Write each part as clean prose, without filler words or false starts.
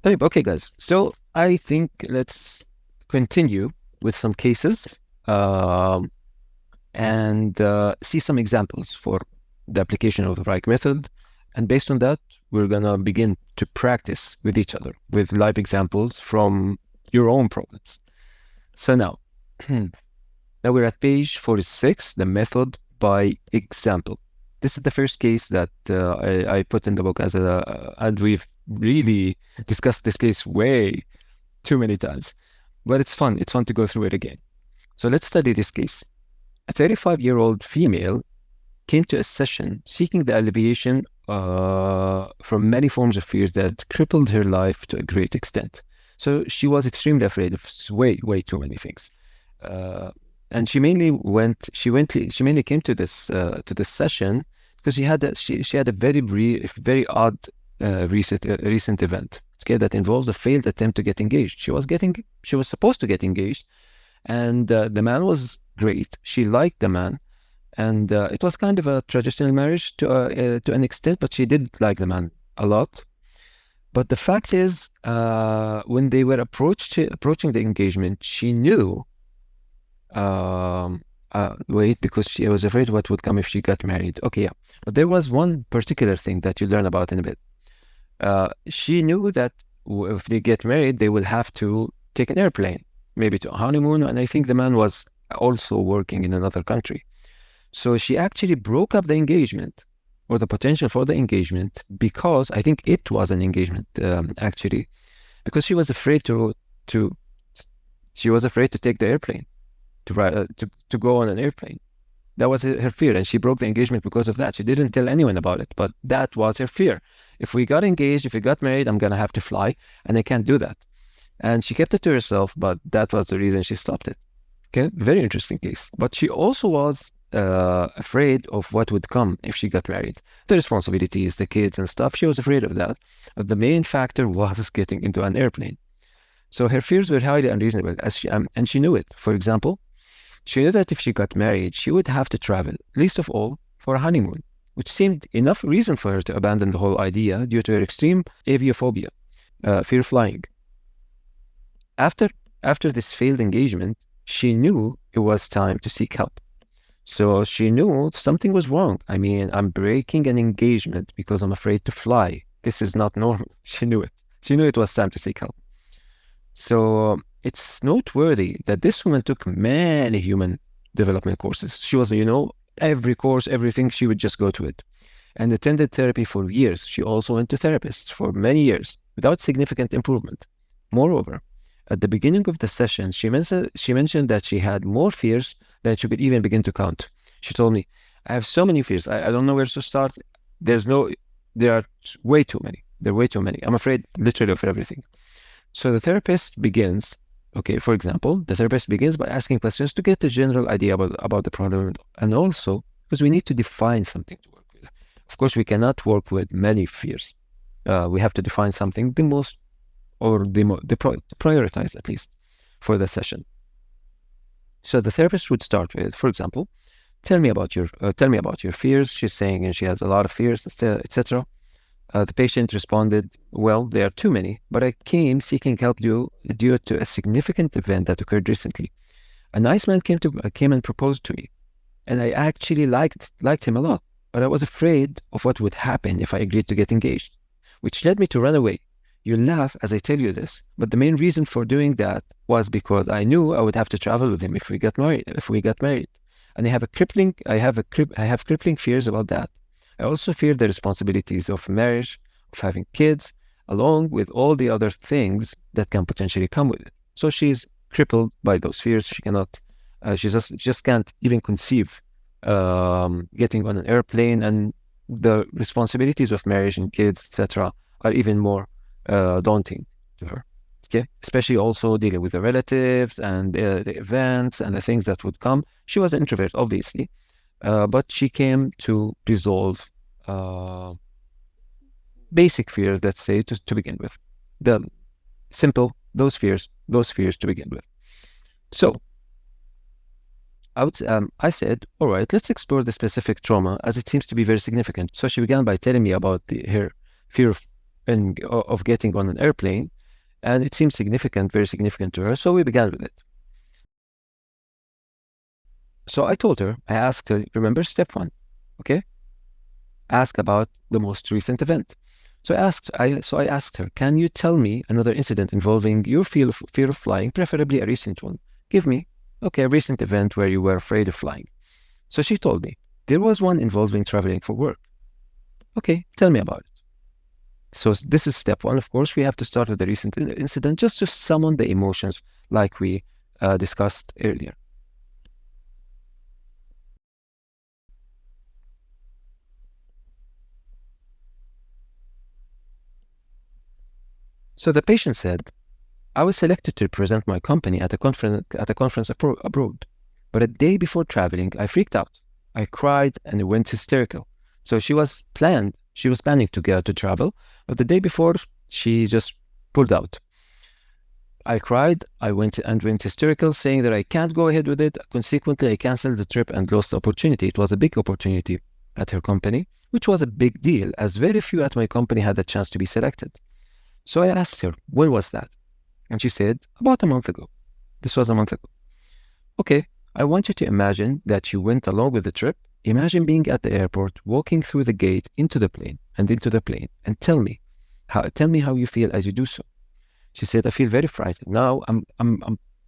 Okay, guys. So I think let's continue with some cases um, and see some examples for the application of the ReiK method. And based on that, we're going to begin to practice with each other with live examples from your own problems. So now, now we're at page 46, the method by example. This is the first case that I put in the book and we've really discussed this case way too many times, but it's fun. It's fun to go through it again. So let's study this case. A 35-year-old female came to a session seeking the alleviation from many forms of fears that crippled her life to a great extent. So she was extremely afraid of way too many things. And she mainly came to this session because she had a very odd recent event, okay, that involved a failed attempt to get engaged. She was supposed to get engaged, and the man was great. She liked the man, and it was kind of a traditional marriage to an extent, but she did like the man a lot. But the fact is, when they were approaching the engagement, she knew. Because she was afraid what would come if she got married. Okay, yeah. But there was one particular thing that you learn about in a bit. She knew that if they get married, they will have to take an airplane, maybe to a honeymoon. And I think the man was also working in another country. So she actually broke up the engagement or the potential for the engagement because I think it was an engagement actually, because she was afraid to take the airplane, to go on an airplane. That was her fear, and she broke the engagement because of that. She didn't tell anyone about it, but that was her fear. If we got engaged, if we got married, I'm gonna have to fly, and I can't do that. And she kept it to herself, but that was the reason she stopped it. Okay, very interesting case. But she also was afraid of what would come if she got married. The responsibilities, the kids and stuff, she was afraid of that. But the main factor was getting into an airplane. So her fears were highly unreasonable, and she knew it. For example, she knew that if she got married, she would have to travel, least of all, for a honeymoon, which seemed enough reason for her to abandon the whole idea due to her extreme aviophobia, fear of flying. After this failed engagement, she knew it was time to seek help. So she knew something was wrong. I mean, I'm breaking an engagement because I'm afraid to fly. This is not normal. She knew it. She knew it was time to seek help. So it's noteworthy that this woman took many human development courses. She was, every course, everything, she would just go to it, and attended therapy for years. She also went to therapists for many years without significant improvement. Moreover, at the beginning of the session, she mentioned that she had more fears than she could even begin to count. She told me, I have so many fears. I don't know where to start. There are way too many. There are way too many. I'm afraid literally of everything. So the therapist begins, for example, the therapist begins by asking questions to get a general idea about the problem, and also because we need to define something to work with. Of course, we cannot work with many fears. We have to define something, to prioritize at least for the session. So the therapist would start with, for example, tell me about your fears. She's saying, and she has a lot of fears, etc. The patient responded, well, there are too many, but I came seeking help due to a significant event that occurred recently. A nice man came and proposed to me, and I actually liked him a lot, but I was afraid of what would happen if I agreed to get engaged, which led me to run away. You laugh as I tell you this, but the main reason for doing that was because I knew I would have to travel with him if we got married, and I have crippling fears about that. I also fear the responsibilities of marriage, of having kids, along with all the other things that can potentially come with it. So she's crippled by those fears. She cannot, she just can't even conceive getting on an airplane, and the responsibilities of marriage and kids, etc., are even more daunting to her. Okay, especially also dealing with the relatives and the events and the things that would come. She was an introvert, obviously. But she came to resolve basic fears, let's say, to begin with. Those fears to begin with. So I said, all right, let's explore the specific trauma as it seems to be very significant. So she began by telling me about her fear of of getting on an airplane, and it seemed significant, very significant to her. So we began with it. So I told her, I asked her, remember step 1, okay? Ask about the most recent event. So I asked her, can you tell me another incident involving your fear of flying, preferably a recent one? Give me, okay, a recent event where you were afraid of flying. So she told me, there was one involving traveling for work. Okay, tell me about it. So this is step 1. Of course, we have to start with the recent incident just to summon the emotions like we discussed earlier. So the patient said, I was selected to represent my company at a conference abroad. But a day before traveling, I freaked out. I cried and went hysterical. So she was planning to travel, but the day before, she just pulled out. I cried, I went hysterical, saying that I can't go ahead with it. Consequently, I canceled the trip and lost the opportunity. It was a big opportunity at her company, which was a big deal, as very few at my company had the chance to be selected. So I asked her, when was that? And she said, about a month ago. This was a month ago. Okay, I want you to imagine that you went along with the trip. Imagine being at the airport, walking through the gate into the plane, and tell me how you feel as you do so. She said, I feel very frightened. Now I'm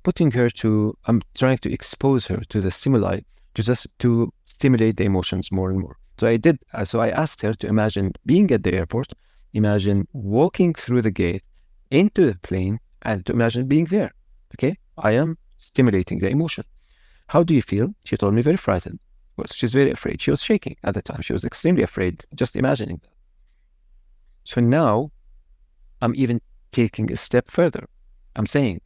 trying to expose her to the stimuli to stimulate the emotions more and more. So I asked her to imagine being at the airport, imagine walking through the gate into the plane, and to imagine being there. Okay, I am stimulating the emotion. How do you feel? She told me very frightened. Well, she's very afraid. She was shaking at the time. She was extremely afraid, just imagining that. So now I'm even taking a step further. I'm saying,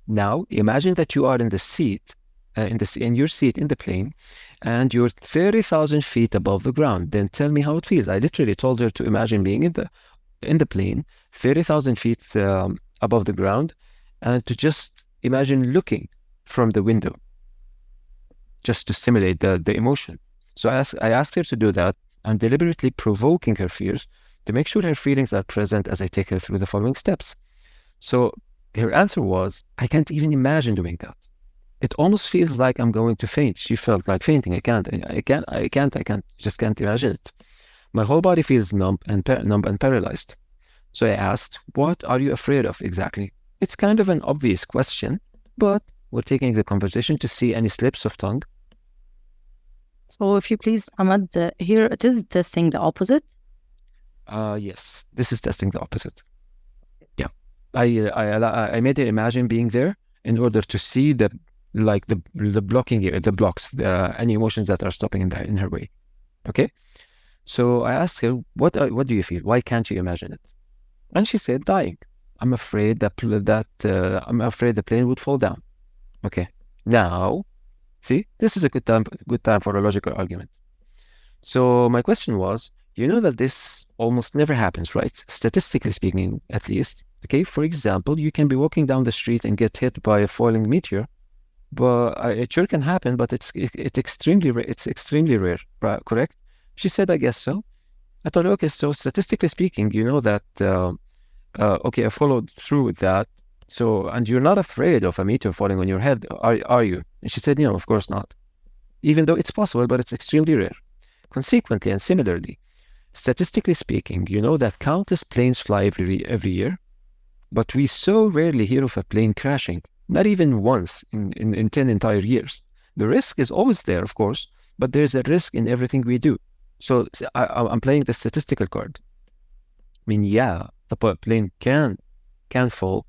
now imagine that you are in the seat, in your seat in the plane, and you're 30,000 feet above the ground. Then tell me how it feels. I literally told her to imagine being in the plane, 30,000 feet above the ground, and to just imagine looking from the window, just to simulate the emotion. So I asked her to do that. I'm deliberately provoking her fears to make sure her feelings are present as I take her through the following steps. So her answer was, I can't even imagine doing that. It almost feels like I'm going to faint. She felt like fainting. I just can't imagine it. My whole body feels numb and paralyzed. So I asked, what are you afraid of exactly? It's kind of an obvious question, but we're taking the conversation to see any slips of tongue. So if you please, Mohammed, here it is testing the opposite. Yes, this is testing the opposite. Yeah, I made her imagine being there in order to see the blocks, any emotions that are stopping in her way. Okay, so I asked her, what do you feel? Why can't you imagine it? And she said, dying. I'm afraid that the plane would fall down. Okay, now, see, this is a good time for a logical argument. So my question was, you know that this almost never happens, right? Statistically speaking, at least. Okay, for example, you can be walking down the street and get hit by a falling meteor, but it sure can happen, but it's extremely rare, correct? She said, I guess so. I thought, okay, so statistically speaking, you know that, okay, I followed through with that. So, and you're not afraid of a meteor falling on your head, are you? And she said, no, of course not. Even though it's possible, but it's extremely rare. Consequently, and similarly, statistically speaking, you know that countless planes fly every year, but we so rarely hear of a plane crashing, not even once in 10 entire years. The risk is always there, of course, but there's a risk in everything we do. So I'm playing the statistical card. I mean, yeah, the plane can fall,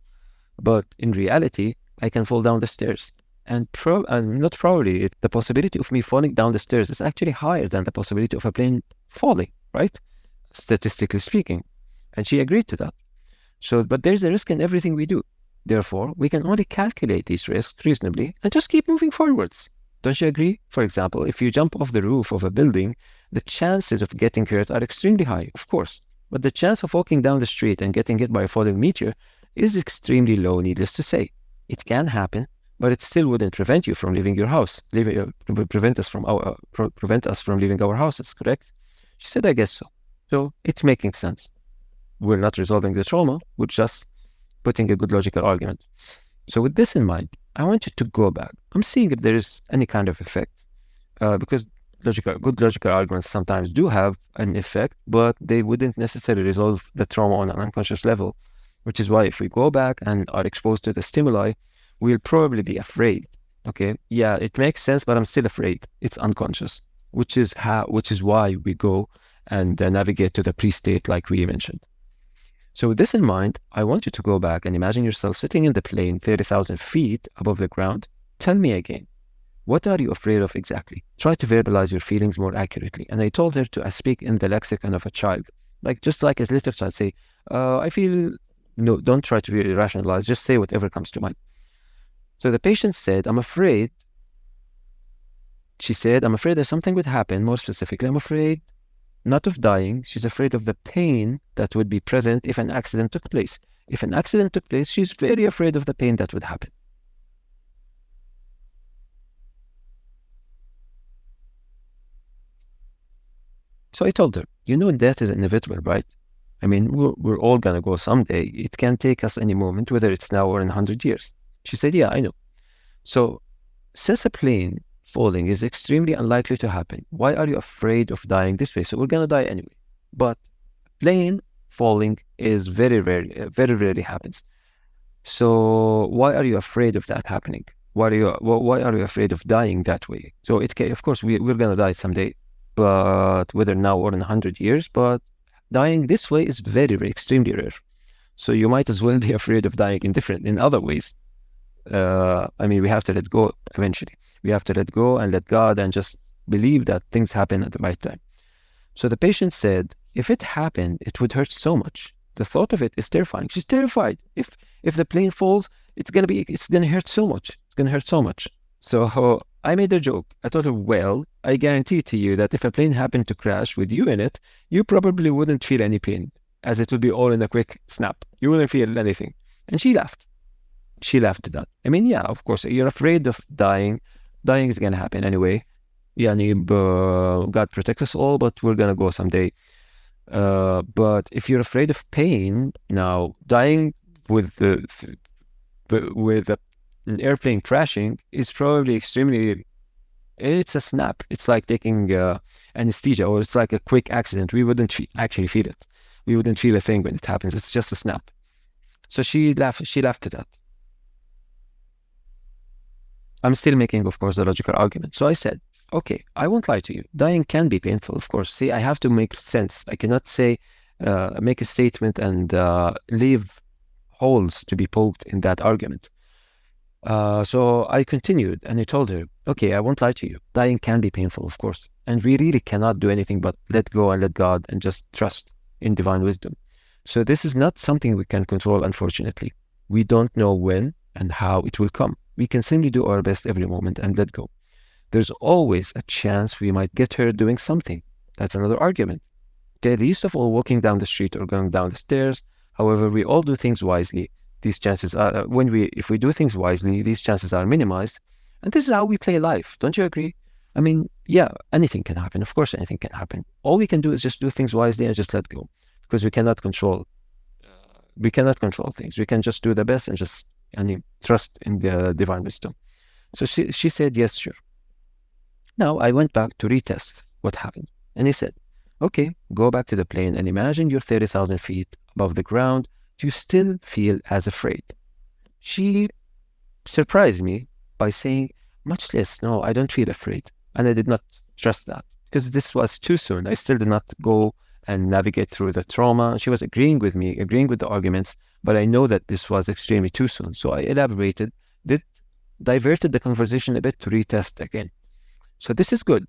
but in reality, I can fall down the stairs. And not probably, the possibility of me falling down the stairs is actually higher than the possibility of a plane falling, right? Statistically speaking. And she agreed to that. So, but there's a risk in everything we do. Therefore, we can only calculate these risks reasonably and just keep moving forwards. Don't you agree? For example, if you jump off the roof of a building, the chances of getting hurt are extremely high, of course. But the chance of walking down the street and getting hit by a falling meteor is extremely low, needless to say. It can happen, but it still wouldn't prevent you from leaving your house, prevent us from leaving our houses, correct? She said, I guess so. So it's making sense. we're not resolving the trauma, we're just putting a good logical argument. So with this in mind, I want you to go back. I'm seeing if there is any kind of effect, because good logical arguments sometimes do have an effect, but they wouldn't necessarily resolve the trauma on an unconscious level, which is why if we go back and are exposed to the stimuli, we'll probably be afraid. Okay, yeah, it makes sense, but I'm still afraid. It's unconscious, which is why we go and navigate to the pre-state like we mentioned. So with this in mind, I want you to go back and imagine yourself sitting in the plane 30,000 feet above the ground. Tell me again, what are you afraid of exactly? Try to verbalize your feelings more accurately. And I told her to speak in the lexicon of a child, just like a little child. Say, I feel, no, don't try to rationalize, just say whatever comes to mind. So the patient said, she said, I'm afraid that something would happen. More specifically, I'm afraid not of dying. She's afraid of the pain that would be present if an accident took place. If an accident took place, she's very afraid of the pain that would happen. So I told her, death is inevitable, right? I mean, we're all going to go someday. It can take us any moment, whether it's now or in 100 years. She said, yeah, I know. So since a plane falling is extremely unlikely to happen, why are you afraid of dying this way? So we're going to die anyway. But plane falling is very rarely happens. So why are you afraid of that happening? Why are you afraid of dying that way? So of course, we're going to die someday, but whether now or in 100 years, but dying this way is very extremely rare. So you might as well be afraid of dying in other ways. I mean, we have to let go eventually. We have to let go and let God and just believe that things happen at the right time. So the patient said, if it happened, it would hurt so much. The thought of it is terrifying. She's terrified. If the plane falls, it's gonna hurt so much. It's gonna hurt so much. So I made a joke. I told her, well, I guarantee to you that if a plane happened to crash with you in it, you probably wouldn't feel any pain, as it would be all in a quick snap. You wouldn't feel anything. And she laughed. She laughed at that. I mean, yeah, of course, you're afraid of dying. Dying is going to happen anyway. God protect us all, but we're going to go someday. But if you're afraid of pain, now dying with an airplane crashing is probably it's a snap. It's like taking anesthesia, or it's like a quick accident. We wouldn't actually feel it. We wouldn't feel a thing when it happens. It's just a snap. So she laughed at that. I'm still making, of course, the logical argument. So I said, okay, I won't lie to you. Dying can be painful, of course. See, I have to make sense. I cannot make a statement and leave holes to be poked in that argument. So I continued and I told her, okay, I won't lie to you. Dying can be painful, of course. And we really cannot do anything but let go and let God and just trust in divine wisdom. So this is not something we can control, unfortunately. We don't know when and how it will come. We can simply do our best every moment and let go. There's always a chance we might get hurt doing something. That's another argument. Okay, least of all walking down the street or going down the stairs. However, we all do things wisely. These chances are, if we do things wisely, these chances are minimized. And this is how we play life. Don't you agree? I mean, yeah, anything can happen. Of course, anything can happen. All we can do is just do things wisely and just let go, because we cannot control things. We can just do the best and just trust in the divine wisdom. So she said, yes, sure. Now I went back to retest what happened. And he said, okay, go back to the plane and imagine you're 30,000 feet above the ground. Do you still feel as afraid? She surprised me by saying, much less, no, I don't feel afraid. And I did not trust that, because this was too soon. I still did not go and navigate through the trauma. She was agreeing with me, agreeing with the arguments, but I know that this was extremely too soon. So I elaborated, diverted the conversation a bit to retest again. So this is good,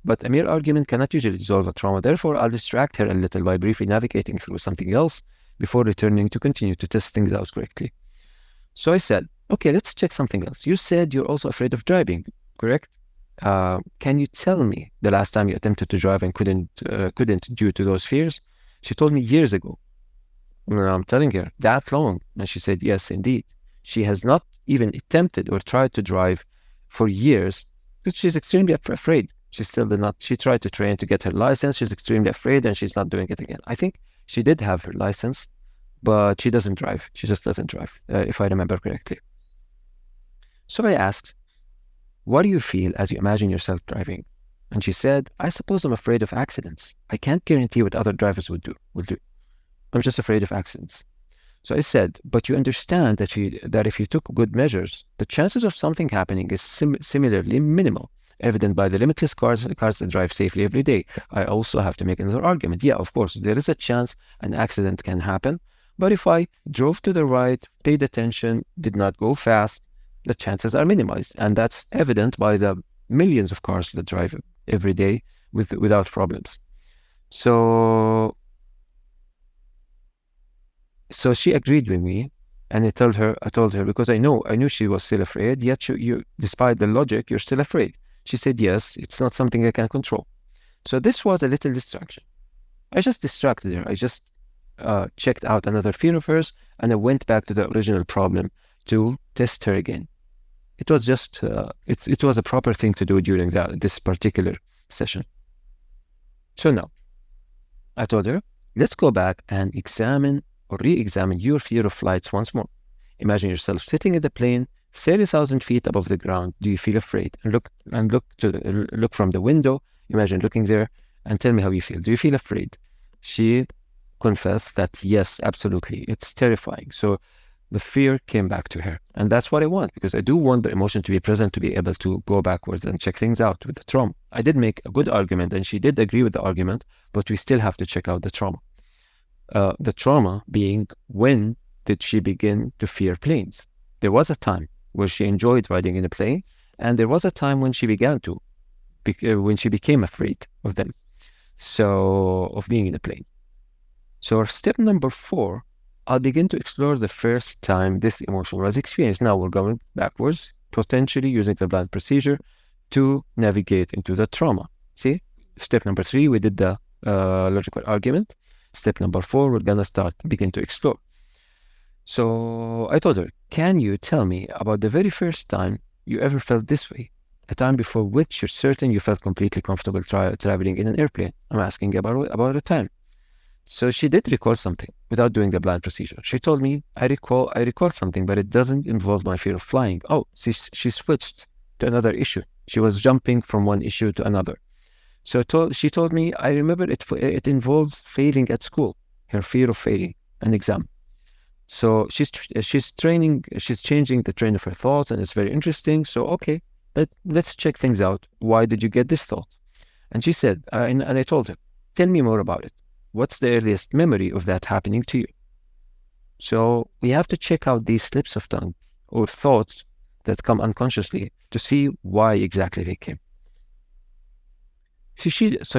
but a mere argument cannot usually resolve a trauma. Therefore, I'll distract her a little by briefly navigating through something else before returning to continue to test things out correctly. So I said, okay, let's check something else. You said you're also afraid of driving, correct? Can you tell me the last time you attempted to drive and couldn't due to those fears? She told me years ago. I'm telling her, that long? And she said, yes, indeed. She has not even attempted or tried to drive for years because she's extremely afraid. She still did not. She tried to train to get her license. She's extremely afraid and she's not doing it again. I think she did have her license, but she doesn't drive. She just doesn't drive, if I remember correctly. So I asked, what do you feel as you imagine yourself driving? And she said, I suppose I'm afraid of accidents. I can't guarantee what other drivers will do. I'm just afraid of accidents. So I said, but you understand that if you took good measures, the chances of something happening is similarly minimal, evident by the limitless cars that drive safely every day. I also have to make another argument. Yeah, of course, there is a chance an accident can happen, but if I drove to the right, paid attention, did not go fast, the chances are minimized. And that's evident by the millions of cars that drive every day without problems. So she agreed with me, and I told her because I knew she was still afraid, yet you despite the logic, you're still afraid. She said, yes, it's not something I can control. So this was a little distraction. I just distracted her. I just checked out another fear of hers, and I went back to the original problem to test her again. It was just, it was a proper thing to do during this particular session. So now, I told her, let's go back and examine or re-examine your fear of flights once more. Imagine yourself sitting in the plane 30,000 feet above the ground. Do you feel afraid? And look from the window. Imagine looking there and tell me how you feel. Do you feel afraid? She confessed that yes, absolutely. It's terrifying. So the fear came back to her. And that's what I want, because I do want the emotion to be present, to be able to go backwards and check things out with the trauma. I did make a good argument and she did agree with the argument, but we still have to check out the trauma. The trauma being, when did she begin to fear planes? There was a time where she enjoyed riding in a plane, and there was a time when she began to, when she became afraid of them, of being in a plane. So step number 4, I'll begin to explore the first time this emotion was experienced. Now we're going backwards, potentially using the blind procedure to navigate into the trauma. See, step number 3, we did the logical argument. Step number 4, we're going to begin to explore. So I told her, can you tell me about the very first time you ever felt this way? A time before which you're certain you felt completely comfortable traveling in an airplane. I'm asking about a time. So she did recall something without doing the blind procedure. She told me, I recall something, but it doesn't involve my fear of flying. Oh, she switched to another issue. She was jumping from one issue to another. So she told me, I remember it involves failing at school, her fear of failing an exam. So she's changing the train of her thoughts, and it's very interesting. So okay, let's check things out. Why did you get this thought? And she said, and I told her, tell me more about it. What's the earliest memory of that happening to you? So we have to check out these slips of tongue or thoughts that come unconsciously to see why exactly they came. So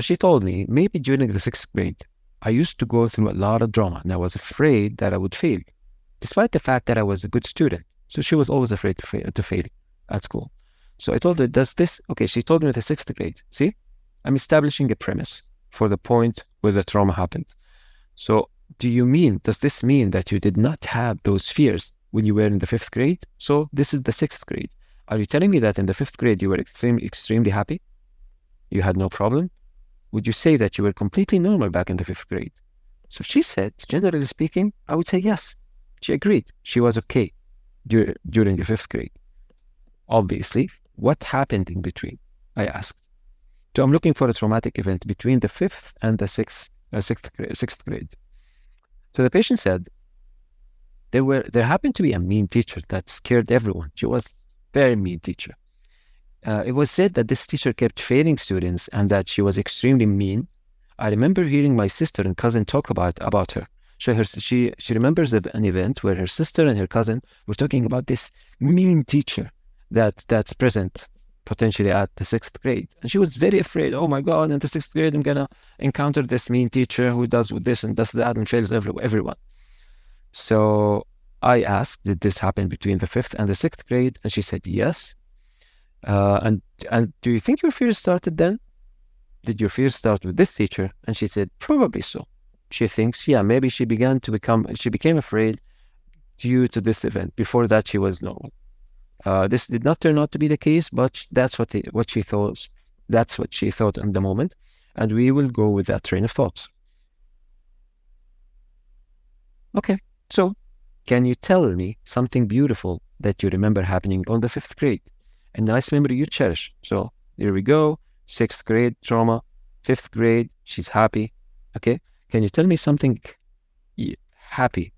she told me, maybe during the 6th grade, I used to go through a lot of drama and I was afraid that I would fail, despite the fact that I was a good student. So she was always afraid to fail at school. So I told her, she told me the 6th grade. See, I'm establishing a premise for the point where the trauma happened. So does this mean that you did not have those fears when you were in the 5th grade? So this is the 6th grade. Are you telling me that in the 5th grade you were extremely happy? You had no problem? Would you say that you were completely normal back in the 5th grade? So she said, generally speaking, I would say yes. She agreed. She was okay during the 5th grade. Obviously, what happened in between? I asked. So I'm looking for a traumatic event between the 5th and the 6th grade. So the patient said, there happened to be a mean teacher that scared everyone. She was a very mean teacher. It was said that this teacher kept failing students and that she was extremely mean. I remember hearing my sister and cousin talk about her. She remembers an event where her sister and her cousin were talking about this mean teacher that's present potentially at the 6th grade. And she was very afraid. Oh my God, in the 6th grade, I'm going to encounter this mean teacher who does this and does that and fails everyone. So I asked, did this happen between the 5th and the 6th grade? And she said, yes. And do you think your fear started then? Did your fear start with this teacher? And she said, probably so. She thinks, yeah, maybe she became afraid due to this event. Before that, she was normal. This did not turn out to be the case, but that's what she thought That's what she thought in the moment. And we will go with that train of thoughts. Okay, so can you tell me something beautiful that you remember happening on the 5th grade? A nice memory you cherish. So here we go. 6th grade trauma, 5th grade, she's happy. Okay, can you tell me something happy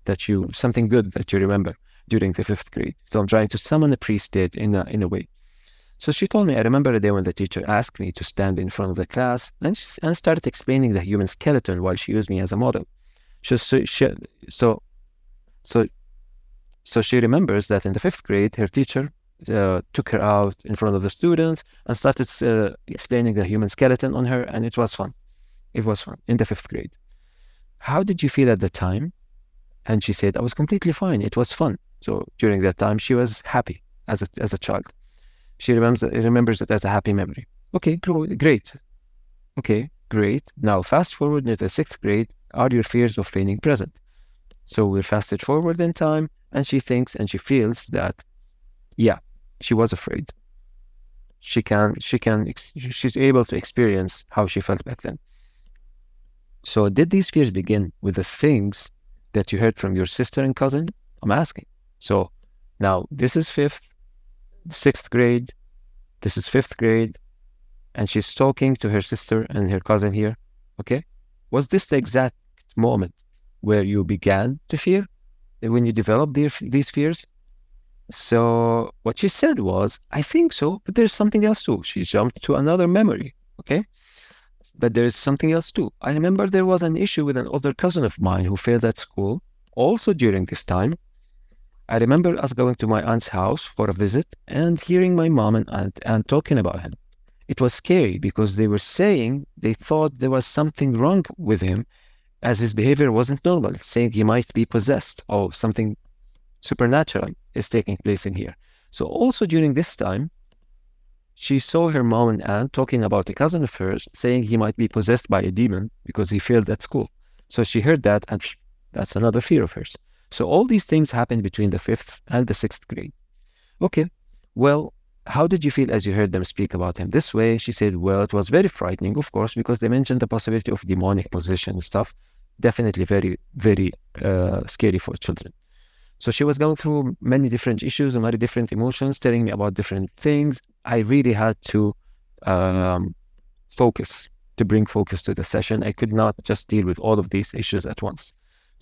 something good that you remember during the 5th grade? So I'm trying to summon a pre-state in a way. So she told me, I remember a day when the teacher asked me to stand in front of the class and started explaining the human skeleton while she used me as a model. So she remembers that in the 5th grade, her teacher took her out in front of the students and started explaining the human skeleton on her, and it was fun. It was fun in the 5th grade. How did you feel at the time? And she said, I was completely fine. It was fun. So during that time, she was happy as a child. She remembers it as a happy memory. Okay, great. Okay, great. Now fast forward to the 6th grade. Are your fears of failing present? So we're fasted forward in time, and she thinks and she feels that, yeah, she was afraid. She's able to experience how she felt back then. So did these fears begin with the things that you heard from your sister and cousin? I'm asking. So now this is 6th grade, this is 5th grade, and she's talking to her sister and her cousin here. Okay, was this the exact moment where you began to fear, when you developed these fears? So what she said was, I think so, but there's something else too. She jumped to another memory. Okay, but there's something else too. I remember there was an issue with an older cousin of mine who failed at school also during this time. I remember us going to my aunt's house for a visit and hearing my mom and aunt talking about him. It was scary because they were saying they thought there was something wrong with him, as his behavior wasn't normal, saying he might be possessed or something supernatural is taking place in here. So also during this time, she saw her mom and aunt talking about a cousin of hers, saying he might be possessed by a demon because he failed at school. So she heard that, and that's another fear of hers. So all these things happened between the 5th and the 6th grade. Okay, well, how did you feel as you heard them speak about him this way? She said, well, it was very frightening, of course, because they mentioned the possibility of demonic possession and stuff. Definitely very, very scary for children. So she was going through many different issues and many different emotions, telling me about different things. I really had to bring focus to the session. I could not just deal with all of these issues at once.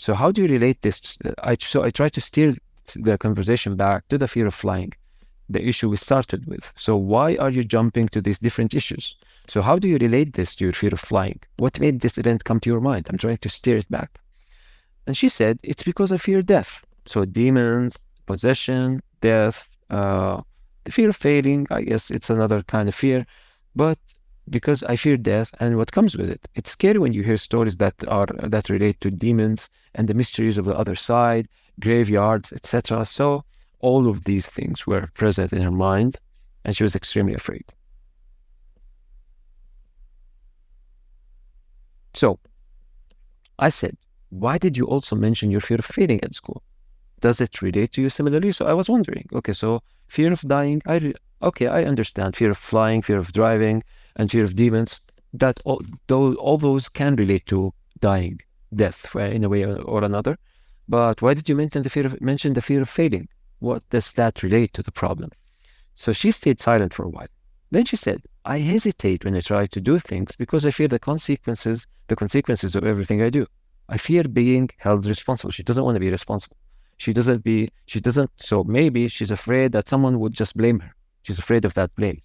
So how do you relate this? I tried to steer the conversation back to the fear of flying, the issue we started with. So why are you jumping to these different issues? So how do you relate this to your fear of flying? What made this event come to your mind? I'm trying to steer it back. And she said, it's because I fear death. So demons, possession, death, the fear of failing, I guess it's another kind of fear. But because I fear death and what comes with it. It's scary when you hear stories that relate to demons and the mysteries of the other side, graveyards, etc. So all of these things were present in her mind, and she was extremely afraid. So I said, why did you also mention your fear of failing at school? Does it relate to you similarly? So I was wondering, okay, so fear of dying, I understand. Fear of flying, fear of driving, and fear of demons, that all those can relate to dying, death, in a way or another. But why did you mention the fear of failing? What does that relate to the problem? So she stayed silent for a while. Then she said, I hesitate when I try to do things because I fear the consequences of everything I do. I fear being held responsible. She doesn't want to be responsible. So maybe she's afraid that someone would just blame her. She's afraid of that blame.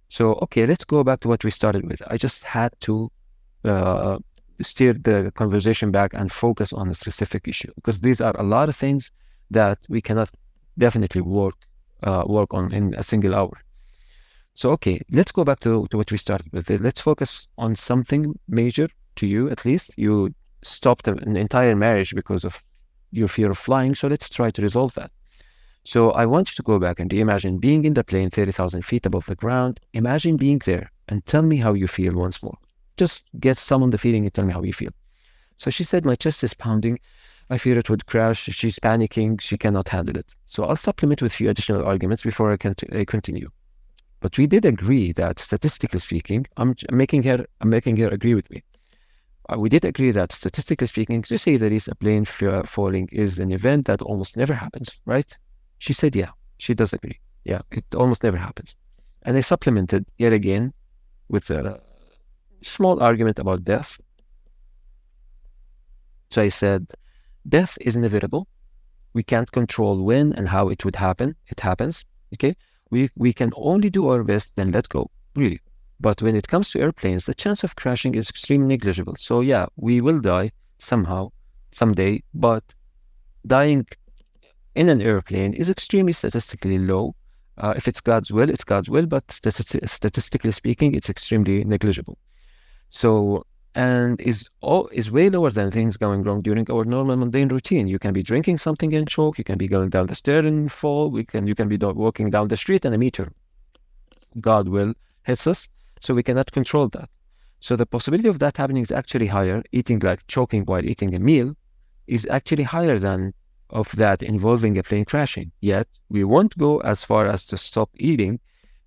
So, okay, let's go back to what we started with. I just had to steer the conversation back and focus on a specific issue, because these are a lot of things that we cannot definitely work on in a single hour. So, okay, let's go back to what we started with. Let's focus on something major to you, at least. You stopped an entire marriage because of your fear of flying. So let's try to resolve that. So I want you to go back and reimagine being in the plane 30,000 feet above the ground. Imagine being there and tell me how you feel once more. Just summon the feeling and tell me how you feel. So she said, my chest is pounding. I fear it would crash. She's panicking. She cannot handle it. So I'll supplement with a few additional arguments before I continue. But we did agree that statistically speaking, I'm making her agree with me. We did agree that statistically speaking, to say the least, a plane falling is an event that almost never happens, right? She said, yeah, she does agree. Yeah, it almost never happens. And I supplemented yet again with a small argument about death. So I said, death is inevitable. We can't control when and how it would happen. It happens, okay? We can only do our best, then let go, really. But when it comes to airplanes, the chance of crashing is extremely negligible. So yeah, we will die somehow, someday, but dying in an airplane is extremely statistically low. If it's God's will, it's God's will, but statistically speaking, it's extremely negligible. So, and is way lower than things going wrong during our normal mundane routine. You can be drinking something and choke. You can be going down the stairs and fall. You can be walking down the street and a meteor, God will, hits us. So we cannot control that. So the possibility of that happening is actually higher. Eating, like choking while eating a meal, is actually higher than of that involving a plane crashing. Yet we won't go as far as to stop eating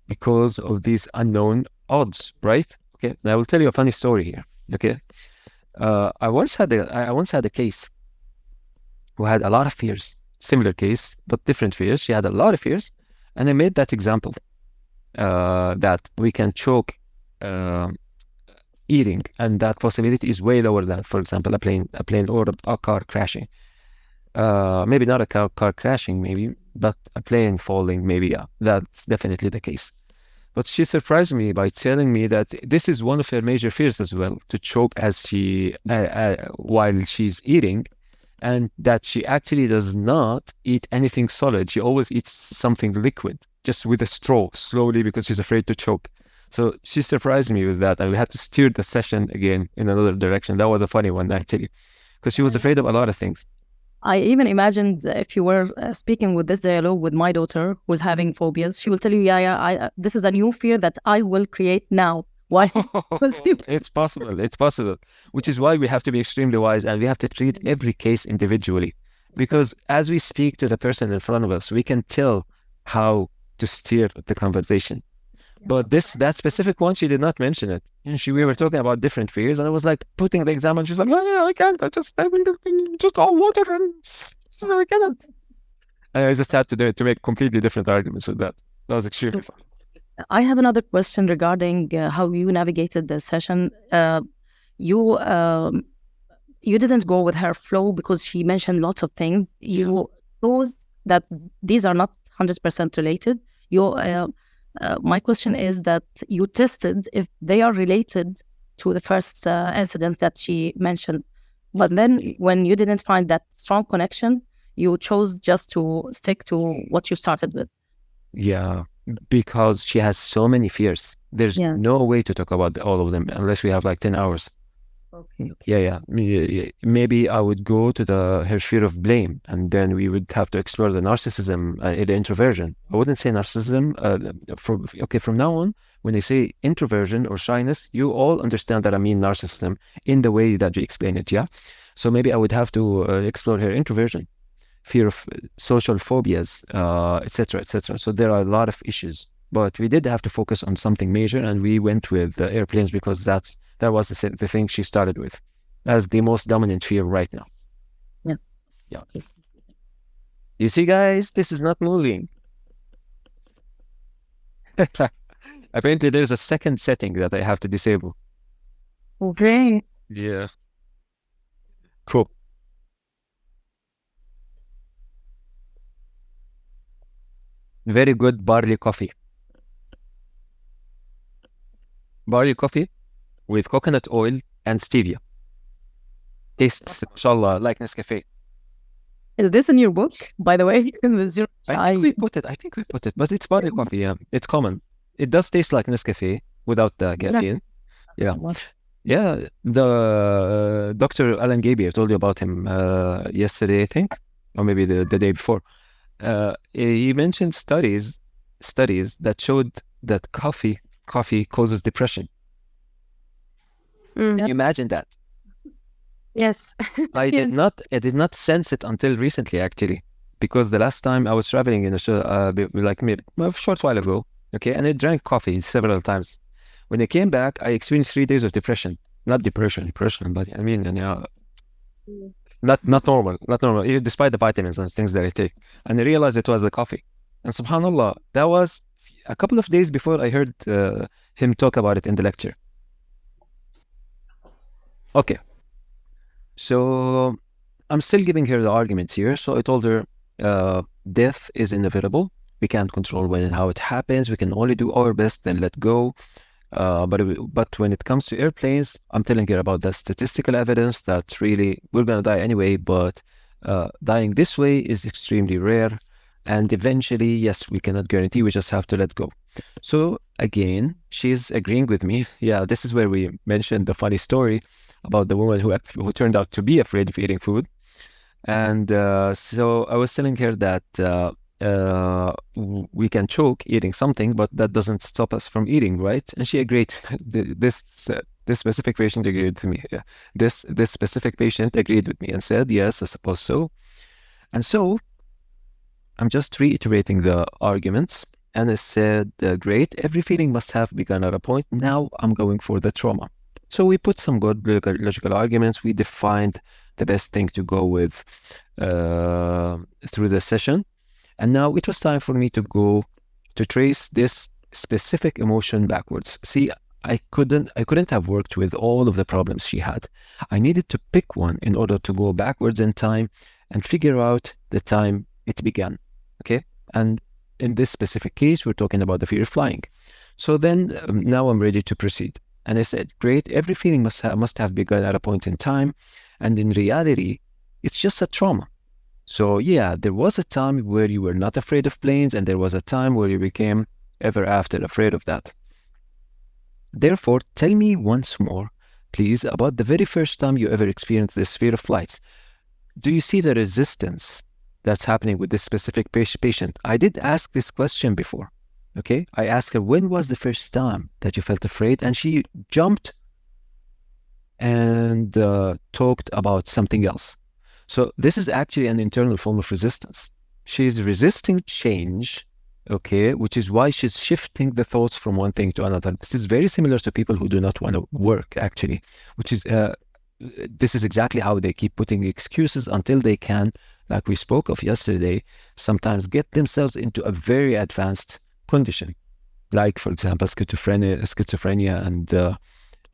because of these unknown odds, right? Okay, and I will tell you a funny story here. Okay, I once had a case who had a lot of fears. Similar case, but different fears. She had a lot of fears, and I made that example that we can choke eating, and that possibility is way lower than, for example, a plane or a car crashing. Maybe not a car crashing, maybe, but a plane falling, maybe. Yeah, that's definitely the case. But she surprised me by telling me that this is one of her major fears as well, to choke as while she's eating, and that she actually does not eat anything solid. She always eats something liquid, just with a straw, slowly, because she's afraid to choke. So she surprised me with that, and we had to steer the session again in another direction. That was a funny one, actually, because she was afraid of a lot of things. I even imagined if you were speaking with this dialogue with my daughter who's having phobias, she will tell you, this is a new fear that I will create now. Why? It's possible, which is why we have to be extremely wise, and we have to treat every case individually. Because as we speak to the person in front of us, we can tell how to steer the conversation. But that specific one, she did not mention it. And we were talking about different fears, and I was like putting the example, and she's like, I can't, just all water, and I cannot. And I just had to make completely different arguments with that. That was extremely fun. I have another question regarding how you navigated the session. You didn't go with her flow because she mentioned lots of things. You chose that these are not 100% related. My question is that you tested if they are related to the first incident that she mentioned. But then when you didn't find that strong connection, you chose just to stick to what you started with. Yeah, because she has so many fears. There's no way to talk about all of them unless we have like 10 hours. Okay. Yeah. Maybe I would go to her fear of blame, and then we would have to explore the narcissism and the introversion. I wouldn't say narcissism. From now on, when they say introversion or shyness, you all understand that I mean narcissism in the way that you explain it, yeah? So maybe I would have to explore her introversion, fear of social phobias, etc., etc. So there are a lot of issues, but we did have to focus on something major, and we went with airplanes because that was the thing she started with as the most dominant fear right now. Yes. Yeah. You see, guys, this is not moving. Apparently, there's a second setting that I have to disable. Okay. Yeah. Cool. Very good barley coffee. Barley coffee with coconut oil and stevia. Tastes, mashallah, like Nescafe. Is this in your book, by the way? I think we put it, but it's barley coffee, yeah. It's common. It does taste like Nescafe without the caffeine. Yeah. Yeah, the Dr. Alan Gabriel, I told you about him yesterday, I think, or maybe the day before. He mentioned studies that showed that coffee causes depression. Can you imagine that? Yes. I did not sense it until recently, actually, because the last time I was traveling in a short while ago, Okay, and I drank coffee several times. When I came back, I experienced 3 days of depression. Not depression, but I mean, not normal, despite the vitamins and things that I take. And I realized it was the coffee. And subhanAllah, that was a couple of days before I heard him talk about it in the lecture. Okay. So I'm still giving her the arguments here. So I told her, death is inevitable. We can't control when and how it happens. We can only do our best and let go. But when it comes to airplanes, I'm telling her about the statistical evidence that really we're going to die anyway, but dying this way is extremely rare. And eventually, yes, we cannot guarantee, we just have to let go. So again, she's agreeing with me. Yeah, this is where we mentioned the funny story about the woman who turned out to be afraid of eating food. And so I was telling her that we can choke eating something, but that doesn't stop us from eating, right? And she agreed. This specific patient agreed with me. Yeah. This specific patient agreed with me and said, yes, I suppose so. And so I'm just reiterating the arguments. And I said, great, every feeling must have begun at a point. Now I'm going for the trauma. So we put some good logical arguments. We defined the best thing to go with through the session. And now it was time for me to go to trace this specific emotion backwards. See, I couldn't have worked with all of the problems she had. I needed to pick one in order to go backwards in time and figure out the time it began. Okay? And in this specific case, we're talking about the fear of flying. So then now I'm ready to proceed. And I said, great, every feeling must have begun at a point in time. And in reality, it's just a trauma. So yeah, there was a time where you were not afraid of planes, and there was a time where you became ever after afraid of that. Therefore, tell me once more, please, about the very first time you ever experienced this fear of flights. Do you see the resistance that's happening with this specific patient? I did ask this question before. Okay, I asked her, when was the first time that you felt afraid? And she jumped and talked about something else. So this is actually an internal form of resistance. She's resisting change, okay, which is why she's shifting the thoughts from one thing to another. This is very similar to people who do not want to work, actually, which is, this is exactly how they keep putting excuses until they can, like we spoke of yesterday, sometimes get themselves into a very advanced condition, like, for example, schizophrenia and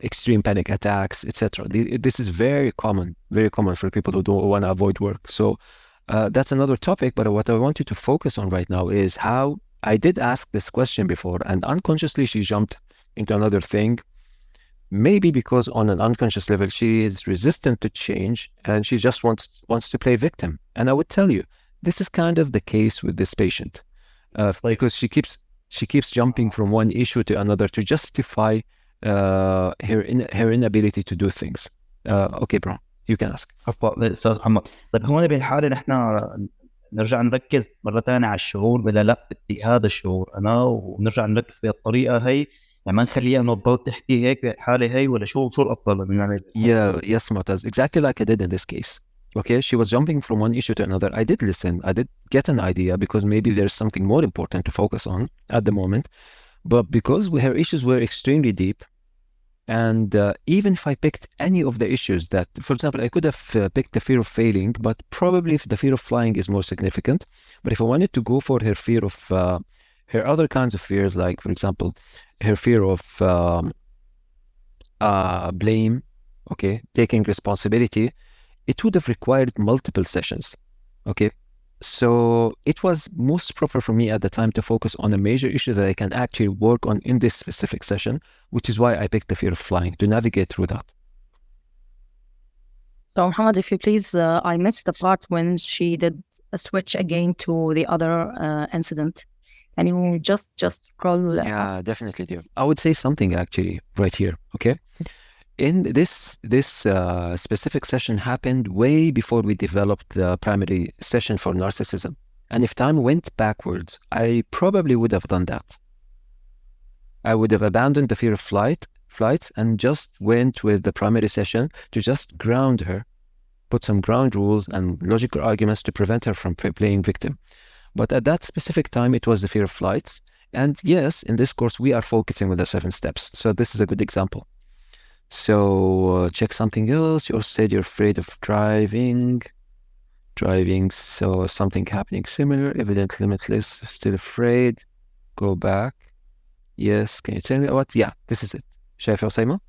extreme panic attacks, etc. This is very common for people who don't want to avoid work. So that's another topic, but what I want you to focus on right now is how I did ask this question before, and unconsciously she jumped into another thing, maybe because on an unconscious level she is resistant to change and she just wants to play victim. And I would tell you, this is kind of the case with this patient, because she keeps jumping from one issue to another to justify her inability to do things. Okay, bro, you can ask. عفوا استاذ محمد. طيب هون بالحاله نحن نرجع نركز مره ثانيه على الشعور ولا لا بدي هذا الشعور انا، ونرجع نركز بهالطريقه هي، يعني ما نخليها انه تضل تحكي هيك بالحاله هي، ولا شو الافضل بنعمل؟ Yes, Mu'taz, exactly like I did in this case. Okay, she was jumping from one issue to another. I did listen. I did get an idea because maybe there's something more important to focus on at the moment. But because her issues were extremely deep, and even if I picked any of the issues that, for example, I could have picked the fear of failing, but probably the fear of flying is more significant. But if I wanted to go for her fear of her other kinds of fears, like, for example, her fear of blame, okay, taking responsibility, it would have required multiple sessions, okay? So it was most proper for me at the time to focus on a major issue that I can actually work on in this specific session, which is why I picked the fear of flying, to navigate through that. So, Mohammed, if you please, I missed the part when she did a switch again to the other incident. Can you just scroll? Yeah, definitely, dear. I would say something actually right here, okay? In this specific session happened way before we developed the primary session for narcissism. And if time went backwards, I probably would have done that. I would have abandoned the fear of flights and just went with the primary session to just ground her, put some ground rules and logical arguments to prevent her from playing victim. But at that specific time, it was the fear of flights. And yes, in this course, we are focusing on the 7 steps. So this is a good example. So check something else. You also said you're afraid of driving. So something happening similar, evident, limitless, still afraid. Go back. Yes, can you tell me what? Yeah, this is it. شايف يا أسامة?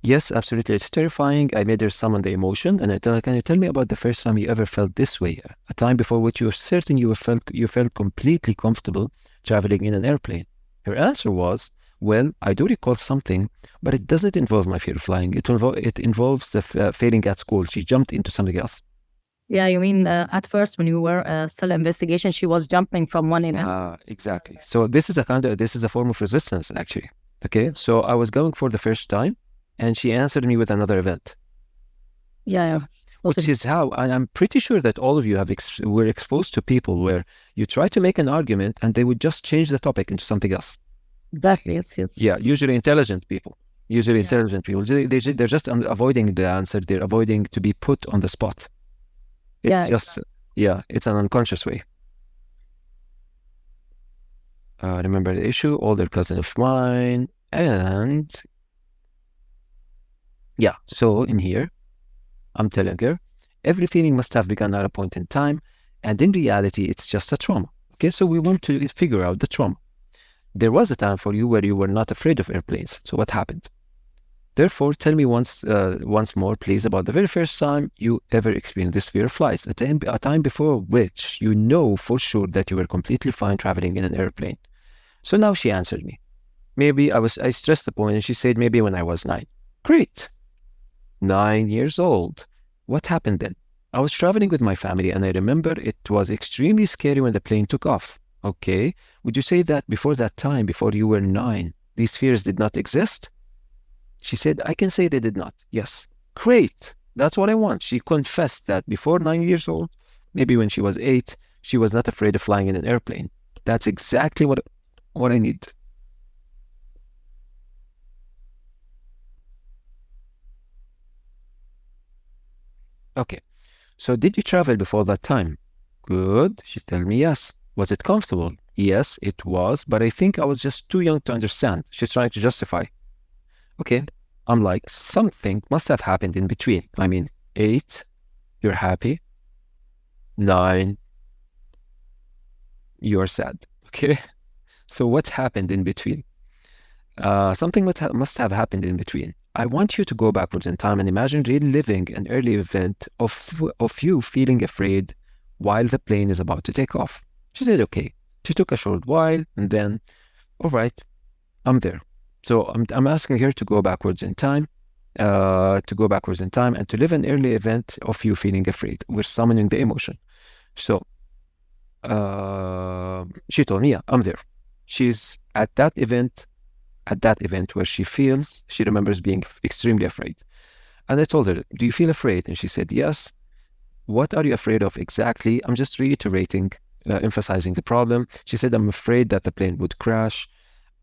Yes, absolutely. It's terrifying. I made her summon the emotion, and I tell her, can you tell me about the first time you ever felt this way? A time before which you're certain you felt completely comfortable traveling in an airplane. Her answer was, well, I do recall something, but it doesn't involve my fear of flying. It involves the failing at school. She jumped into something else. Yeah, you mean at first when you were still investigation, she was jumping from one event. Exactly. So this is a form of resistance, actually. Okay, so I was going for the first time, and she answered me with another event. Yeah. Which is how, and I'm pretty sure that all of you were exposed to people where you try to make an argument and they would just change the topic into something else. Exactly. Yes. Yeah, usually intelligent people. They're just avoiding the answer. They're avoiding to be put on the spot. It's it's an unconscious way. Remember the issue, older cousin of mine, and yeah, so in here, I'm telling her, every feeling must have begun at a point in time, and in reality, it's just a trauma. Okay, so we want to figure out the trauma. There was a time for you where you were not afraid of airplanes. So what happened? Therefore, tell me once more, please, about the very first time you ever experienced this fear of flights, a time before which you know for sure that you were completely fine traveling in an airplane. So now she answered me. Maybe I stressed the point, and she said maybe when I was 9. Great. 9 years old. What happened then? I was traveling with my family, and I remember it was extremely scary when the plane took off. Okay. Would you say that before that time, before you were 9, these fears did not exist? She said, I can say they did not. Yes. Great. That's what I want. She confessed that before 9 years old, maybe when she was 8, she was not afraid of flying in an airplane. That's exactly what I need. Okay. So did you travel before that time? Good. She told me yes. Was it comfortable? Yes, it was, but I think I was just too young to understand. She's trying to justify. Okay. I'm like, something must have happened in between. I mean, 8, you're happy. 9, you're sad. Okay. So what happened in between? Something must have happened in between. I want you to go backwards in time and imagine reliving an early event of you feeling afraid while the plane is about to take off. She said, okay. She took a short while, and then, all right, I'm there. So I'm asking her to go backwards in time, and to live an early event of you feeling afraid. We're summoning the emotion. So she told me, yeah, I'm there. She's at that event where she remembers being extremely afraid. And I told her, do you feel afraid? And she said, yes. What are you afraid of exactly? I'm just reiterating, emphasizing the problem. She said, I'm afraid that the plane would crash.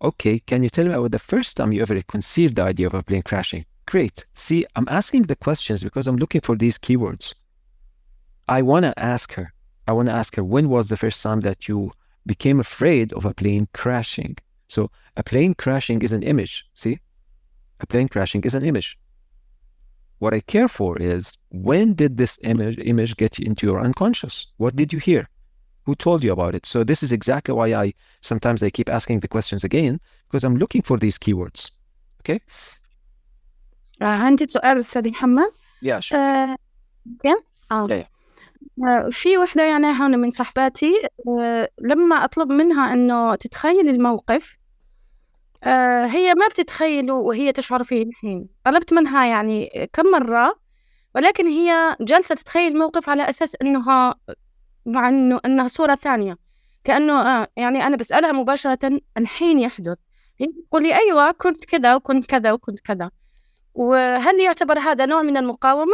Okay, can you tell me about the first time you ever conceived the idea of a plane crashing? Great. See, I'm asking the questions because I'm looking for these keywords. I want to ask her, when was the first time that you became afraid of a plane crashing? So a plane crashing is an image, see? A plane crashing is an image. What I care for is, when did this image get into your unconscious? What did you hear? Who told you about it? So this is exactly why I sometimes keep asking the questions again, because I'm looking for these keywords. Okay? عندي سؤال أستاذ محمد. Yeah, sure. Yeah. في وحدة يعني هون من صحباتي لما أطلب منها إنه تتخيل الموقف هي ما بتتخيله وهي تشعر فيه الحين. طلبت منها يعني كم مرة، ولكن هي جالسة تتخيل الموقف على أساس إنها مع إنها صورة ثانية، كأنه يعني أنا بسألها مباشرة الحين يحدث، هي تقول لي أيوة كنت كذا وكنت كذا وكنت كذا. وهل يعتبر هذا نوع من المقاومة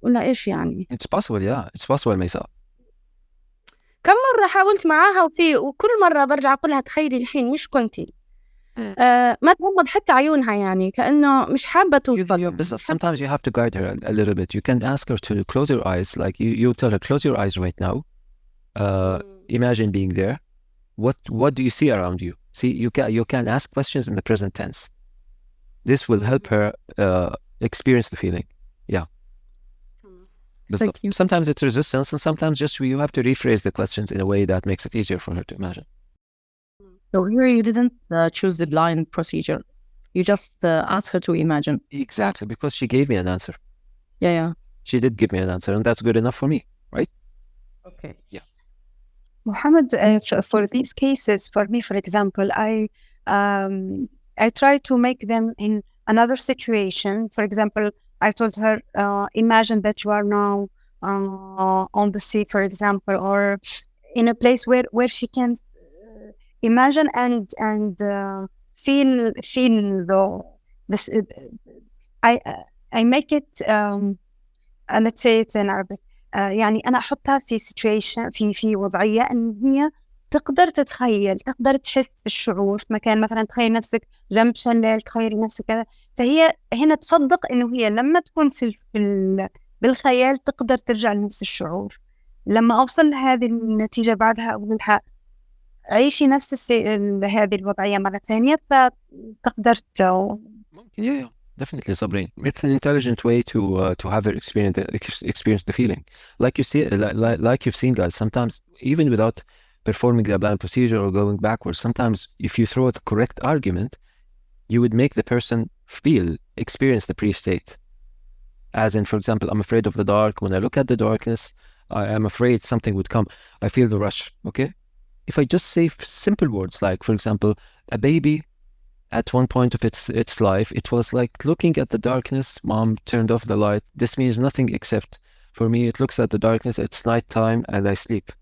ولا إيش يعني؟ It's possible, yeah. It's possible, ميساء. كم مرة حاولت معاها وكل مرة برجع أقولها تخيلي الحين مش كنتي. ما تغمض حتى عيونها يعني كأنه مش حابة توصل. Sometimes you have to guide her a little bit. You can ask her to close her eyes. Like you tell her, close your eyes right now. Imagine being there. what do you see around you? See, you can ask questions in the present tense. This will help her experience the feeling. Yeah. Thank you. Sometimes it's resistance, and sometimes just you have to rephrase the questions in a way that makes it easier for her to imagine. So here you didn't choose the blind procedure. You just asked her to imagine. Exactly, because she gave me an answer. Yeah. She did give me an answer, and that's good enough for me, right? Okay. Yes. Mohammed, for these cases, for me, for example, I try to make them in another situation. For example, I told her, imagine that you are now on the sea, for example, or in a place where she can imagine and feel this. I make it. Let's say it in Arabic. يعني أنا أحطها في situation في وضعية إن هي تقدر تتخيل، تقدر تحس بالشعور في مكان، مثلا تخيل نفسك جنب شلال، تخيل نفسك كذا، فهي هنا تصدق إنه هي لما تكون بالخيال تقدر ترجع لنفس الشعور. لما أوصل لهذه النتيجة بعدها أقول لها عيشي نفس هذه الوضعية مرة ثانية فتقدر Yeah. Definitely, Sabrine. It's an intelligent way to have her experience the feeling. Like you see, like you've seen, guys. Sometimes even without performing the blind procedure or going backwards, sometimes if you throw the correct argument, you would make the person experience the pre-state. As in, for example, I'm afraid of the dark. When I look at the darkness, I am afraid something would come. I feel the rush. Okay, if I just say simple words like, for example, a baby. At one point of its life, it was like looking at the darkness. Mom turned off the light. This means nothing except, for me, it looks at the darkness. It's nighttime and I sleep.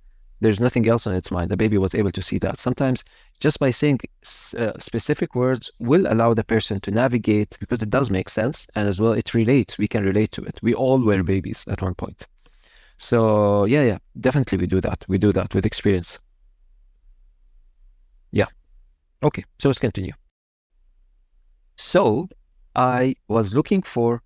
There's nothing else on its mind. The baby was able to see that. Sometimes just by saying specific words will allow the person to navigate, because it does make sense, and as well it relates. We can relate to it. We all were babies at one point. So yeah, definitely we do that. We do that with experience. Yeah. Okay, so let's continue. So I was looking for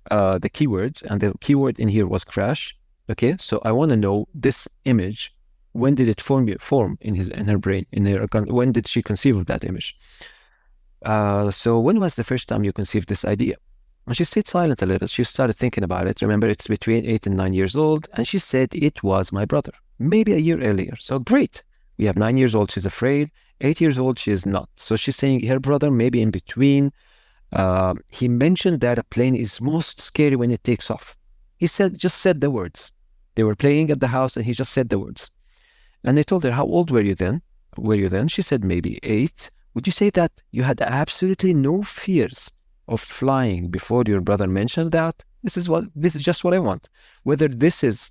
the keywords, and the keyword in here was crash. Okay, so I want to know this image. When did it form in her brain? When did she conceive of that image? So when was the first time you conceived this idea? And she stayed silent a little. She started thinking about it. Remember, it's between 8 and 9 years old, and she said it was my brother, maybe a year earlier. So great. We have 9 years old. She's afraid. 8 years old, she is not. So she's saying her brother, maybe in between. He mentioned that a plane is most scary when it takes off. He just said the words. They were playing at the house and he just said the words. And they told her, how old were you then? She said, maybe 8. Would you say that you had absolutely no fears of flying before your brother mentioned that? This is just what I want. Whether this is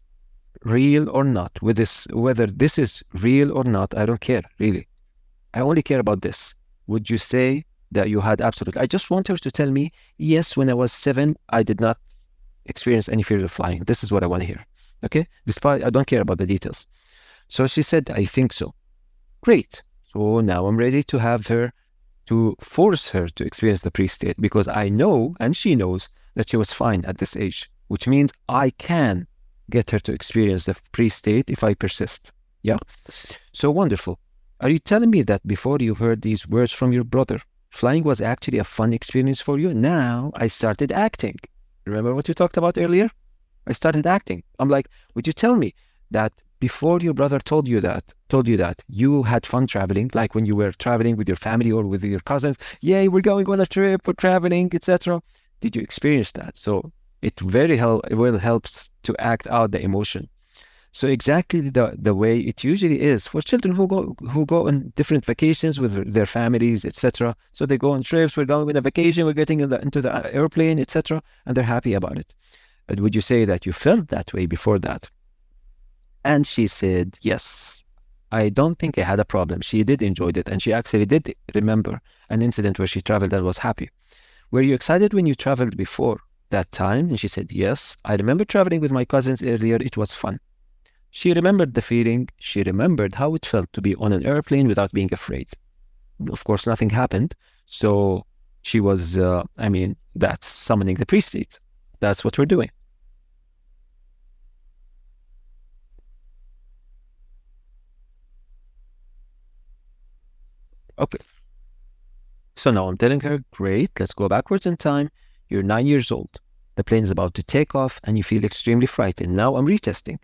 real or not, whether this is real or not, I don't care, really. I only care about this. Would you say that you had absolutely? I just want her to tell me, yes, when I was 7, I did not experience any fear of flying. This is what I want to hear. Okay? Despite, I don't care about the details. So she said, I think so. Great. So now I'm ready to have her, to force her to experience the pre-state, because I know, and she knows, that she was fine at this age, which means I can get her to experience the pre-state if I persist. Yeah? So wonderful. Are you telling me that before you heard these words from your brother, flying was actually a fun experience for you? Now I started acting. Remember what we talked about earlier? I started acting. I'm like, would you tell me that before your brother told you that you had fun traveling, like when you were traveling with your family or with your cousins? Yay, we're going on a trip, we're traveling, etc. Did you experience that? So it well helps to act out the emotion. So exactly the way it usually is for children who go on different vacations with their families, etc. So they go on trips. We're going on a vacation. We're getting into the airplane, etc. And they're happy about it. But would you say that you felt that way before that? And she said, yes. I don't think I had a problem. She did enjoy it, and she actually did remember an incident where she traveled and was happy. Were you excited when you traveled before that time? And she said, yes. I remember traveling with my cousins earlier. It was fun. She remembered the feeling. She remembered how it felt to be on an airplane without being afraid. Of course, nothing happened. So she was, that's summoning the pre-state. That's what we're doing. Okay. So now I'm telling her, great, let's go backwards in time. You're 9 years old. The plane is about to take off and you feel extremely frightened. Now I'm retesting.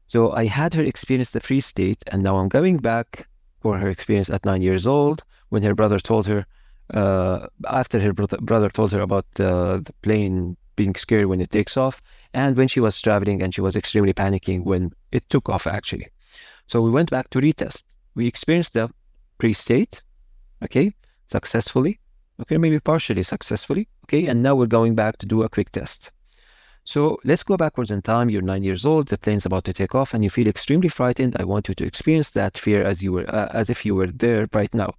So I had her experience the free state, and now I'm going back for her experience at 9 years old when her brother told her, after her brother told her about the plane being scary when it takes off, and when she was traveling and she was extremely panicking when it took off actually. So we went back to retest. We experienced the pre-state, okay, successfully, okay, maybe partially successfully, okay, and now we're going back to do a quick test. So let's go backwards in time. You're 9 years old, the plane's about to take off, and you feel extremely frightened. I want you to experience that fear as if you were there right now.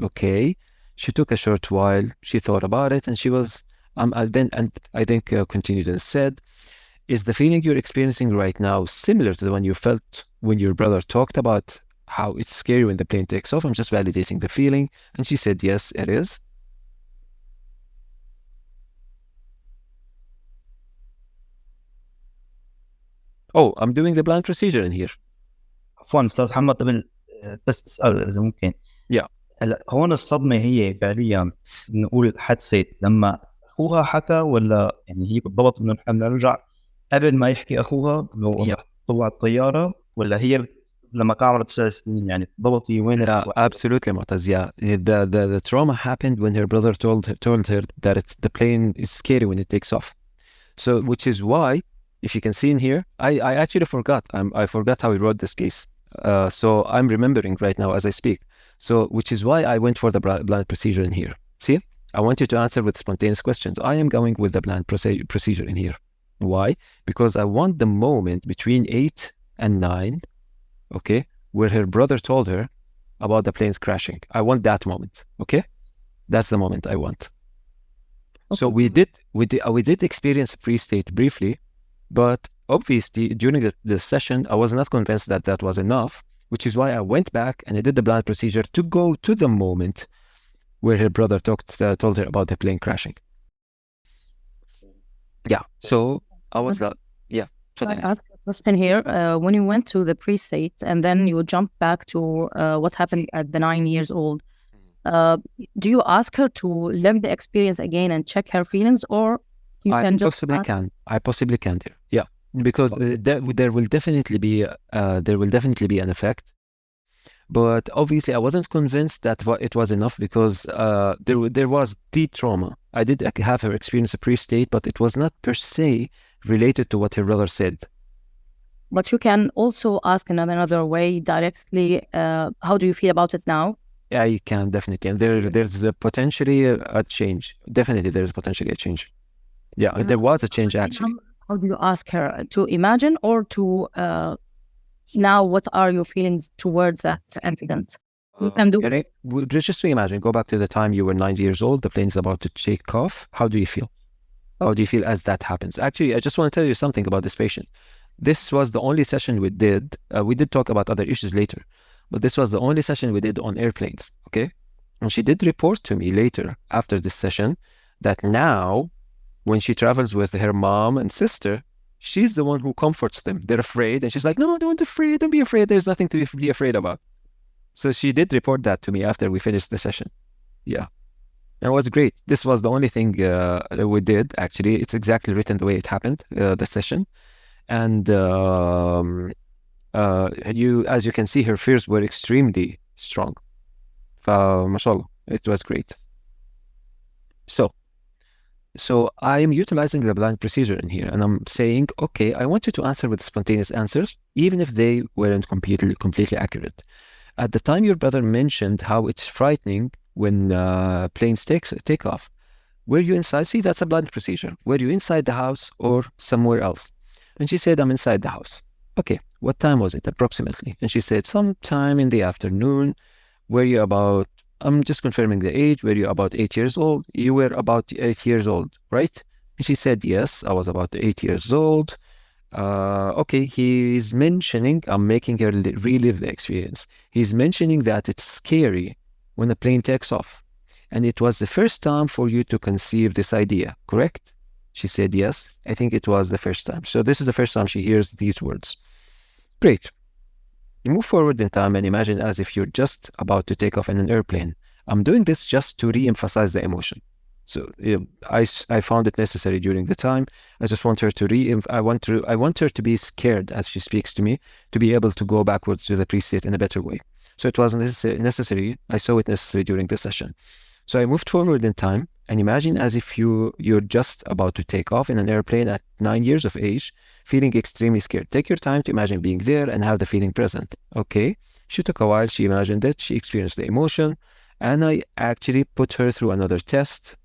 Okay. She took a short while. She thought about it, and she was. I think continued and said, "Is the feeling you're experiencing right now similar to the one you felt when your brother talked about how it's scary when the plane takes off? I'm just validating the feeling." And she said, "Yes, it is." Oh, I'm doing the blind procedure in here. عفوا استاذ محمد قبل بس اسال اذا ممكن. Yeah. هلا هون الصدمه هي فعليا نقول حدثت لما اخوها حكى، ولا يعني هي بالضبط انه نحن نرجع قبل ما يحكي اخوها لو طلع الطياره، ولا هي لما كان عمرها 9 سنين؟ يعني بالضبط هي وين؟ Absolutely, Mu'taz. Yeah, the trauma happened when her brother told her that the plane is scary when it takes off. So, which is why, if you can see in here, I actually forgot. I forgot how we wrote this case. So I'm remembering right now as I speak. So, which is why I went for the blind procedure in here. See, I want you to answer with spontaneous questions. I am going with the blind procedure in here. Why? Because I want the moment between 8 and 9, okay, where her brother told her about the planes crashing. I want that moment, okay? That's the moment I want. Okay. So we did experience free state briefly, but obviously during the session, I was not convinced that that was enough, which is why I went back and I did the blind procedure to go to the moment where her brother told her about the plane crashing. Yeah, so I was yeah. I asked a question here. When you went to the pre-state and then you jumped back to what happened at the 9 years old, do you ask her to live the experience again and check her feelings, or you can just I possibly can here. Yeah, because there will definitely be an effect. But obviously, I wasn't convinced that it was enough because there was the trauma. I did have her experience a pre-state, but it was not per se related to what her brother said. But you can also ask in another way directly. How do you feel about it now? Yeah, you can definitely, and there's potentially a change. Definitely, there's potentially a change. Yeah, there was a change actually. How do you ask her to imagine, or to now? What are your feelings towards that incident? You can do just to imagine. Go back to the time you were 9 years old. The plane is about to take off. How do you feel? How do you feel as that happens? Actually, I just want to tell you something about this patient. This was the only session we did. We did talk about other issues later, but this was the only session we did on airplanes. Okay, and she did report to me later after this session that now, when she travels with her mom and sister, she's the one who comforts them. They're afraid, and she's like, "No, don't be afraid. There's nothing to be afraid about." So she did report that to me after we finished the session. Yeah, and it was great. This was the only thing that we did. Actually, it's exactly written the way it happened, the session, and as you can see, her fears were extremely strong. Mashallah, it was great. So I am utilizing the blind procedure in here, and I'm saying, okay, I want you to answer with spontaneous answers, even if they weren't completely accurate. At the time, your brother mentioned how it's frightening when planes take off. Were you inside? See, that's a blind procedure. Were you inside the house or somewhere else? And she said, I'm inside the house. Okay, what time was it approximately? And she said, sometime in the afternoon. Were you about, I'm just confirming the age, were you about 8 years old? You were about 8 years old, right? And she said, yes, I was about 8 years old. Okay, he's mentioning, I'm making her relive the experience. He's mentioning that it's scary when a plane takes off. And it was the first time for you to conceive this idea, correct? She said, yes, I think it was the first time. So this is the first time she hears these words. Great. You move forward in time and imagine as if you're just about to take off in an airplane. I'm doing this just to re-emphasize the emotion. So I found it necessary during the time. I just want her to I want her to be scared as she speaks to me, to be able to go backwards to the pre-state in a better way. So it was necessary. I saw it necessary during the session. So I moved forward in time, and imagine as if you're just about to take off in an airplane at 9 years of age, feeling extremely scared. Take your time to imagine being there and have the feeling present. Okay. She took a while. She imagined it. She experienced the emotion, and I actually put her through another test.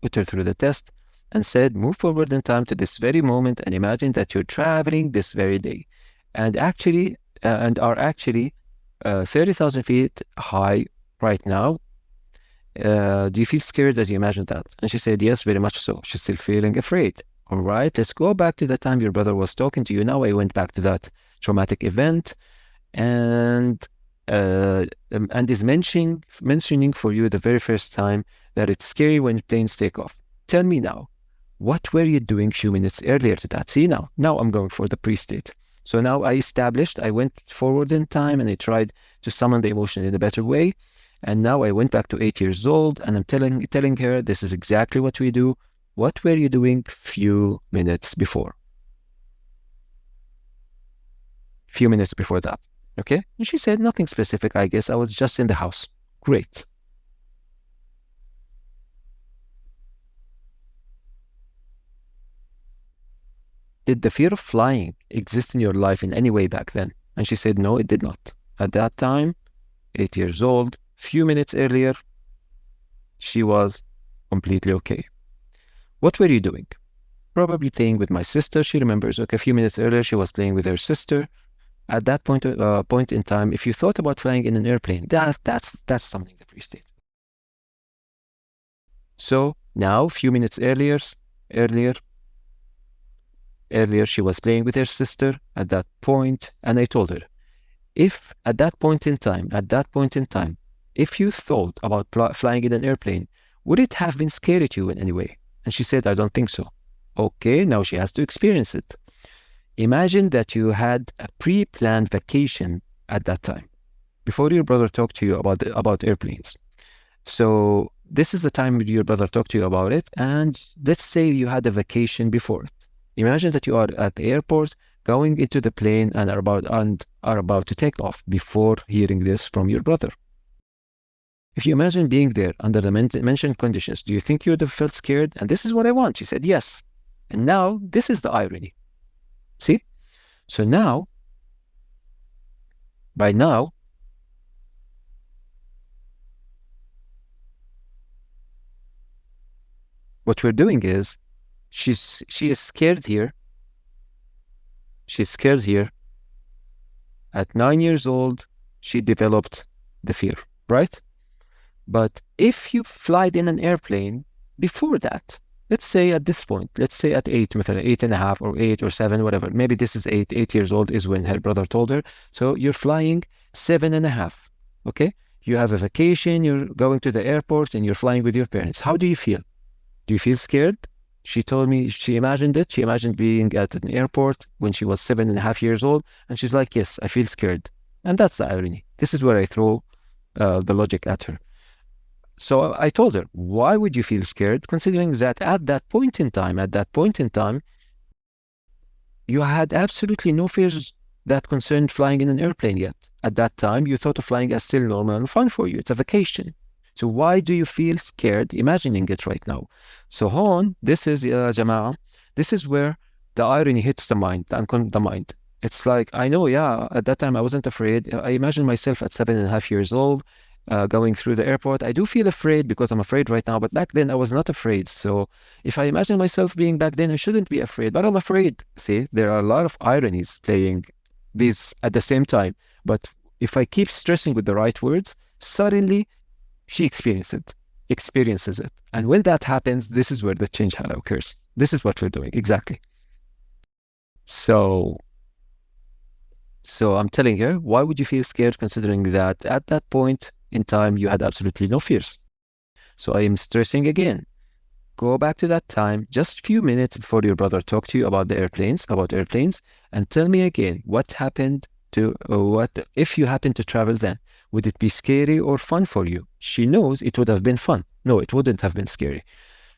Put her through the test and said, move forward in time to this very moment and imagine that you're traveling this very day and are actually 30,000 feet high right now. Do you feel scared as you imagine that? And she said, yes, very much so. She's still feeling afraid. All right, let's go back to the time your brother was talking to you. Now I went back to that traumatic event and is mentioning for you the very first time that it's scary when planes take off. Tell me now, what were you doing a few minutes earlier to that? See, now I'm going for the pre-state. So now I went forward in time and I tried to summon the emotion in a better way. And now I went back to 8 years old and I'm telling her, this is exactly what we do. What were you doing few minutes before? Few minutes before that. Okay. And she said, nothing specific, I guess. I was just in the house. Great. Did the fear of flying exist in your life in any way back then? And she said, no, it did not. At that time, 8 years old, few minutes earlier, she was completely okay. What were you doing? Probably playing with my sister. She remembers, okay, a few minutes earlier, she was playing with her sister. At that point in time, if you thought about flying in an airplane, that's something the pre-state. So now, a few minutes earlier, she was playing with her sister at that point, and I told her, if at that point in time, if you thought about flying in an airplane, would it have been scary to you in any way? And she said, I don't think so. Okay, now she has to experience it. Imagine that you had a pre-planned vacation at that time, before your brother talked to you about airplanes. So this is the time your brother talked to you about it, and let's say you had a vacation before it. Imagine that you are at the airport, going into the plane, and are about to take off before hearing this from your brother. If you imagine being there under the mentioned conditions, do you think you would have felt scared? And this is what I want. She said, yes. And now, this is the irony. See? So now, by now, what we're doing is, she is scared here. She's scared here. At 9 years old, she developed the fear, right? But if you flied in an airplane before that, let's say at this point, let's say at 8, 8.5 or 8 or 7, whatever. Maybe this is 8 years old is when her brother told her. So you're flying 7.5, okay? You have a vacation, you're going to the airport and you're flying with your parents. How do you feel? Do you feel scared? She told me she imagined it. She imagined being at an airport when she was 7.5 years old. And she's like, yes, I feel scared. And that's the irony. This is where I throw the logic at her. So I told her, why would you feel scared, considering that at that point in time, you had absolutely no fears that concerned flying in an airplane yet. At that time, you thought of flying as still normal and fun for you. It's a vacation. So why do you feel scared imagining it right now? So hon, this is, Jama'ah, this is where the irony hits the mind, the mind. It's like, I know, yeah, at that time I wasn't afraid. I imagined myself at 7.5 years old, going through the airport. I do feel afraid because I'm afraid right now, but back then I was not afraid. So if I imagine myself being back then, I shouldn't be afraid, but I'm afraid. See, there are a lot of ironies playing these at the same time. But if I keep stressing with the right words, suddenly she experiences it. And when that happens, this is where the change occurs. This is what we're doing, exactly. So I'm telling her, why would you feel scared considering that at that point in time, you had absolutely no fears? So I am stressing again. Go back to that time, just a few minutes before your brother talked to you about airplanes, and tell me again what happened to what if you happen to travel then? Would it be scary or fun for you? She knows it would have been fun. No, it wouldn't have been scary.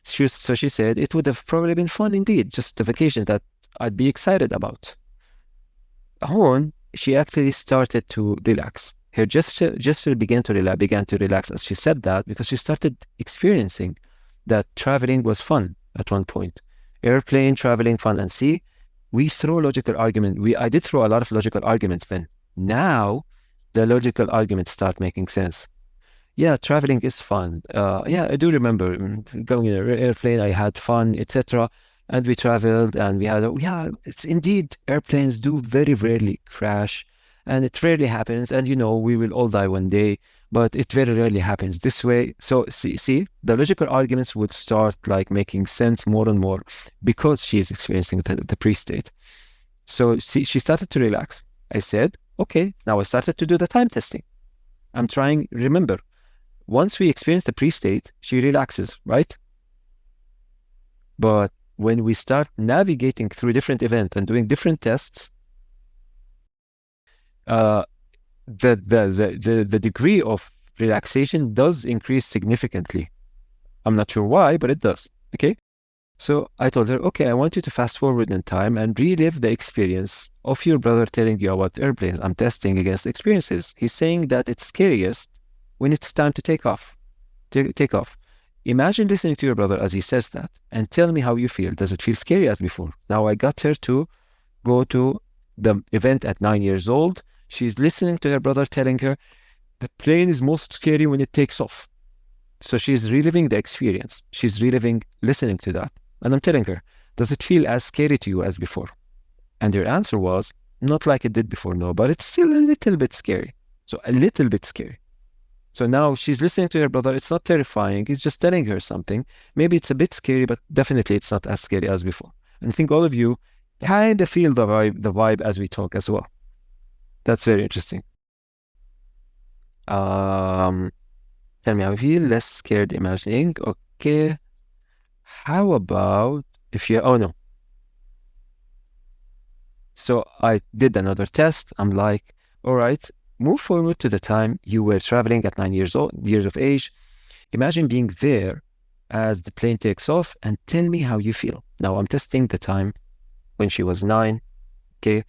So she said it would have probably been fun indeed, just a vacation that I'd be excited about. Hon, she actually started to relax. Her gesture began to relax as she said that, because she started experiencing that traveling was fun at one point. Airplane, traveling, fun. And see, we throw logical argument. I did throw a lot of logical arguments then. Now, the logical arguments start making sense. Yeah, traveling is fun. Yeah, I do remember going in an airplane. I had fun, etc. And we traveled, and we had. Yeah, it's indeed, airplanes do very rarely crash, and it rarely happens. And we will all die one day, but it very rarely happens this way. So see, the logical arguments would start like making sense more and more because she is experiencing the pre-state. So see, she started to relax. I said, okay, now I started to do the time testing. I'm trying, remember, once we experience the pre-state, she relaxes, right? But when we start navigating through different events and doing different tests, the degree of relaxation does increase significantly. I'm not sure why, but it does. Okay. So I told her, okay, I want you to fast forward in time and relive the experience of your brother telling you about airplanes. I'm testing against experiences. He's saying that it's scariest when it's time to take off. Take off. Imagine listening to your brother as he says that and tell me how you feel. Does it feel scary as before? Now I got her to go to the event at 9 years old. She's listening to her brother telling her the plane is most scary when it takes off. So she's reliving the experience. She's reliving listening to that. And I'm telling her, does it feel as scary to you as before? And her answer was, not like it did before, no, but it's still a little bit scary. So a little bit scary. So now she's listening to her brother. It's not terrifying. He's just telling her something. Maybe it's a bit scary, but definitely it's not as scary as before. And I think all of you kind of feel the vibe as we talk as well. That's very interesting. Tell me how you feel. Less scared imagining. Okay. How about if you... Oh, no. So I did another test. I'm like, all right, move forward to the time you were traveling at 9 years of age. Imagine being there as the plane takes off and tell me how you feel. Now I'm testing the time when she was 9. Okay.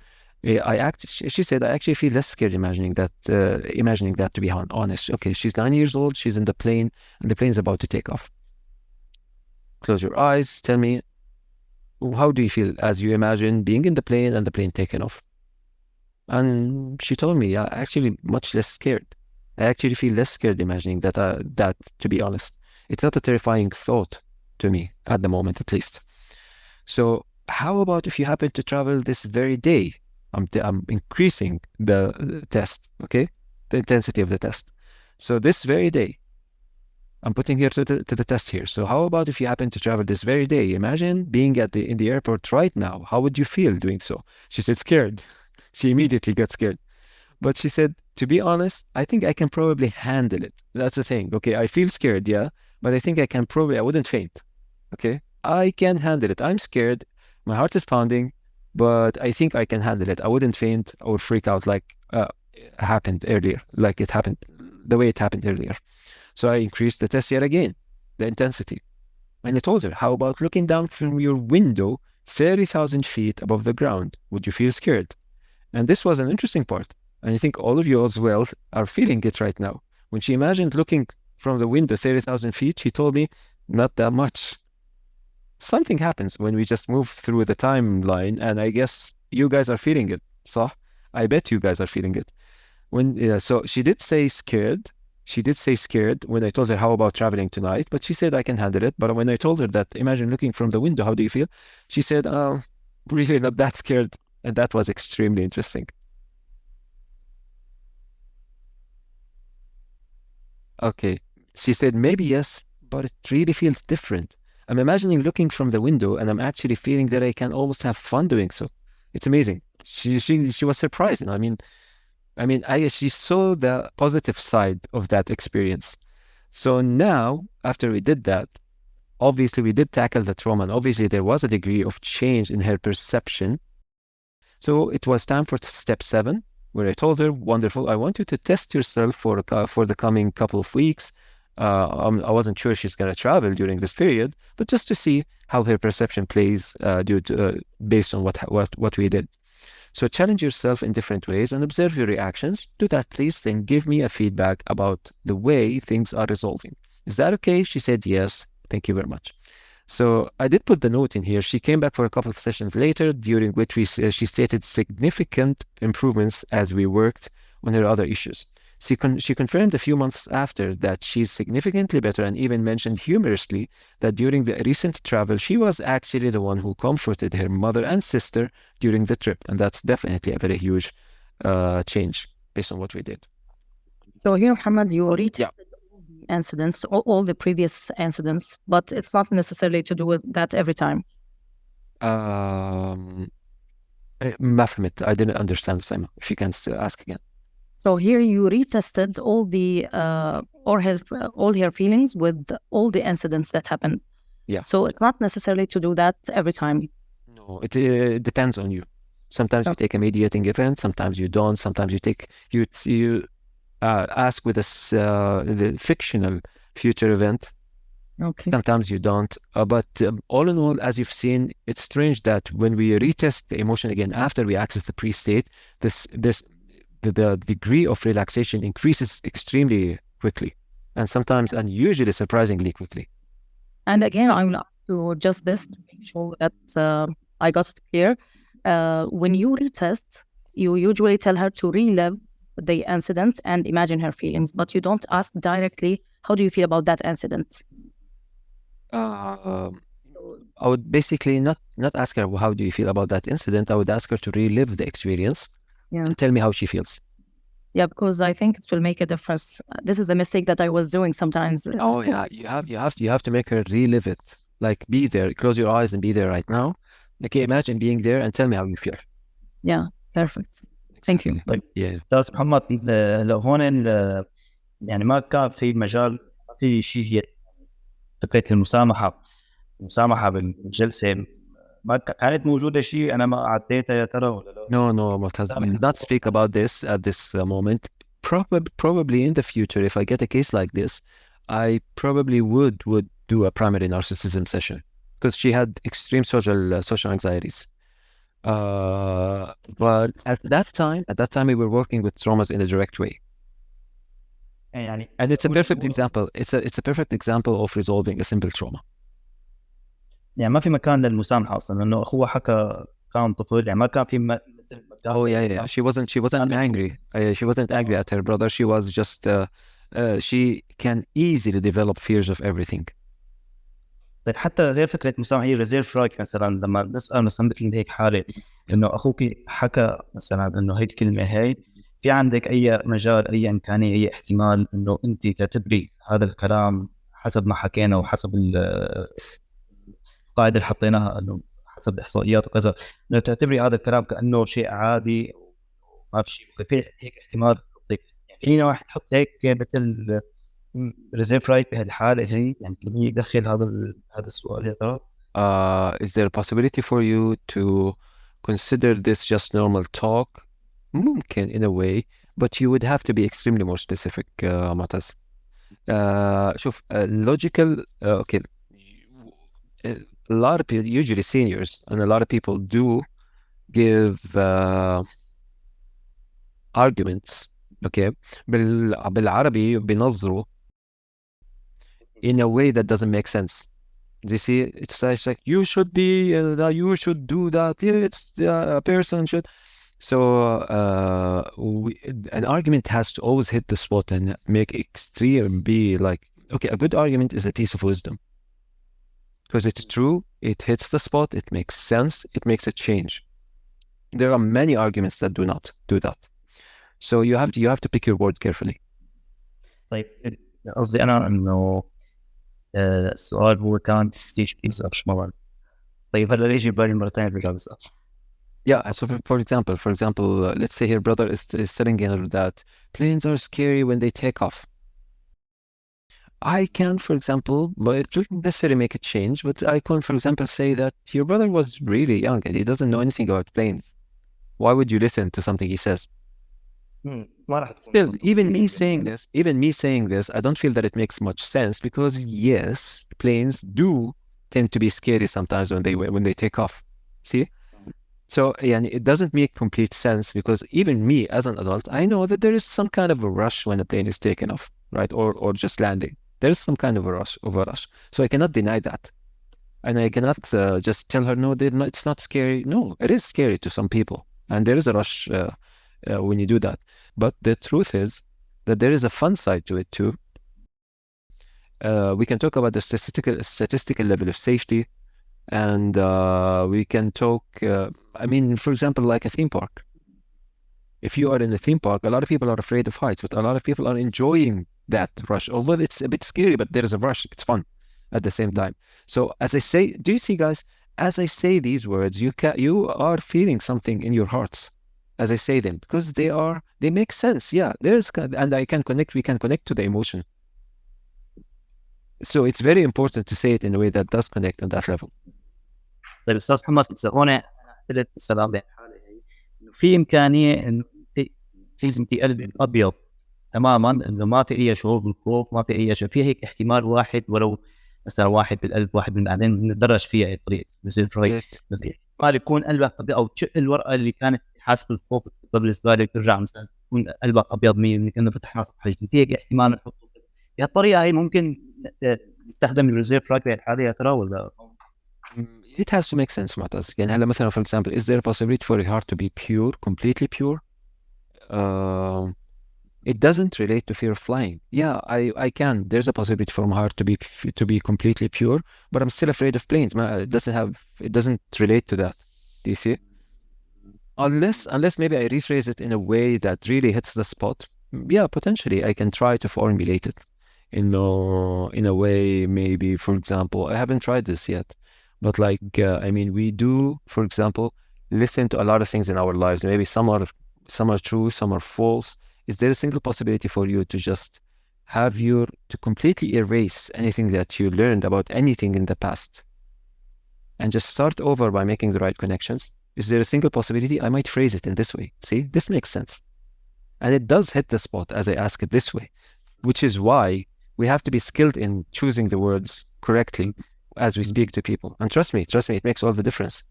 She said, I actually feel less scared imagining that, to be honest. Okay, she's 9 years old, she's in the plane, and the plane's about to take off. Close your eyes, tell me, how do you feel as you imagine being in the plane and the plane taking off? And she told me, actually much less scared. I actually feel less scared imagining that, to be honest. It's not a terrifying thought to me, at the moment at least. So how about if you happen to travel this very day? I'm increasing the test, okay? The intensity of the test. So this very day, I'm putting here to the test here. So how about if you happen to travel this very day? Imagine being in the airport right now. How would you feel doing so? She said scared. She immediately got scared. But she said, to be honest, I think I can probably handle it. That's the thing. Okay, I feel scared, yeah, but I think I wouldn't faint. Okay, I can handle it. I'm scared. My heart is pounding, but I think I can handle it. I wouldn't faint or freak out like happened earlier, like it happened, the way it happened earlier. So I increased the test yet again, the intensity. And I told her, how about looking down from your window 30,000 feet above the ground? Would you feel scared? And this was an interesting part. And I think all of you as well are feeling it right now. When she imagined looking from the window 30,000 feet, she told me, not that much. Something happens when we just move through the timeline, and I guess you guys are feeling it. So I bet you guys are feeling it. So she did say scared. She did say scared when I told her, how about traveling tonight? But she said, I can handle it. But when I told her that, imagine looking from the window, how do you feel? She said, really not that scared. And that was extremely interesting. Okay. She said, maybe yes, but it really feels different. I'm imagining looking from the window and I'm actually feeling that I can almost have fun doing so. It's amazing. She was surprised. She saw the positive side of that experience. So now, after we did that, obviously we did tackle the trauma, and obviously there was a degree of change in her perception. So it was time for step 7. where I told her, wonderful, I want you to test yourself for the coming couple of weeks. I wasn't sure she's going to travel during this period, but just to see how her perception plays based on what we did. So challenge yourself in different ways and observe your reactions. Do that, please. Then give me a feedback about the way things are resolving. Is that okay? She said yes. Thank you very much. So I did put the note in here. She came back for a couple of sessions later, during which she stated significant improvements as we worked on her other issues. She confirmed a few months after that she's significantly better, and even mentioned humorously that during the recent travel, she was actually the one who comforted her mother and sister during the trip. And that's definitely a very huge change based on what we did. So here, Mohammed, you retested all the incidents, all the previous incidents, but it's not necessarily to do that every time. ما فهمت. I didn't understand, Saima. If you can still ask again. So here you retested all her feelings with all the incidents that happened. Yeah. So it's not necessarily to do that every time. No, it depends on you. Sometimes you take a mediating event, sometimes you don't. Sometimes you ask with the fictional future event. Okay. Sometimes you don't. But all in all, as you've seen, it's strange that when we retest the emotion again after we access the pre-state, the degree of relaxation increases extremely quickly, and sometimes and usually surprisingly quickly. And again, I will ask you just this to make sure that I got it clear. When you retest, you usually tell her to relive the incident and imagine her feelings, but you don't ask directly, how do you feel about that incident? I would basically not ask her, how do you feel about that incident? I would ask her to relive the experience. Yeah. And tell me how she feels. Yeah, because I think it will make a difference. This is the mistake that I was doing sometimes. Oh yeah, you have to make her relive it. Like, be there, close your eyes and be there right now. Okay, imagine being there and tell me how you feel. Yeah, perfect. Thank you. طيب Yeah. أستاذ محمد، لو هون يعني ما كان في مجال، ما في شيء هي فكرة المسامحة بالجلسة، ما كانت موجودة شيء أنا ما عديتها يا ترى ولا لا؟ No, Mu'taz, we did not speak about this at this moment. Probably in the future, if I get a case like this, I probably would do a primary narcissism session, because she had extreme social anxieties. But at that time, we were working with traumas in a direct way. يعني And it's a perfect example. It's a perfect example of resolving a simple trauma. يعني ما في مكان للمسامحة أصلا، لأنه أخوه حكى كان طفل، يعني ما كان في مثل مكان. Oh yeah. She wasn't angry. She wasn't angry at her brother. She was just she can easily develop fears of everything. طيب حتى غير فكرة مسامحة، هي ريزيرف رايك مثلا لما نسأل مثلا مثل هيك حالة إنه أخوك حكى مثلا إنه هي الكلمة هي، في عندك أي مجال، أي إمكانية، أي احتمال إنه أنت تعتبري هذا الكلام حسب ما حكينا وحسب القاعدة اللي حطيناها، إنه حسب الإحصائيات وكذا، إنه تعتبري هذا الكلام كأنه شيء عادي وما في شيء، في هيك احتمال تعطيك، يعني فينا واحد يحط هيك مثل ريزيرف رايت بهذه الحالة هي، يعني يدخل هذا السؤال يا ترى؟ Is there a possibility for you to consider this just normal talk? ممكن in a way, but you would have to be extremely more specific, Mu'taz. شوف, logical, okay. A lot of people, usually seniors, and a lot of people do give arguments, okay, بالعربي بينظروا in a way that doesn't make sense. You see, it's like you should be that, you should do that. Yeah, it's a person should. So an argument has to always hit the spot and make extreme, be like, okay, a good argument is a piece of wisdom. Because it's true, it hits the spot, it makes sense, it makes a change. There are many arguments that do not do that. So you have to pick your words carefully. طيب قصدي أنا إنه السؤال هو كان تيجي بيسأل شو مرة. طيب هلا يجي بالي مرة ثانية برجع بسأل. Yeah, so for example, let's say your brother is telling her that planes are scary when they take off. I can, for example, but it wouldn't necessarily make a change, but I can, for example, say that your brother was really young and he doesn't know anything about planes. Why would you listen to something he says? ما راح تكون Still, even me saying this, I don't feel that it makes much sense because yes, planes do tend to be scary sometimes when they take off. See? So yeah, it doesn't make complete sense because even me as an adult, I know that there is some kind of a rush when a plane is taken off, right? Or just landing. There is some kind of a rush. So I cannot deny that. And I cannot just tell her, no, it's not scary. No, it is scary to some people. And there is a rush when you do that. But the truth is that there is a fun side to it too. We can talk about the statistical level of safety. And we can talk, for example, like a theme park. If you are in a theme park, a lot of people are afraid of heights, but a lot of people are enjoying that rush. Although it's a bit scary, but there is a rush. It's fun at the same time. So as I say, do you see, guys, as I say these words, you are feeling something in your hearts as I say them because they make sense. Yeah, and we can connect to the emotion. So it's very important to say it in a way that does connect on that level. طيب استاذ محمد، هون اختلف السلام بهالحاله هي انه في امكانيه انه انت قلبك ابيض تماما، انه ما في اي شعور بالخوف، ما في اي شيء، في هيك احتمال واحد ولو مثلا 1 بالقلب 1 بالمعدن نتدرج فيها هي الطريقه بصير ريك. احتمال يكون قلبك ابيض او تشق الورقه اللي كانت حاسس بالخوف بالنسبه لك ترجع مثلا تكون قلبك ابيض 100% كانه فتحنا صفحه جديده. في هيك احتمال نحطه بهالطريقه هي ممكن نستخدم الريزيرف رايك بهالحاله يا ترى ولا؟ It has to make sense معتز. يعني هلا مثلا for example, is there a possibility for your heart to be pure, completely pure? It doesn't relate to fear of flying. Yeah, I can. There's a possibility for my heart to be completely pure, but I'm still afraid of planes. It doesn't relate to that. Do you see? Unless maybe I rephrase it in a way that really hits the spot. Yeah, potentially I can try to formulate it in a way. Maybe, for example, I haven't tried this yet. But we do, for example, listen to a lot of things in our lives. Maybe some are true, some are false. Is there a single possibility for you to just to completely erase anything that you learned about anything in the past and just start over by making the right connections? Is there a single possibility? I might phrase it in this way. See, this makes sense. And it does hit the spot as I ask it this way, which is why we have to be skilled in choosing the words correctly as we speak to people. And trust me, it makes all the difference.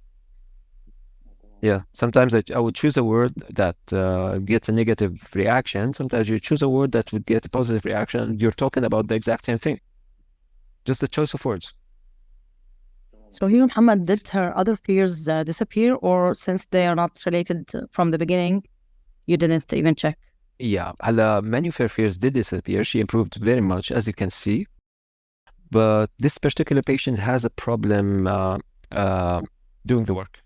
Yeah, sometimes I would choose a word that gets a negative reaction. Sometimes you choose a word that would get a positive reaction. You're talking about the exact same thing. Just the choice of words. So here, Mohammed, did her other fears disappear, or since they are not related from the beginning, you didn't even check? Yeah, many of her fears did disappear. She improved very much, as you can see. But this particular patient has a problem doing the work.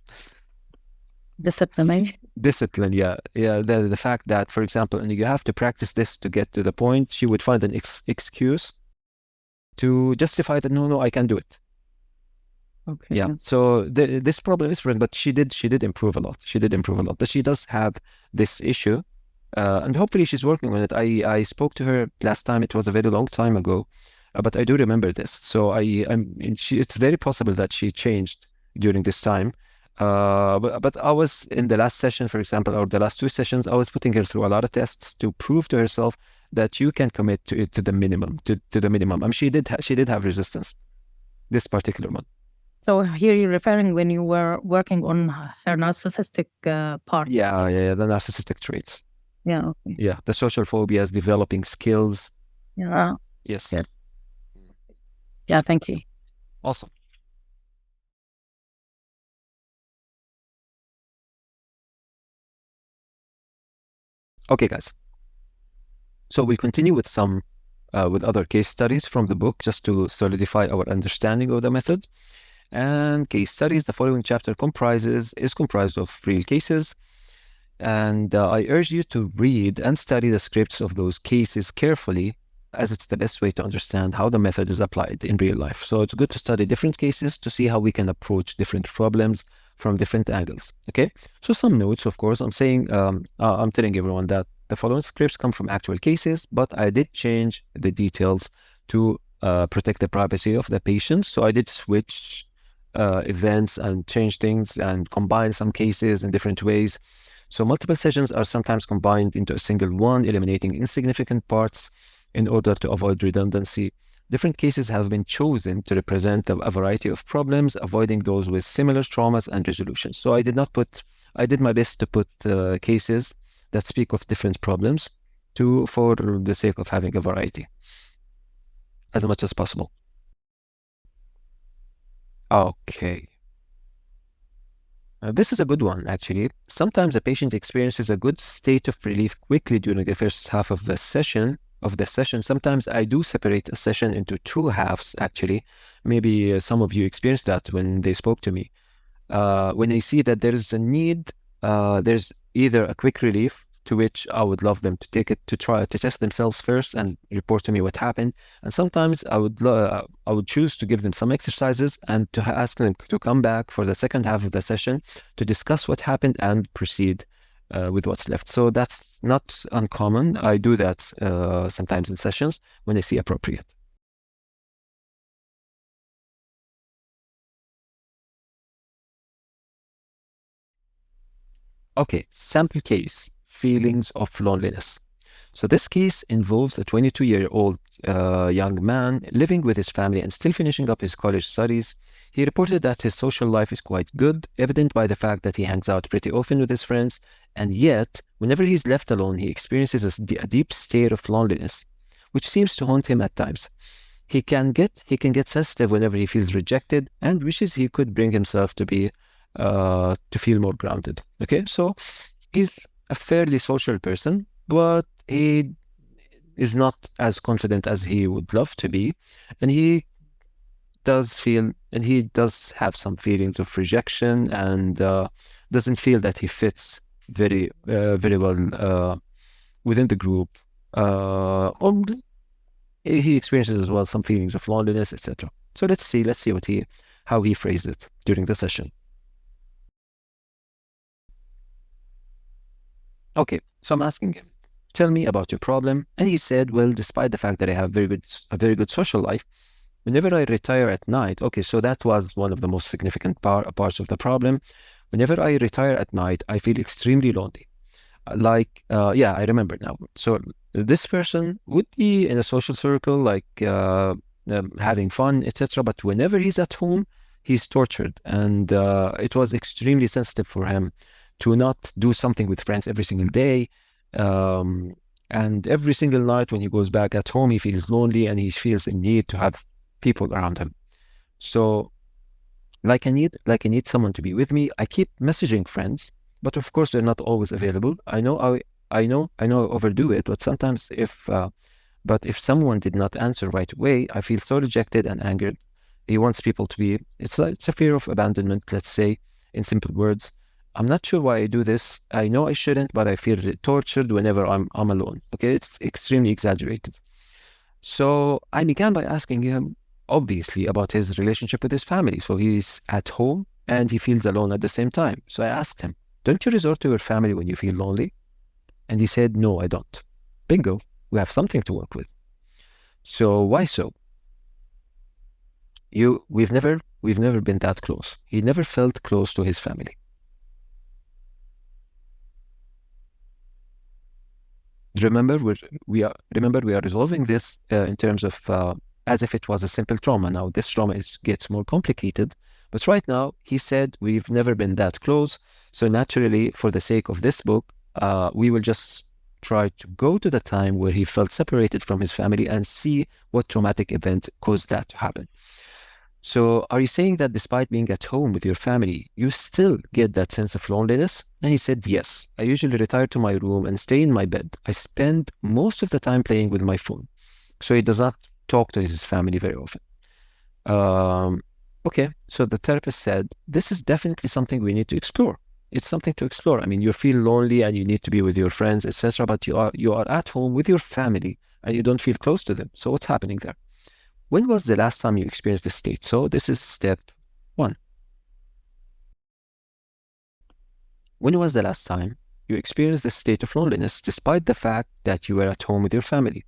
Discipline, yeah. The fact that, for example, and you have to practice this to get to the point, she would find an excuse to justify that no, I can do it. Okay. Yeah. So this problem is present, but she did improve a lot. But she does have this issue, and hopefully she's working on it. I spoke to her last time. It was a very long time ago, but I do remember this. So it's very possible that she changed during this time. But I was in the last session, for example, or the last 2 sessions, I was putting her through a lot of tests to prove to herself that you can commit to the minimum, to the minimum. She did have resistance, this particular one. So here you're referring when you were working on her narcissistic part. Yeah, the narcissistic traits. Yeah. Okay. Yeah, the social phobias, developing skills. Yeah. Yes. Yeah, thank you. Awesome. Okay, guys. So we'll continue with with other case studies from the book just to solidify our understanding of the method. And case studies, the following chapter is comprised of real cases. And I urge you to read and study the scripts of those cases carefully, as it's the best way to understand how the method is applied in real life. So it's good to study different cases to see how we can approach different problems from different angles. Okay, so some notes, of course. I'm telling everyone that the following scripts come from actual cases, but I did change the details to protect the privacy of the patient. So I did switch events and change things and combine some cases in different ways. So multiple sessions are sometimes combined into a single one, eliminating insignificant parts in order to avoid redundancy. Different cases have been chosen to represent a variety of problems, avoiding those with similar traumas and resolutions. So I did my best to put cases that speak of different problems for the sake of having a variety as much as possible. Okay. This is a good one, actually. Sometimes a patient experiences a good state of relief quickly during the first half of the session. Sometimes I do separate a session into two halves, actually. Maybe some of you experienced that when they spoke to me. When I see that there is a need, there's either a quick relief, to which I would love them to take it to try to test themselves first and report to me what happened. And sometimes I would choose to give them some exercises and to ask them to come back for the second half of the session to discuss what happened and proceed with what's left. So that's not uncommon. I do that sometimes in sessions when I see appropriate. Okay, sample case, feelings of loneliness. So this case involves a 22-year-old young man living with his family and still finishing up his college studies. He reported that his social life is quite good, evident by the fact that he hangs out pretty often with his friends, and yet, whenever he's left alone, he experiences a deep state of loneliness, which seems to haunt him at times. He can get sensitive whenever he feels rejected and wishes he could bring himself to feel more grounded. Okay, so he's a fairly social person, but he is not as confident as he would love to be, and he does have some feelings of rejection and doesn't feel that he fits very well within the group. He experiences as well some feelings of loneliness, etc. So let's see how he phrased it during the session. Okay, so I'm asking him, tell me about your problem. And he said, well, despite the fact that I have a very good social life, whenever I retire at night, okay, so that was one of the most significant parts of the problem. Whenever I retire at night, I feel extremely lonely. I remember now. So this person would be in a social circle, having fun, etc. But whenever he's at home, he's tortured. And it was extremely sensitive for him to not do something with friends every single day. And every single night when he goes back at home, he feels lonely and he feels a need to have people around him. So I need someone to be with me. I keep messaging friends, but of course they're not always available. I know I overdo it, but sometimes if someone did not answer right away, I feel so rejected and angered. He wants people to be, it's a fear of abandonment, let's say, in simple words. I'm not sure why I do this. I know I shouldn't, but I feel tortured whenever I'm alone. Okay, it's extremely exaggerated. So I began by asking him, obviously, about his relationship with his family. So he's at home and he feels alone at the same time. So I asked him, don't you resort to your family when you feel lonely? And he said, no, I don't. Bingo, we have something to work with. So why so? We've never been that close. He never felt close to his family. Remember, we are resolving this in terms of as if it was a simple trauma. Now, this trauma gets more complicated, but right now, he said we've never been that close. So naturally, for the sake of this book, we will just try to go to the time where he felt separated from his family and see what traumatic event caused that to happen. So are you saying that despite being at home with your family, you still get that sense of loneliness? And he said, yes. I usually retire to my room and stay in my bed. I spend most of the time playing with my phone. So he does not talk to his family very often. Okay, so the therapist said, this is definitely something we need to explore. It's something to explore. I mean, you feel lonely and you need to be with your friends, etc. But you are at home with your family and you don't feel close to them. So what's happening there? When was the last time you experienced this state? So this is step 1. When was the last time you experienced this state of loneliness despite the fact that you were at home with your family?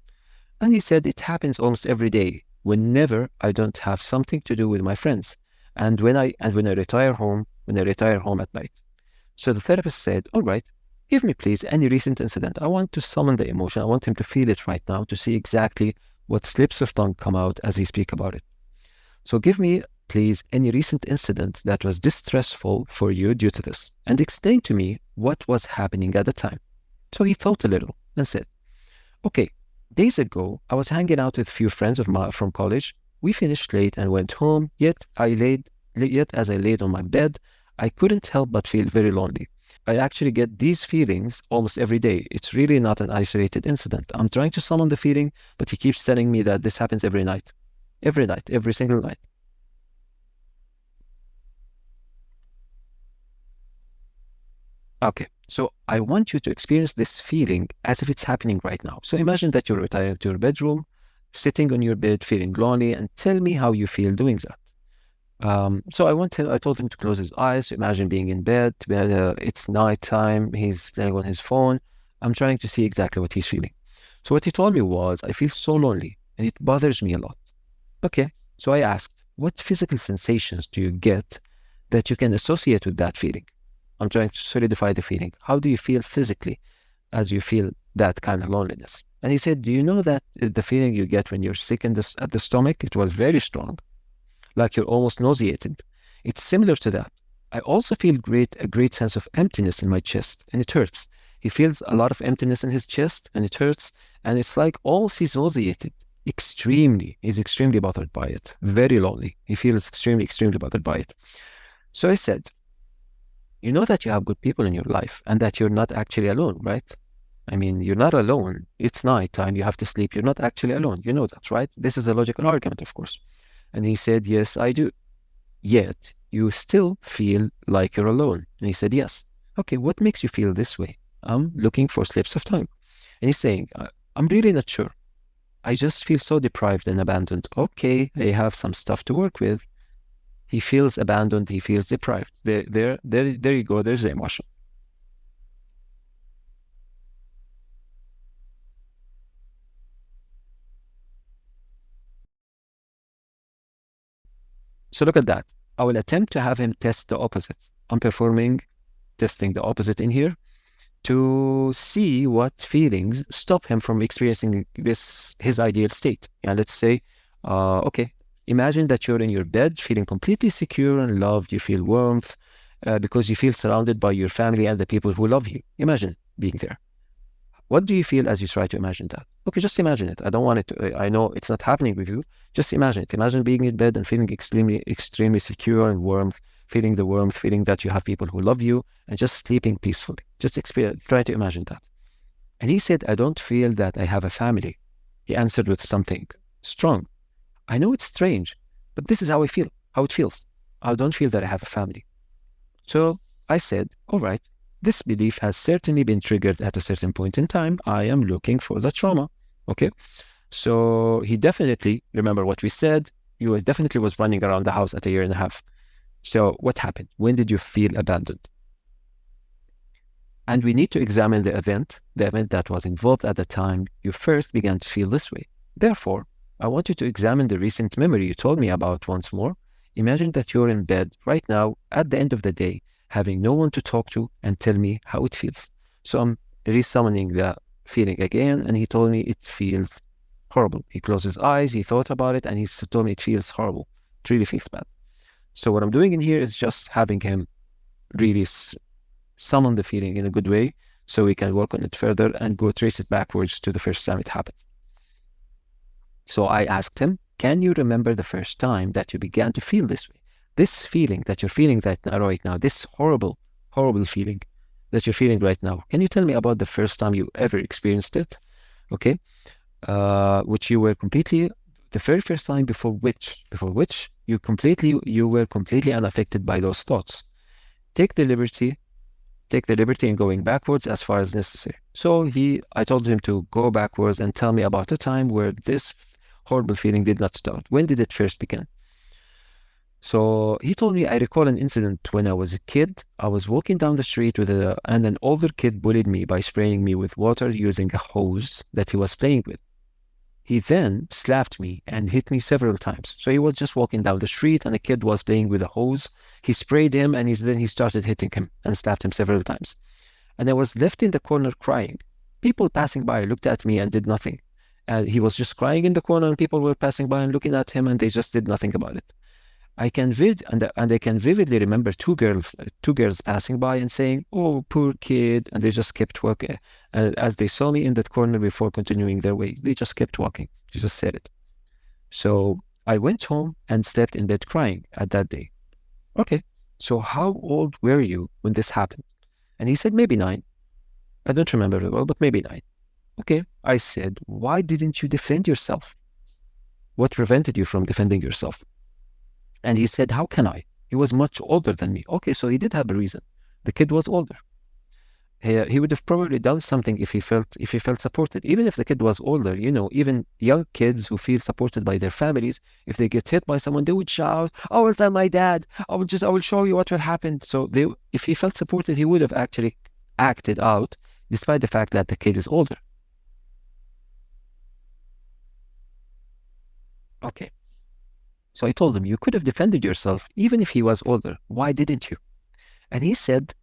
And he said it happens almost every day, whenever I don't have something to do with my friends, and when I retire home at night. So the therapist said, all right, give me please any recent incident. I want to summon the emotion. I want him to feel it right now, to see exactly what slips of tongue come out as he speak about it. So give me please any recent incident that was distressful for you due to this, and explain to me what was happening at the time. So he thought a little and said, okay, days ago, I was hanging out with a few friends of mine from college. We finished late and went home, yet as I laid on my bed, I couldn't help but feel very lonely. I actually get these feelings almost every day. It's really not an isolated incident. I'm trying to summon the feeling, but he keeps telling me that this happens every night. Every night, every single night. Okay, so I want you to experience this feeling as if it's happening right now. So imagine that you're retiring to your bedroom, sitting on your bed, feeling lonely, and tell me how you feel doing that. So I told him to close his eyes, to imagine being in bed, it's nighttime, he's playing on his phone. I'm trying to see exactly what he's feeling. So what he told me was, I feel so lonely and it bothers me a lot. Okay, so I asked, what physical sensations do you get that you can associate with that feeling? I'm trying to solidify the feeling. How do you feel physically as you feel that kind of loneliness? And he said, do you know that the feeling you get when you're sick at the stomach? It was very strong, like you're almost nauseated. It's similar to that. I also feel a great sense of emptiness in my chest, and it hurts. He feels a lot of emptiness in his chest, and it hurts, and it's like almost he's nauseated. He's extremely bothered by it. Very lonely. He feels extremely bothered by it. So I said, you know that you have good people in your life and that you're not actually alone, right? I mean, you're not alone. It's nighttime, you have to sleep. You're not actually alone. You know that, right? This is a logical argument, of course. And he said, yes, I do. Yet, you still feel like you're alone. And he said, yes. Okay, what makes you feel this way? I'm looking for slips of tongue. And he's saying, I'm really not sure. I just feel so deprived and abandoned. Okay, I have some stuff to work with. He feels abandoned, he feels deprived. There you go, there's the emotion. So look at that. I will attempt to have him test the opposite. I'm testing the opposite in here to see what feelings stop him from experiencing his ideal state. And let's say, okay, imagine that you're in your bed, feeling completely secure and loved. You feel warmth because you feel surrounded by your family and the people who love you. Imagine being there. What do you feel as you try to imagine that? Okay, just imagine it. I don't want it to, I know it's not happening with you. Just imagine it. Imagine being in bed and feeling extremely secure and warmth, feeling the warmth, feeling that you have people who love you and just sleeping peacefully. Just try to imagine that. And he said, I don't feel that I have a family. He answered with something strong. I know it's strange, but this is how it feels. I don't feel that I have a family. So I said, all right, this belief has certainly been triggered at a certain point in time. I am looking for the trauma. Okay. So he definitely, remember what we said, you definitely was running around the house at 1.5 years. So what happened? When did you feel abandoned? And we need to examine the event that was involved at the time you first began to feel this way. Therefore, I want you to examine the recent memory you told me about once more. Imagine that you're in bed right now at the end of the day, having no one to talk to, and tell me how it feels. So I'm resummoning the feeling again, and he told me it feels horrible. He closed his eyes, he thought about it, and he told me it feels horrible. It really feels bad. So what I'm doing in here is just having him really summon the feeling in a good way so we can work on it further and go trace it backwards to the first time it happened. So I asked him, can you remember the first time that you began to feel this way? This feeling that you're feeling right now, this horrible feeling that you're feeling right now. Can you tell me about the first time you ever experienced it? Okay. Which you were completely, the very first time before which you were completely unaffected by those thoughts. Take the liberty in going backwards as far as necessary. So I told him to go backwards and tell me about a time where this horrible feeling did not start. When did it first begin? So he told me, I recall an incident when I was a kid. I was walking down the street and an older kid bullied me by spraying me with water using a hose that he was playing with. He then slapped me and hit me several times. So he was just walking down the street and a kid was playing with a hose. He sprayed him and then he started hitting him and slapped him several times. And I was left in the corner crying. People passing by looked at me and did nothing. And he was just crying in the corner, and people were passing by and looking at him, and they just did nothing about it. I can vividly remember two girls passing by and saying, "Oh, poor kid," and they just kept walking. As they saw me in that corner before continuing their way, they just kept walking. They just said it. So I went home and slept in bed crying at that day. Okay, so how old were you when this happened? And he said, maybe 9. I don't remember it well, but maybe 9. Okay, I said, why didn't you defend yourself? What prevented you from defending yourself? And he said, how can I? He was much older than me. Okay, so he did have a reason. The kid was older. He would have probably done something if he felt supported. Even if the kid was older, you know, even young kids who feel supported by their families, if they get hit by someone, they would shout, "I will tell my dad. I will show you what will happen." So if he felt supported, he would have actually acted out, despite the fact that the kid is older. Okay. So I told him, you could have defended yourself even if he was older. Why didn't you? And he said,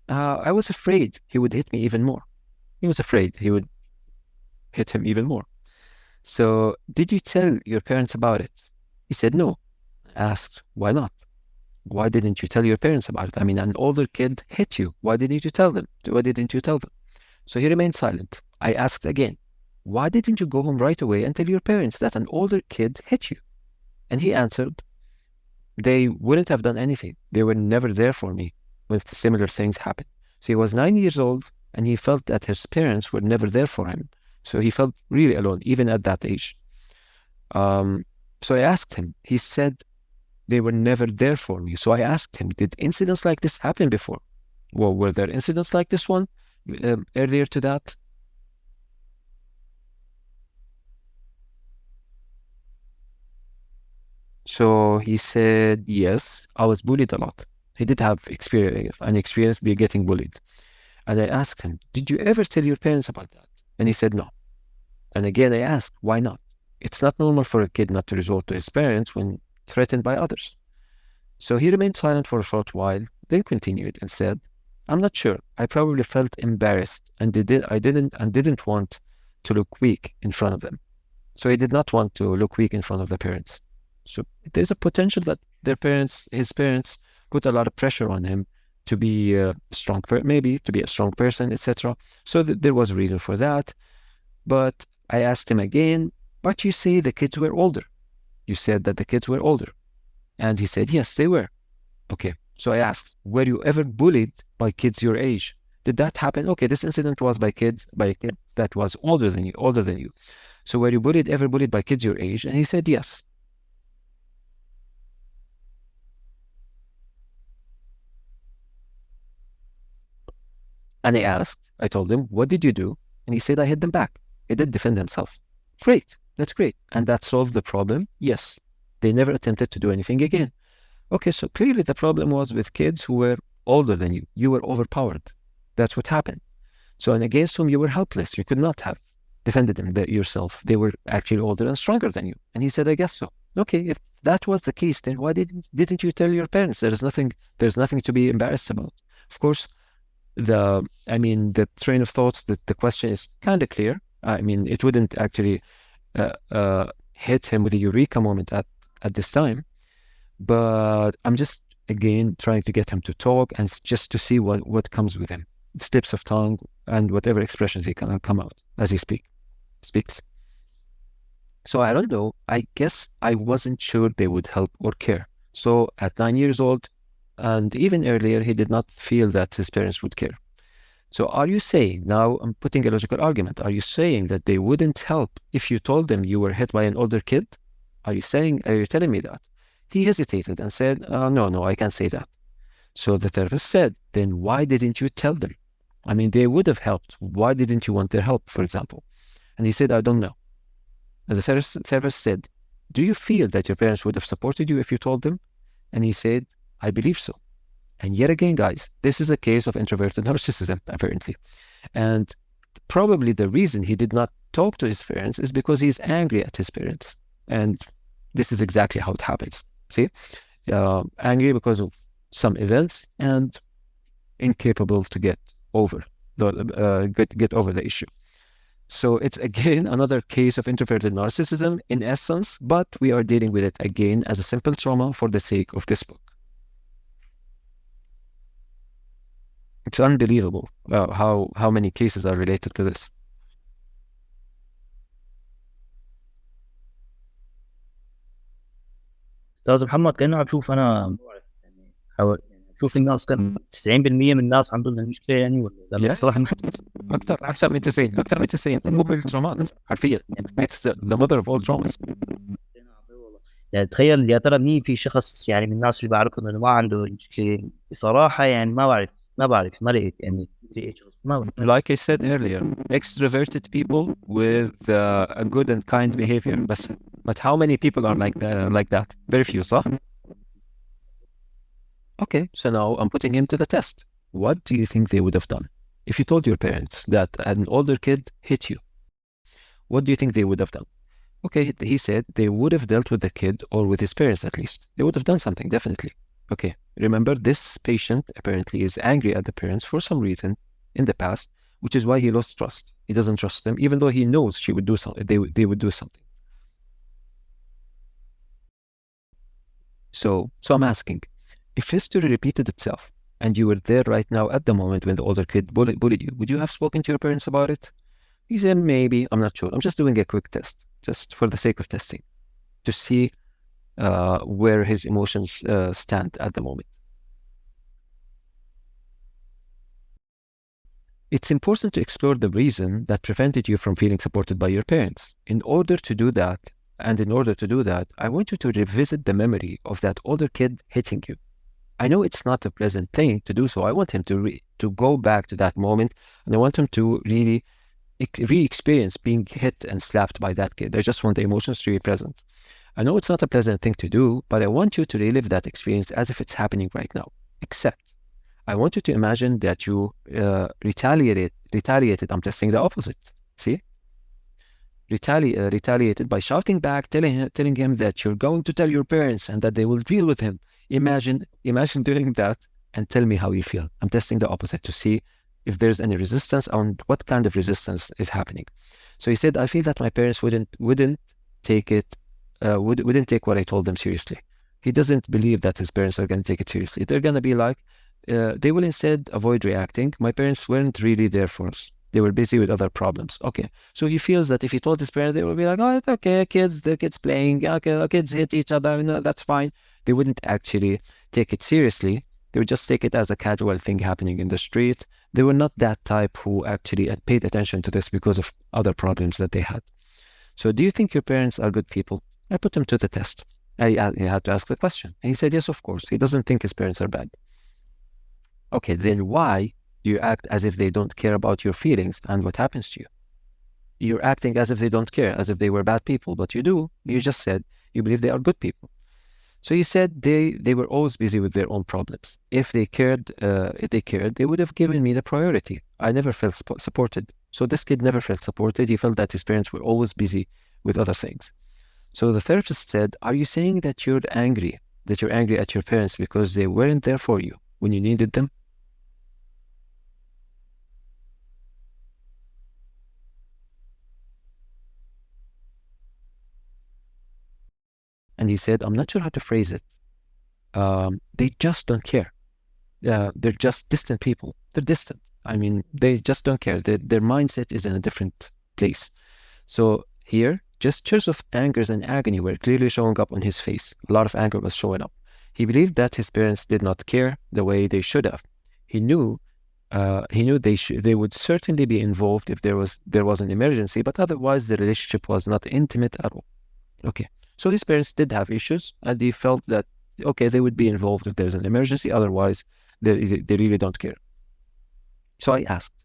I was afraid he would hit me even more. He was afraid he would hit him even more. So did you tell your parents about it? He said, no. I asked, why not? Why didn't you tell your parents about it? I mean, an older kid hit you. Why didn't you tell them? Why didn't you tell them? So he remained silent. I asked again, why didn't you go home right away and tell your parents that an older kid hit you? And he answered, they wouldn't have done anything. They were never there for me when similar things happened. So he was 9 years old, and he felt that his parents were never there for him. So he felt really alone, even at that age. So I asked him. He said, they were never there for me. So I asked him, did incidents like this happen before? Well, were there incidents like this one earlier to that? So he said, yes, I was bullied a lot. He did have an experience be getting bullied. And I asked him, did you ever tell your parents about that? And he said, no. And again, I asked, why not? It's not normal for a kid not to resort to his parents when threatened by others. So he remained silent for a short while, then continued and said, I'm not sure. I probably felt embarrassed and didn't want to look weak in front of them. So he did not want to look weak in front of the parents. So there's a potential that his parents put a lot of pressure on him to be a strong person, etc. So there was a reason for that. But I asked him again, but you say the kids were older. You said that the kids were older. And he said, yes, they were. Okay. So I asked, were you ever bullied by kids your age? Did that happen? Okay, this incident was by a kid that was older than you. So were you ever bullied by kids your age? And he said, yes. And I told him, what did you do? And he said, I hit them back. He did defend himself. Great, that's great. And that solved the problem? Yes. They never attempted to do anything again. Okay, so clearly the problem was with kids who were older than you. You were overpowered. That's what happened. So, and against whom you were helpless. You could not have defended them yourself. They were actually older and stronger than you. And he said, I guess so. Okay, if that was the case, then why didn't you tell your parents? There's nothing to be embarrassed about. Of course, the train of thoughts, the question is kind of clear. I mean, it wouldn't actually hit him with a eureka moment at this time. But I'm just, again, trying to get him to talk and just to see what comes with him. Slips of tongue and whatever expressions he can come out as he speaks. So I don't know. I guess I wasn't sure they would help or care. So at 9 years old, and even earlier, he did not feel that his parents would care. So are you saying, now I'm putting a logical argument, are you saying that they wouldn't help if you told them you were hit by an older kid? Are you telling me that? He hesitated and said, no, I can't say that. So the therapist said, then why didn't you tell them? I mean, they would have helped. Why didn't you want their help, for example? And he said, I don't know. And the therapist said, do you feel that your parents would have supported you if you told them? And he said, I believe so. And yet again, guys, this is a case of introverted narcissism, apparently. And probably the reason he did not talk to his parents is because he's angry at his parents. And this is exactly how it happens. See? Angry because of some events and incapable to get over get over the issue. So it's again another case of introverted narcissism in essence, but we are dealing with it again as a simple trauma for the sake of this book. It's unbelievable how many cases are related to this. استاذ محمد كانه عم شوف انا حاول شوف الناس كان 90% من الناس عندهم المشكله يعني ولا صراحه اكثر من 90 مو بالترومات حرفيا. It's the mother of all traumas. يعني تخيل يا ترى مين في شخص يعني من الناس اللي بعرفهم انه ما عنده مشكله بصراحه يعني ما بعرف ما لقيت يعني Like I said earlier, extroverted people with a good and kind behavior. But how many people are like that? Very few, صح? Okay, so now I'm putting him to the test. What do you think they would have done? If you told your parents that an older kid hit you, what do you think they would have done? Okay, he said they would have dealt with the kid or with his parents at least. They would have done something, definitely. Okay, remember this patient apparently is angry at the parents for some reason in the past, which is why he lost trust. He doesn't trust them, even though he knows she would do something. They would do something. So I'm asking, if history repeated itself and you were there right now at the moment when the older kid bullied you, would you have spoken to your parents about it? He said, maybe, I'm not sure. I'm just doing a quick test, just for the sake of testing, to see where his emotions stand at the moment. It's important to explore the reason that prevented you from feeling supported by your parents. In order to do that, I want you to revisit the memory of that older kid hitting you. I know it's not a pleasant thing to do so. I want him to go back to that moment, and I want him to really re-experience being hit and slapped by that kid. I just want the emotions to be present. I know it's not a pleasant thing to do, but I want you to relive that experience as if it's happening right now. Except, I want you to imagine that you retaliated. I'm testing the opposite. See? Retaliated by shouting back, telling him that you're going to tell your parents and that they will deal with him. Imagine doing that and tell me how you feel. I'm testing the opposite to see if there's any resistance and what kind of resistance is happening. So he said, I feel that my parents wouldn't take it, wouldn't take what I told them seriously. He doesn't believe that his parents are going to take it seriously. They're going to be like, they will instead avoid reacting. My parents weren't really there for us. They were busy with other problems. Okay. So he feels that if he told his parents, they would be like, oh, it's okay, they're kids playing. Okay, kids hit each other. No, that's fine. They wouldn't actually take it seriously. They would just take it as a casual thing happening in the street. They were not that type who actually paid attention to this because of other problems that they had. So do you think your parents are good people? I put him to the test. He had to ask the question. And he said, yes, of course. He doesn't think his parents are bad. Okay, then why do you act as if they don't care about your feelings and what happens to you? You're acting as if they don't care, as if they were bad people, but you do. You just said you believe they are good people. So he said they were always busy with their own problems. If they cared, they would have given me the priority. I never felt supported. So this kid never felt supported. He felt that his parents were always busy with other things. So the therapist said, are you saying that you're angry at your parents because they weren't there for you when you needed them? And he said, I'm not sure how to phrase it. They just don't care. They're just distant people. They're distant. I mean, they just don't care. Their mindset is in a different place. So here, gestures of anger and agony were clearly showing up on his face. A lot of anger was showing up. He believed that his parents did not care the way they should have. He knew they would certainly be involved if there was an emergency, but otherwise the relationship was not intimate at all. Okay. So his parents did have issues, and he felt that, okay, they would be involved if there's an emergency. Otherwise, they really don't care. So I asked,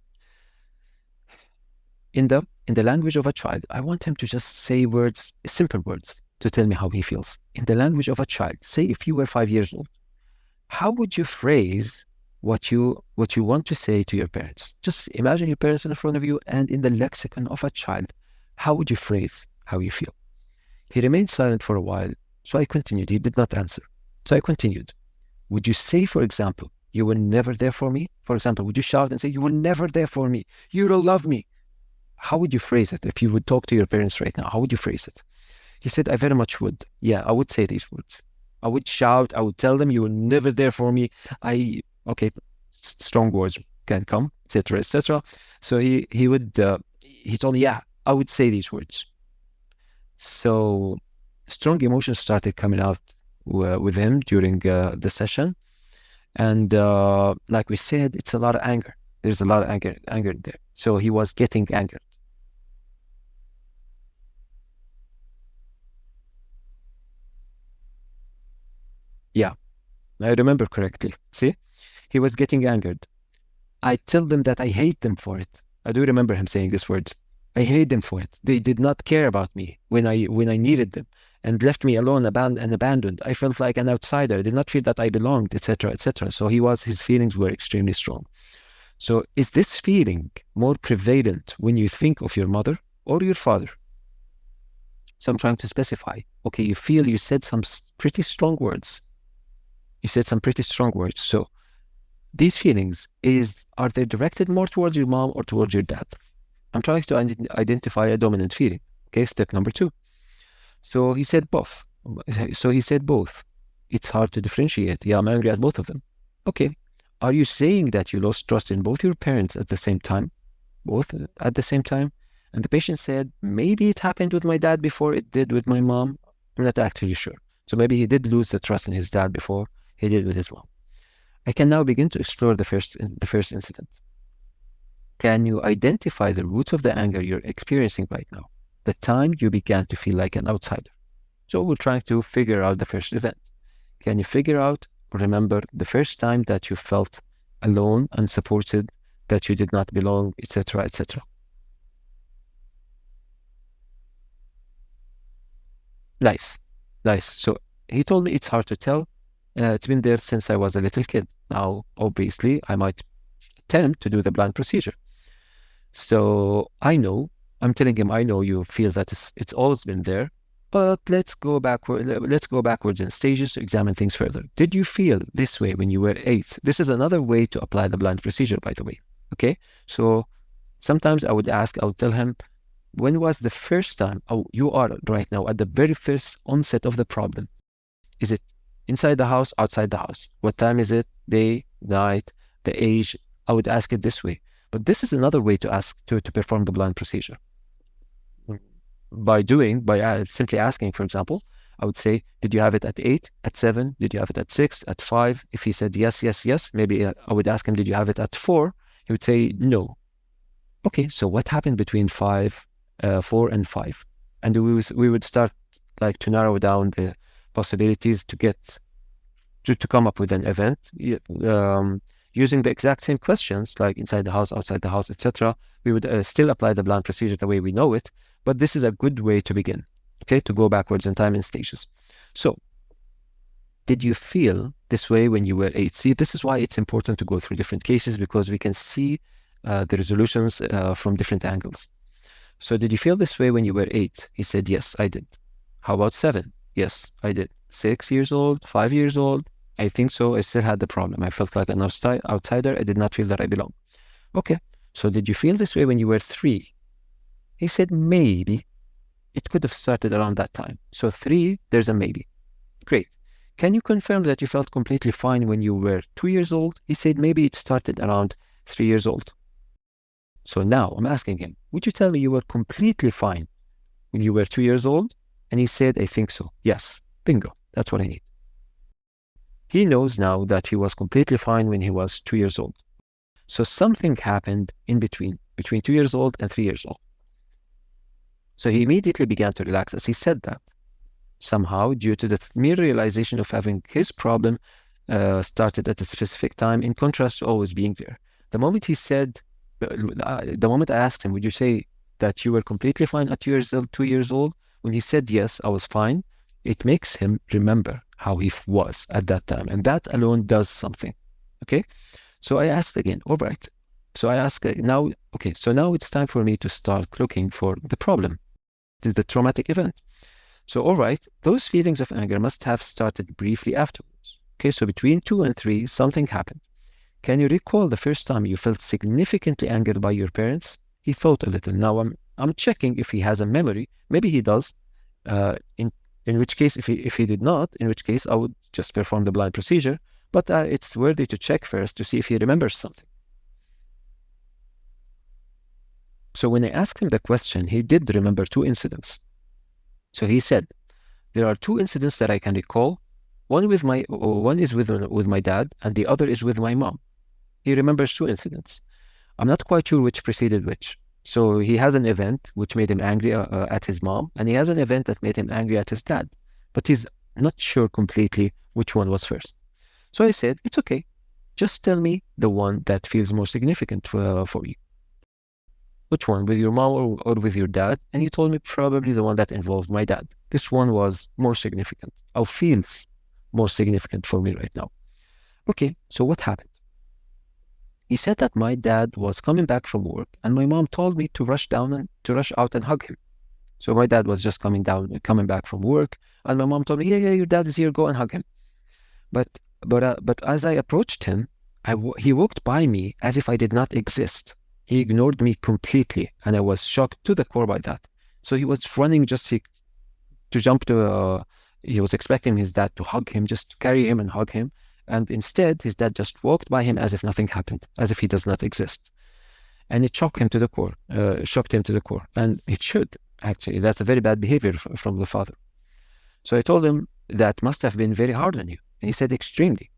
in the language of a child, I want him to just say words, simple words, to tell me how he feels. In the language of a child, say if you were 5 years old, how would you phrase what you want to say to your parents? Just imagine your parents in front of you, and in the lexicon of a child, how would you phrase how you feel? He remained silent for a while, so I continued. He did not answer. So I continued. Would you say, for example, you were never there for me? For example, would you shout and say, you were never there for me, you don't love me? How would you phrase it? If you would talk to your parents right now, how would you phrase it? He said, I very much would. Yeah, I would say these words. I would shout, I would tell them, you were never there for me. Okay, strong words can come, etc., etc. So he told me, yeah, I would say these words. So strong emotions started coming out with him during the session. And like we said, it's a lot of anger. There's a lot of anger there. So he was getting angered. Yeah, I remember correctly. See, he was getting angered. I tell them that I hate them for it. I do remember him saying this word. I hate them for it. They did not care about me when I needed them and left me alone and abandoned. I felt like an outsider. I did not feel that I belonged, etc., etc. So his feelings were extremely strong. So is this feeling more prevalent when you think of your mother or your father? So I'm trying to specify. Okay, you said some pretty strong words. You said some pretty strong words. So these feelings, are they directed more towards your mom or towards your dad? I'm trying to identify a dominant feeling. Okay, step number 2. So he said both. It's hard to differentiate. Yeah, I'm angry at both of them. Okay. Are you saying that you lost trust in both your parents at the same time? Both at the same time? And the patient said, maybe it happened with my dad before it did with my mom. I'm not actually sure. So maybe he did lose the trust in his dad before he did with his mom. I can now begin to explore the first incident. Can you identify the roots of the anger you're experiencing right now? The time you began to feel like an outsider. So we're trying to figure out the first event. Can you figure out or remember the first time that you felt alone, unsupported, that you did not belong, etc., etc.? Nice. So he told me it's hard to tell. It's been there since I was a little kid. Now, obviously, I might attempt to do the blind procedure. So I'm telling him, I know you feel that it's always been there, but let's go backwards in stages to examine things further. Did you feel this way when you were 8? This is another way to apply the blind procedure, by the way. Okay, so sometimes I would tell him, when was the first time you are right now at the very first onset of the problem? Is it inside the house, outside the house? What time is it? Day, night, the age? I would ask it this way. But this is another way to ask to perform the blind procedure. By simply asking, for example, I would say, did you have it at 8, at 7? Did you have it at 6, at 5? If he said yes, maybe I would ask him, did you have it at 4? He would say no. Okay, so what happened between 4 and 5? And we would start to narrow down the possibilities to get to come up with an event using the exact same questions, like inside the house, outside the house, etc. We would still apply the blind procedure the way we know it, but this is a good way to begin, okay, to go backwards in time in stages. So, did you feel this way when you were 8? See, this is why it's important to go through different cases, because we can see the resolutions from different angles. So, did you feel this way when you were 8? He said, yes, I did. How about 7? Yes, I did. 6 years old, 5 years old? I think so. I still had the problem. I felt like an outsider. I did not feel that I belong. Okay. So did you feel this way when you were 3? He said, maybe. It could have started around that time. So 3, there's a maybe. Great. Can you confirm that you felt completely fine when you were 2 years old? He said, maybe it started around 3 years old. So now I'm asking him, would you tell me you were completely fine when you were 2 years old? And he said, I think so. Yes. Bingo. That's what I need. He knows now that he was completely fine when he was 2 years old. So something happened in between 2 years old and 3 years old. So he immediately began to relax as he said that. Somehow, due to the mere realization of having his problem started at a specific time, in contrast to always being there. The moment I asked him, would you say that you were completely fine at 2 years old? When he said yes, I was fine, it makes him remember how he was at that time. And that alone does something. Okay? So I asked again, all right. So I asked now, okay, so now it's time for me to start looking for the problem, the traumatic event. So, all right, those feelings of anger must have started briefly afterwards. Okay, so between 2 and 3, something happened. can you recall the first time you felt significantly angered by your parents? He thought a little. Now I'm checking if he has a memory. Maybe he does. In which case, if he did not, in which case I would just perform the blind procedure. But it's worthy to check first to see if he remembers something. So when I asked him the question, he did remember 2 incidents. So he said, there are 2 incidents that I can recall. One is with my dad, and the other is with my mom. He remembers 2 incidents. I'm not quite sure which preceded which. So he has an event which made him angry at his mom, and he has an event that made him angry at his dad. But he's not sure completely which one was first. So I said, it's okay. Just tell me the one that feels more significant for you. Which one, with your mom or with your dad? And he told me probably the one that involved my dad. This one was more significant, or feels more significant for me right now. Okay, so what happened? He said that my dad was coming back from work, and my mom told me to rush out and hug him. So my dad was just coming back from work, and my mom told me, yeah, your dad is here, go and hug him. But as I approached him, he walked by me as if I did not exist. He ignored me completely, and I was shocked to the core by that. So he was running he was expecting his dad to hug him, just to carry him and hug him. And instead, his dad just walked by him as if nothing happened, as if he does not exist. And it shocked him to the core. And it should, actually. That's a very bad behavior from the father. So I told him, that must have been very hard on you. And he said, extremely.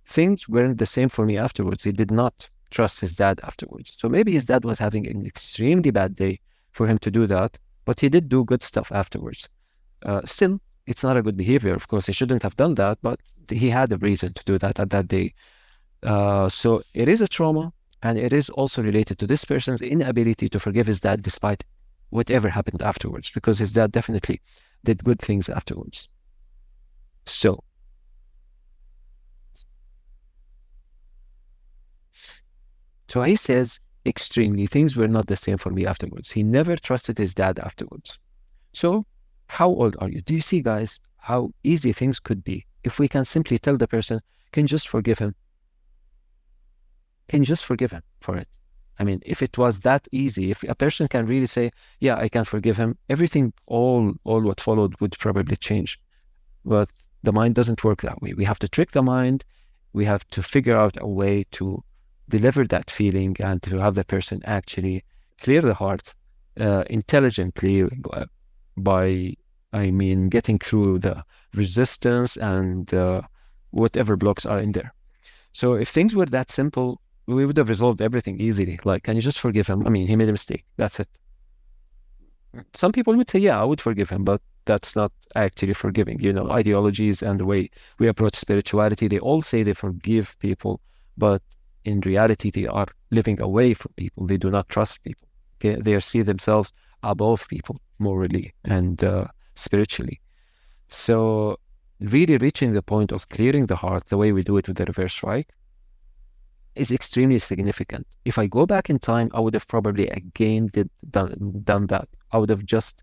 Things weren't the same for me afterwards. He did not trust his dad afterwards. So maybe his dad was having an extremely bad day for him to do that, but he did do good stuff afterwards. Still, it's not a good behavior. Of course, he shouldn't have done that, but he had a reason to do that at that day. So it is a trauma, and it is also related to this person's inability to forgive his dad despite whatever happened afterwards, because his dad definitely did good things afterwards. So he says, extremely, things were not the same for me afterwards. He never trusted his dad afterwards. So how old are you? Do you see, guys, how easy things could be if we can simply tell the person, can just forgive him? Can just forgive him for it. I mean, if it was that easy, if a person can really say, yeah, I can forgive him, everything, all what followed would probably change. But the mind doesn't work that way. We have to trick the mind. We have to figure out a way to deliver that feeling and to have the person actually clear the heart intelligently by getting through the resistance and whatever blocks are in there. So if things were that simple, we would have resolved everything easily. Like, can you just forgive him? I mean, he made a mistake. That's it. Some people would say, yeah, I would forgive him, but that's not actually forgiving. Ideologies and the way we approach spirituality, they all say they forgive people, but in reality, they are living away from people. They do not trust people. Okay? They see themselves above people morally and spiritually. So really reaching the point of clearing the heart, the way we do it with the reverse ReiK, is extremely significant. If I go back in time, I would have probably again done that. I would have just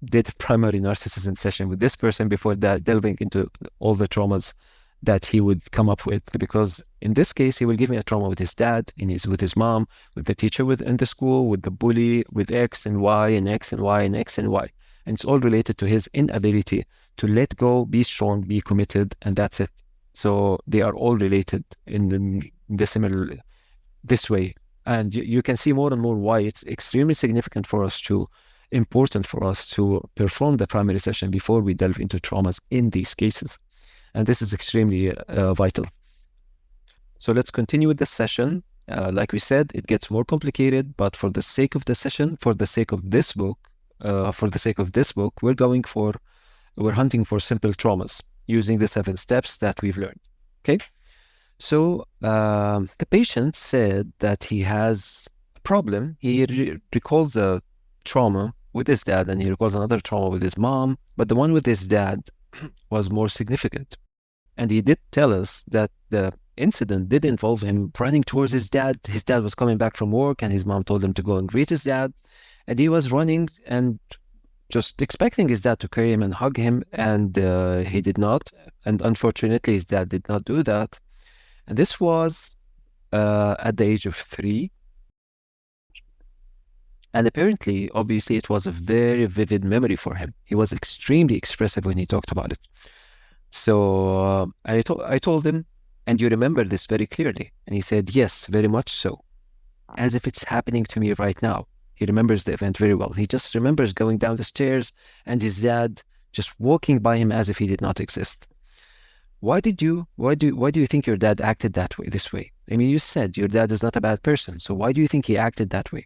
did a primary narcissism session with this person before that, delving into all the traumas that he would come up with, because in this case, he will give me a trauma with his dad, with his mom, with the teacher in the school, with the bully, with X and Y and X and Y and X and Y. And it's all related to his inability to let go, be strong, be committed, and that's it. So they are all related in the similar, this way. And you can see more and more why it's extremely significant for us important for us to perform the primary session before we delve into traumas in these cases. And this is extremely vital. So let's continue with the session. Like we said, it gets more complicated, but for the sake of the session, for the sake of this book, we're hunting for simple traumas using the 7 steps that we've learned. Okay. So the patient said that he has a problem. He recalls a trauma with his dad, and he recalls another trauma with his mom, but the one with his dad was more significant. And he did tell us that the incident did involve him running towards his dad. His dad was coming back from work, and his mom told him to go and greet his dad. And he was running and just expecting his dad to carry him and hug him, and he did not. And unfortunately, his dad did not do that. And this was at the age of 3. And apparently, obviously, it was a very vivid memory for him. He was extremely expressive when he talked about it. So I told him, and you remember this very clearly? And he said, yes, very much so. As if it's happening to me right now. He remembers the event very well. He just remembers going down the stairs and his dad just walking by him as if he did not exist. Why do you think your dad acted this way? I mean, you said your dad is not a bad person. So why do you think he acted that way?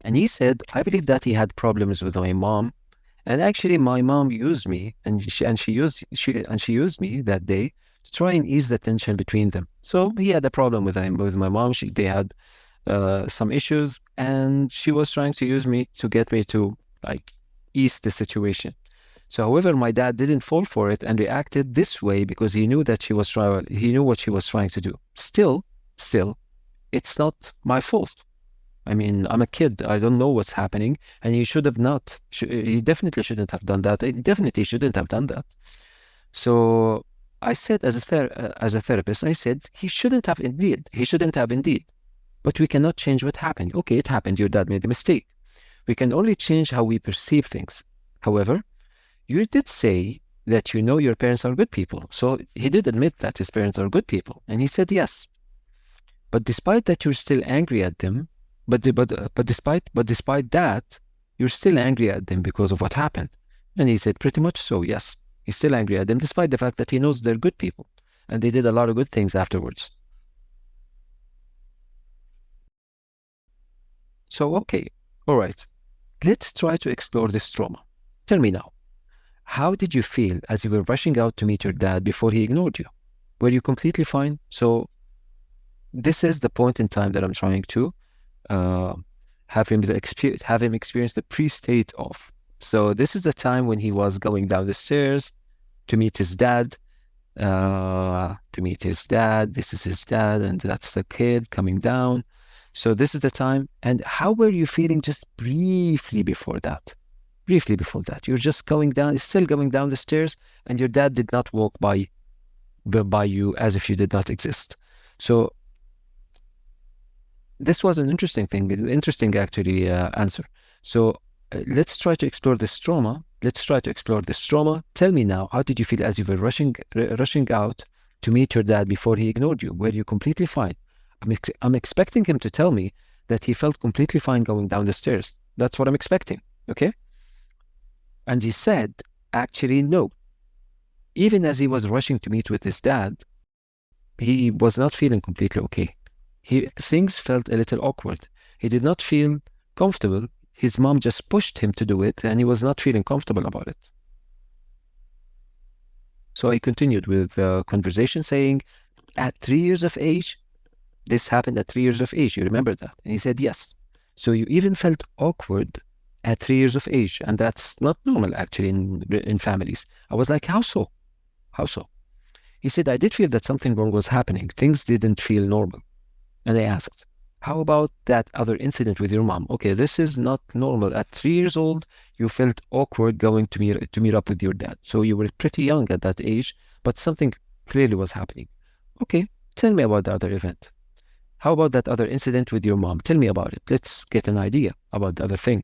And he said, I believe that he had problems with my mom. And actually, my mom used me, and she used me that day to try and ease the tension between them. So he had a problem with my mom. They had some issues, and she was trying to use me to get me to like ease the situation. So, however, my dad didn't fall for it and reacted this way because he knew that he knew what she was trying to do. Still, it's not my fault. I mean, I'm a kid. I don't know what's happening, and he should have not. He definitely shouldn't have done that. He definitely shouldn't have done that. So I said, as a therapist, I said he shouldn't have indeed. He shouldn't have indeed. But we cannot change what happened. Okay, it happened. Your dad made a mistake. We can only change how we perceive things. However, you did say that you know your parents are good people. So he did admit that his parents are good people, and he said yes. But despite that, you're still angry at them. But despite that, you're still angry at them because of what happened. And he said, pretty much so, yes. He's still angry at them, despite the fact that he knows they're good people. And they did a lot of good things afterwards. So, okay, all right. Let's try to explore this trauma. Tell me now, how did you feel as you were rushing out to meet your dad before he ignored you? Were you completely fine? So, this is the point in time that I'm trying to have him experience the pre-state of. So this is the time when he was going down the stairs to meet his dad. This is his dad, and that's the kid coming down. So this is the time. And how were you feeling just briefly before that? You're just still going down the stairs, and your dad did not walk by you as if you did not exist. So this was an interesting actually answer. So let's try to explore this trauma. Tell me now, how did you feel as you were rushing out to meet your dad before he ignored you? Were you completely fine? I'm expecting him to tell me that he felt completely fine going down the stairs. That's what I'm expecting, okay? And he said, actually, no. Even as he was rushing to meet with his dad, he was not feeling completely okay. Things felt a little awkward. He did not feel comfortable. His mom just pushed him to do it, and he was not feeling comfortable about it. So I continued with the conversation saying, at 3 years of age, this happened at 3 years of age. You remember that? And he said, yes. So you even felt awkward at 3 years of age, and that's not normal actually in families. I was like, how so? He said, I did feel that something wrong was happening. Things didn't feel normal. And I asked, how about that other incident with your mom? Okay, this is not normal. At 3 years old, you felt awkward going to meet up with your dad. So you were pretty young at that age, but something clearly was happening. Okay, tell me about the other event. How about that other incident with your mom? Tell me about it. Let's get an idea about the other thing.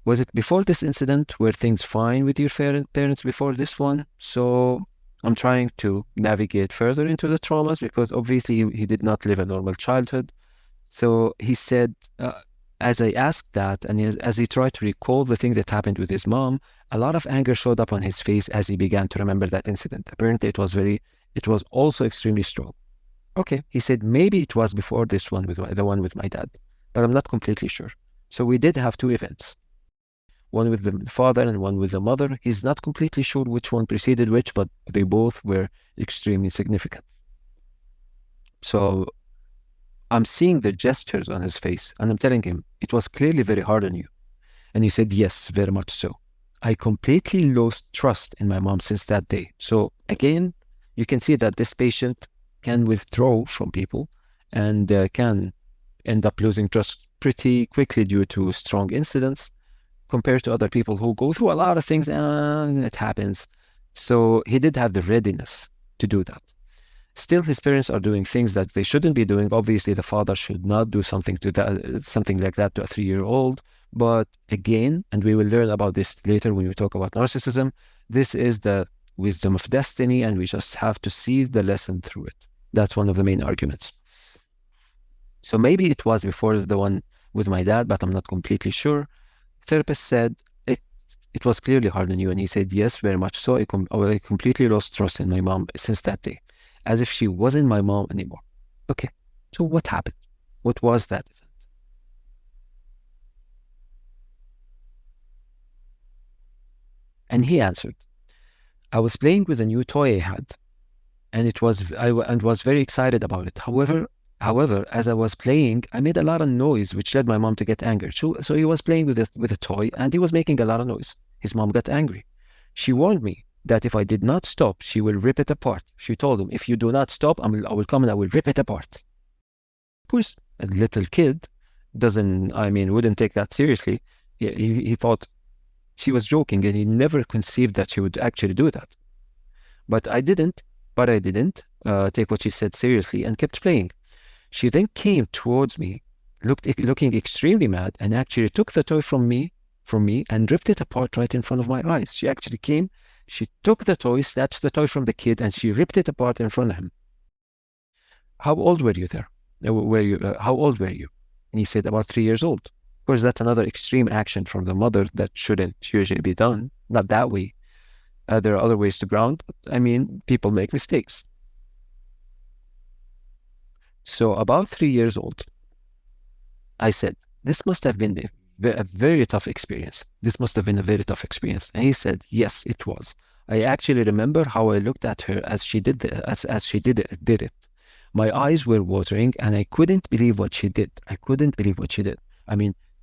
Was it before this incident? Were things fine with your parents before this one? So I'm trying to navigate further into the traumas because obviously he did not live a normal childhood. So he said, as I asked that, and as he tried to recall the thing that happened with his mom, a lot of anger showed up on his face as he began to remember that incident. Apparently it was also extremely strong. Okay, he said, maybe it was before this one, the one with my dad, but I'm not completely sure. So we did have 2 events. One with the father and one with the mother. He's not completely sure which one preceded which, but they both were extremely significant. So I'm seeing the gestures on his face, and I'm telling him, it was clearly very hard on you. And he said, yes, very much so. I completely lost trust in my mom since that day. So again, you can see that this patient can withdraw from people and can end up losing trust pretty quickly due to strong incidents, compared to other people who go through a lot of things and it happens. So he did have the readiness to do that. Still, his parents are doing things that they shouldn't be doing. Obviously, the father should not do something like that to a 3-year-old. But again, and we will learn about this later when we talk about narcissism, this is the wisdom of destiny, and we just have to see the lesson through it. That's one of the main arguments. So maybe it was before the one with my dad, but I'm not completely sure. Therapist said, it was clearly hard on you. And he said, yes, very much so. I completely lost trust in my mom since that day, as if she wasn't my mom anymore. Okay, so what happened? What was that event? And he answered, I was playing with a new toy I had, and I was very excited about it. However, as I was playing, I made a lot of noise, which led my mom to get angry. So he was playing with a toy, and he was making a lot of noise. His mom got angry. She warned me that if I did not stop, she will rip it apart. She told him, if you do not stop, I will come and I will rip it apart. Of course, a little kid wouldn't take that seriously. He thought she was joking, and he never conceived that she would actually do that. But I didn't take what she said seriously and kept playing. She then came towards me, looking extremely mad, and actually took the toy from me and ripped it apart right in front of my eyes. She actually came, she took the toy, snatched the toy from the kid, and she ripped it apart in front of him. How old were you there? How old were you? And he said, about 3 years old. Of course, that's another extreme action from the mother that shouldn't usually be done. Not that way. There are other ways to ground, but people make mistakes. So about 3 years old, I said, this must have been a very tough experience. This must have been a very tough experience. And he said, yes, it was. I actually remember how I looked at her as she did it. My eyes were watering, and I couldn't believe what she did.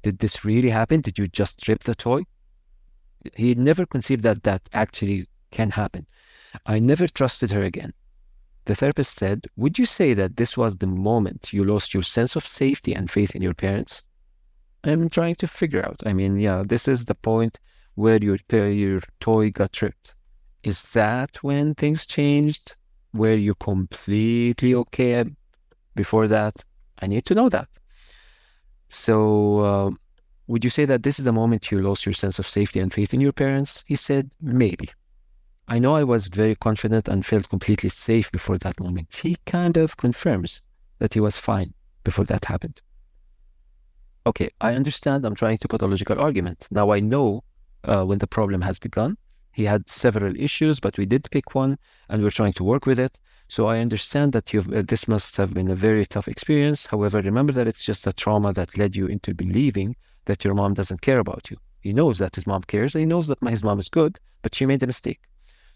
Did this really happen? Did you just rip the toy? He never conceived that actually can happen. I never trusted her again. The therapist said, would you say that this was the moment you lost your sense of safety and faith in your parents? I'm trying to figure out. This is the point where your toy got ripped. Is that when things changed? Were you completely okay before that? I need to know that. So, would you say that this is the moment you lost your sense of safety and faith in your parents? He said, maybe. I know I was very confident and felt completely safe before that moment. He kind of confirms that he was fine before that happened. Okay, I understand. I'm trying to put a logical argument. Now I know when the problem has begun. He had several issues, but we did pick one, and we're trying to work with it. So I understand that this must have been a very tough experience. However, remember that it's just a trauma that led you into believing that your mom doesn't care about you. He knows that his mom cares, and he knows that his mom is good, but she made a mistake.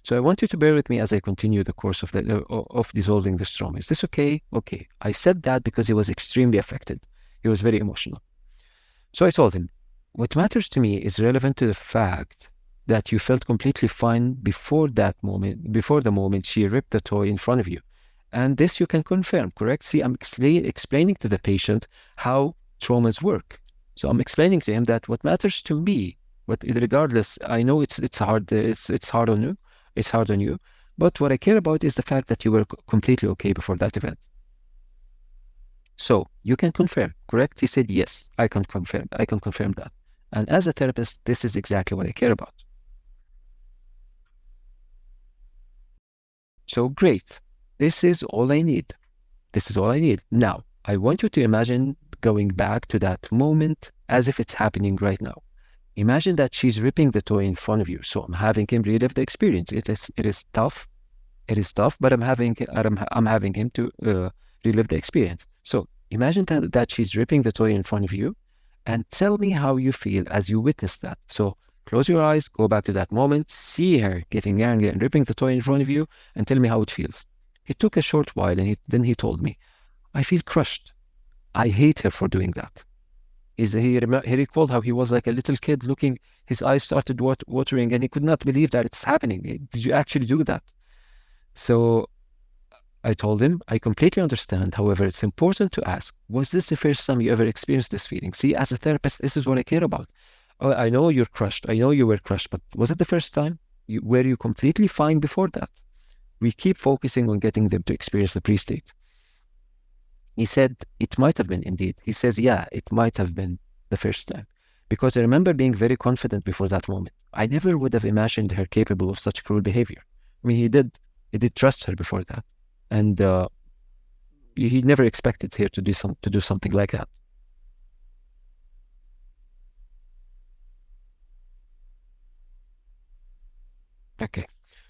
So I want you to bear with me as I continue the course of dissolving this trauma. Is this okay? Okay. I said that because he was extremely affected. He was very emotional. So I told him, what matters to me is relevant to the fact that you felt completely fine before the moment she ripped the toy in front of you. And this you can confirm, correct? See, I'm explaining to the patient how traumas work. So I'm explaining to him that what matters to me, regardless, I know it's hard on you. It's hard on you. But what I care about is the fact that you were completely okay before that event. So you can confirm, correct? He said, yes, I can confirm that. And as a therapist, this is exactly what I care about. So great. This is all I need. Now, I want you to imagine going back to that moment as if it's happening right now. Imagine that she's ripping the toy in front of you. So I'm having him relive the experience. It is tough, but I'm having him to relive the experience. So imagine that she's ripping the toy in front of you, and tell me how you feel as you witness that. So close your eyes, go back to that moment, see her getting angry and ripping the toy in front of you, and tell me how it feels. It took a short while, and then he told me, I feel crushed. I hate her for doing that. He recalled how he was like a little kid looking, his eyes started watering, and he could not believe that it's happening. Did you actually do that? So I told him, I completely understand. However, it's important to ask, was this the first time you ever experienced this feeling? See, as a therapist, this is what I care about. Oh, I know you're crushed. I know you were crushed, but was it the first time? Were you completely fine before that? we keep focusing on getting them to experience the pre-state. He said, it might have been indeed. He says, yeah, it might have been the first time. Because I remember being very confident before that moment. I never would have imagined her capable of such cruel behavior. I mean, he did trust her before that. And he never expected her to do something like that. Okay.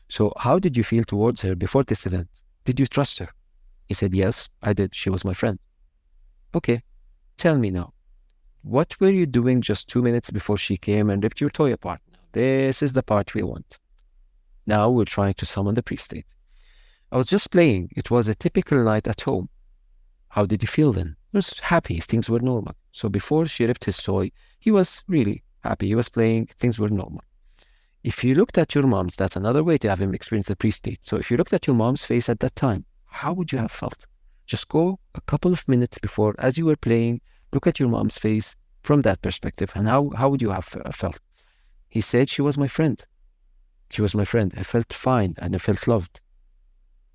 So how did you feel towards her before this event? Did you trust her? He said, yes, I did. She was my friend. Okay. Tell me now, what were you doing just 2 minutes before she came and ripped your toy apart? This is the part we want. Now we're trying to summon the pre-state. I was just playing. It was a typical night at home. How did you feel then? He was happy. Things were normal. So before she ripped his toy, he was really happy. He was playing. Things were normal. If you looked at your mom's, that's another way to have him experience the pre-state. So if you looked at your mom's face at that time, how would you have felt? Just go a couple of minutes before, as you were playing, look at your mom's face from that perspective. And how would you have felt? He said, she was my friend. She was my friend. I felt fine and I felt loved.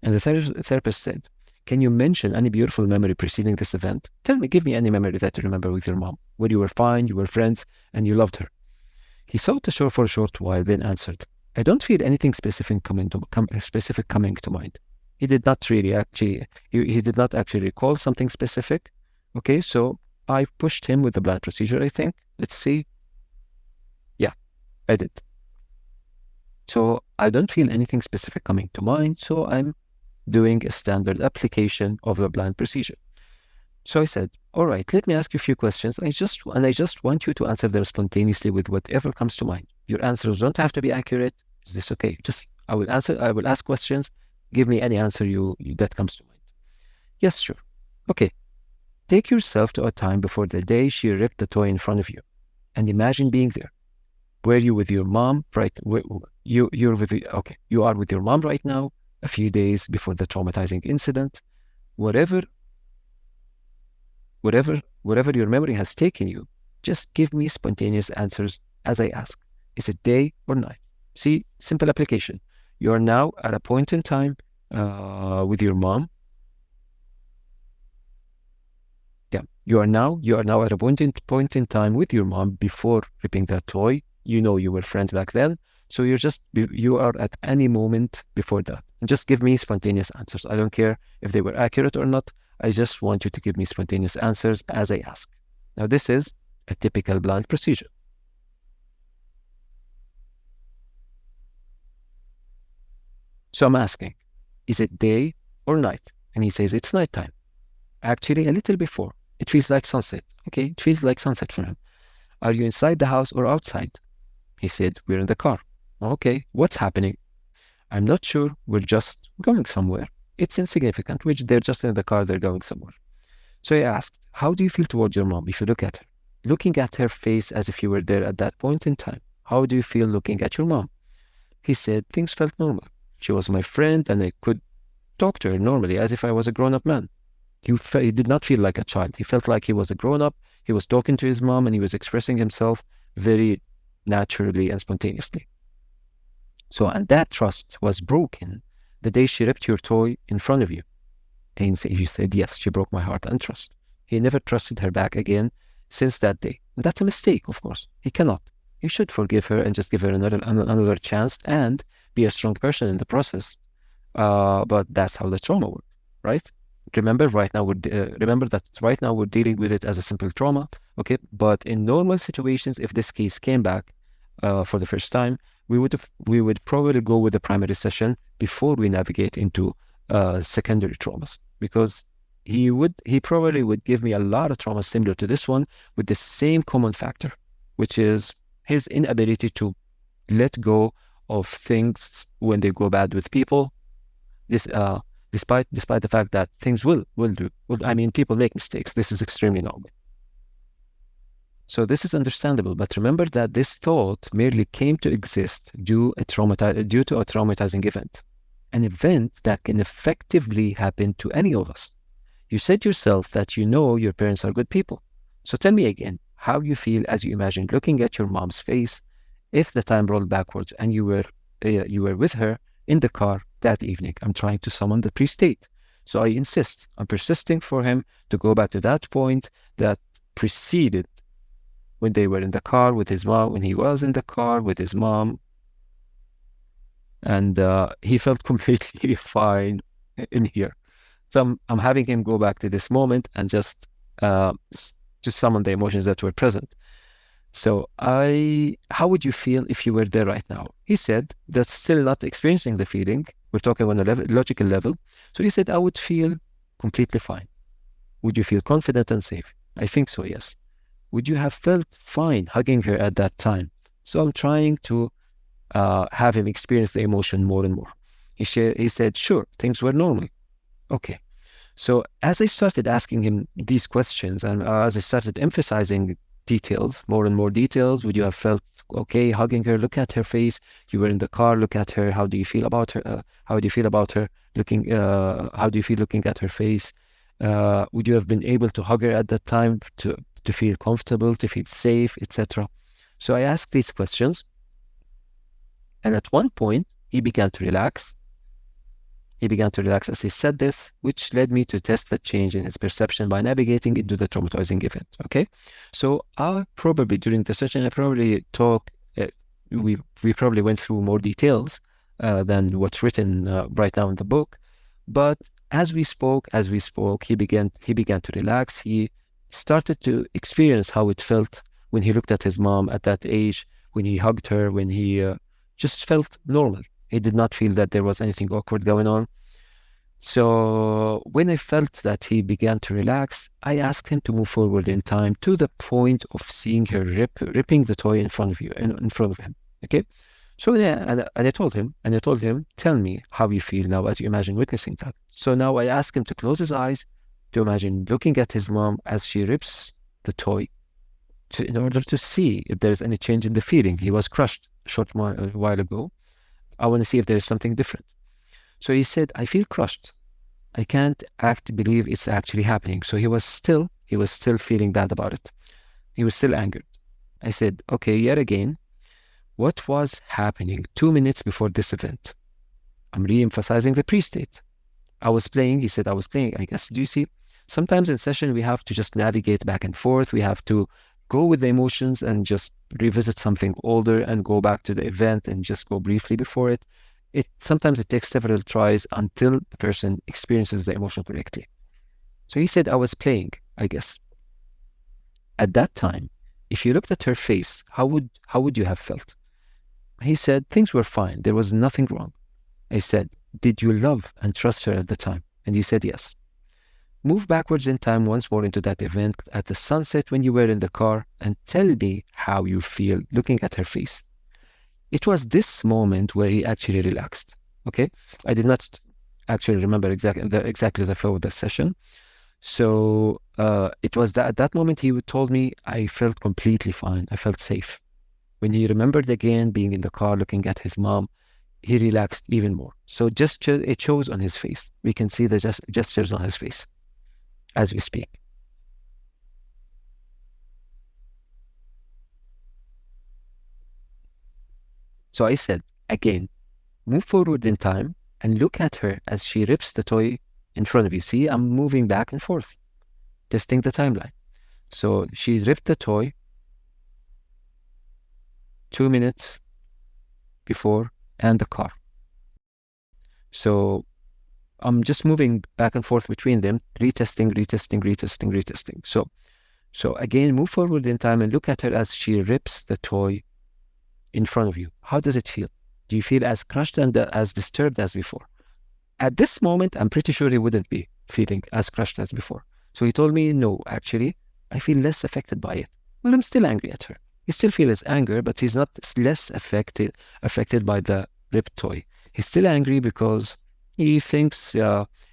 And the therapist said, can you mention any beautiful memory preceding this event? Give me any memory that you remember with your mom, where you were fine, you were friends, and you loved her. He thought for a short while, then answered, I don't feel anything specific coming to mind. He did not really actually, he did not actually recall something specific. Okay, so I pushed him with the blind procedure, I think. Let's see. Yeah, I did. So I don't feel anything specific coming to mind, so I'm doing a standard application of the blind procedure. So I said, all right, let me ask you a few questions. I just want you to answer them spontaneously with whatever comes to mind. Your answers don't have to be accurate. Is this okay? I will ask questions. Give me any answer that comes to mind. Yes, sure. Okay. Take yourself to a time before the day she ripped the toy in front of you and imagine being there. Were you with your mom? Right. You are with your mom right now, a few days before the traumatizing incident. Whatever your memory has taken you, just give me spontaneous answers as I ask. Is it day or night? See, simple application. You are now at a point in time with your mom. Yeah, you are now at a point in time with your mom before ripping that toy. You know you were friends back then, so you are at any moment before that. And just give me spontaneous answers. I don't care if they were accurate or not. I just want you to give me spontaneous answers as I ask. Now, this is a typical blind procedure. So I'm asking, is it day or night? And he says, it's nighttime. Actually, a little before. It feels like sunset. Okay, it feels like sunset for him. Are you inside the house or outside? He said, we're in the car. Okay, what's happening? I'm not sure. We're just going somewhere. It's insignificant, they're just in the car, they're going somewhere. So I asked, how do you feel towards your mom if you look at her? Looking at her face as if you were there at that point in time. How do you feel looking at your mom? He said, things felt normal. She was my friend and I could talk to her normally as if I was a grown-up man. He did not feel like a child. He felt like he was a grown-up. He was talking to his mom and he was expressing himself very naturally and spontaneously. So, and that trust was broken the day she ripped your toy in front of you. And he said, yes, she broke my heart and trust. He never trusted her back again since that day. And that's a mistake, of course. He cannot. He should forgive her and just give her another chance and be a strong person in the process. But that's how the trauma works, right? Remember that right now we're dealing with it as a simple trauma, okay? But in normal situations, if this case came back for the first time, we would probably go with the primary session before we navigate into secondary traumas, because he probably would give me a lot of traumas similar to this one with the same common factor, which is his inability to let go of things when they go bad with people. This despite the fact that things will do. People make mistakes. This is extremely normal. So this is understandable, but remember that this thought merely came to exist due to a traumatizing event, an event that can effectively happen to any of us. You said yourself that you know your parents are good people. So tell me again how you feel as you imagine looking at your mom's face if the time rolled backwards and you were with her in the car that evening. I'm trying to summon the pre-state. So I'm persisting for him to go back to that point that preceded when they were in the car with his mom, when he was in the car with his mom. And he felt completely fine in here. So I'm having him go back to this moment and just summon the emotions that were present. So how would you feel if you were there right now? He said, that's still not experiencing the feeling. We're talking on a logical level. So he said, I would feel completely fine. Would you feel confident and safe? I think so, yes. Would you have felt fine hugging her at that time? So I'm trying to have him experience the emotion more and more. He said, sure, things were normal. Okay. So as I started asking him these questions and as I started emphasizing details, more and more details, would you have felt okay hugging her? Look at her face. You were in the car. Look at her. How do you feel about her? How do you feel about her looking? How do you feel looking at her face? Would you have been able to hug her at that time to feel comfortable, to feel safe, etc.? So I asked these questions, and at one point he began to relax. He began to relax as he said this, which led me to test the change in his perception by navigating into the traumatizing event. Okay, so probably during the session, we probably went through more details than what's written right now in the book. But as we spoke, he began to relax. He started to experience how it felt when he looked at his mom at that age, when he hugged her, when he just felt normal. He did not feel that there was anything awkward going on. So when I felt that he began to relax, I asked him to move forward in time to the point of seeing her ripping the toy in front of him. Okay. So yeah, and I told him, tell me how you feel now as you imagine witnessing that. So now I asked him to close his eyes, to imagine looking at his mom as she rips the toy, in order to see if there's any change in the feeling. He was crushed a while ago. I want to see if there is something different. So he said, I feel crushed. I can't believe it's actually happening. So he was still feeling bad about it. He was still angered. I said, okay, yet again, what was happening 2 minutes before this event? I'm re-emphasizing the pre-state. I was playing, he said, I was playing, I guess. Do you see? Sometimes in session, we have to just navigate back and forth. We have to go with the emotions and just revisit something older and go back to the event and just go briefly before it. Sometimes it takes several tries until the person experiences the emotion correctly. So he said, I was playing, I guess. At that time, if you looked at her face, how would you have felt? He said, things were fine. There was nothing wrong. I said, did you love and trust her at the time? And he said, yes. Move backwards in time once more into that event at the sunset when you were in the car and tell me how you feel looking at her face. It was this moment where he actually relaxed. Okay, I did not actually remember exactly the flow of the session. So it was at that moment he told me I felt completely fine. I felt safe. When he remembered again being in the car looking at his mom, he relaxed even more. So it shows on his face. We can see the gestures on his face as we speak. So I said, again, move forward in time and look at her as she rips the toy in front of you. See, I'm moving back and forth, testing the timeline. So she ripped the toy 2 minutes before and the car. So I'm just moving back and forth between them, retesting. So again, move forward in time and look at her as she rips the toy in front of you. How does it feel? Do you feel as crushed and as disturbed as before? At this moment, I'm pretty sure he wouldn't be feeling as crushed as before. So he told me, no, actually, I feel less affected by it. Well, I'm still angry at her. He still feels anger, but he's not less affected by the ripped toy. He's still angry because he thinks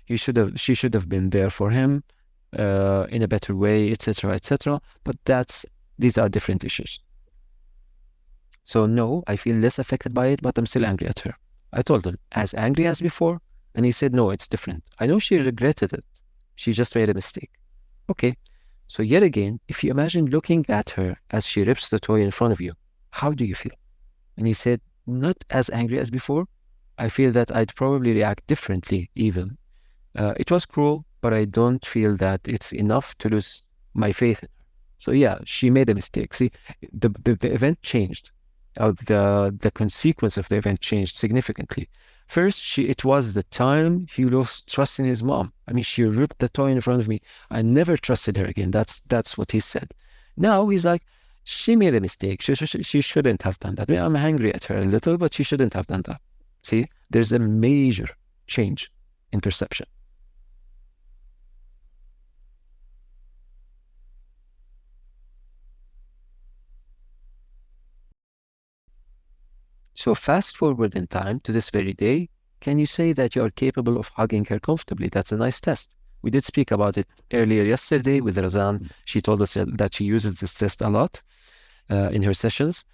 she should have been there for him in a better way, etc., etc. But these are different issues. So no, I feel less affected by it, but I'm still angry at her. I told him, as angry as before? And he said, no, it's different. I know she regretted it. She just made a mistake. Okay. So yet again, if you imagine looking at her as she rips the toy in front of you, how do you feel? And he said, not as angry as before. I feel that I'd probably react differently even. It was cruel, but I don't feel that it's enough to lose my faith in her. So yeah, she made a mistake. See, the event changed. The consequence of the event changed significantly. First, it was the time he lost trust in his mom. I mean, she ripped the toy in front of me. I never trusted her again. That's what he said. Now he's like, she made a mistake. She shouldn't have done that. I mean, I'm angry at her a little, but she shouldn't have done that. See, there's a major change in perception. So fast forward in time to this very day, can you say that you are capable of hugging her comfortably? That's a nice test. We did speak about it earlier yesterday with Razan. She told us that she uses this test a lot in her sessions.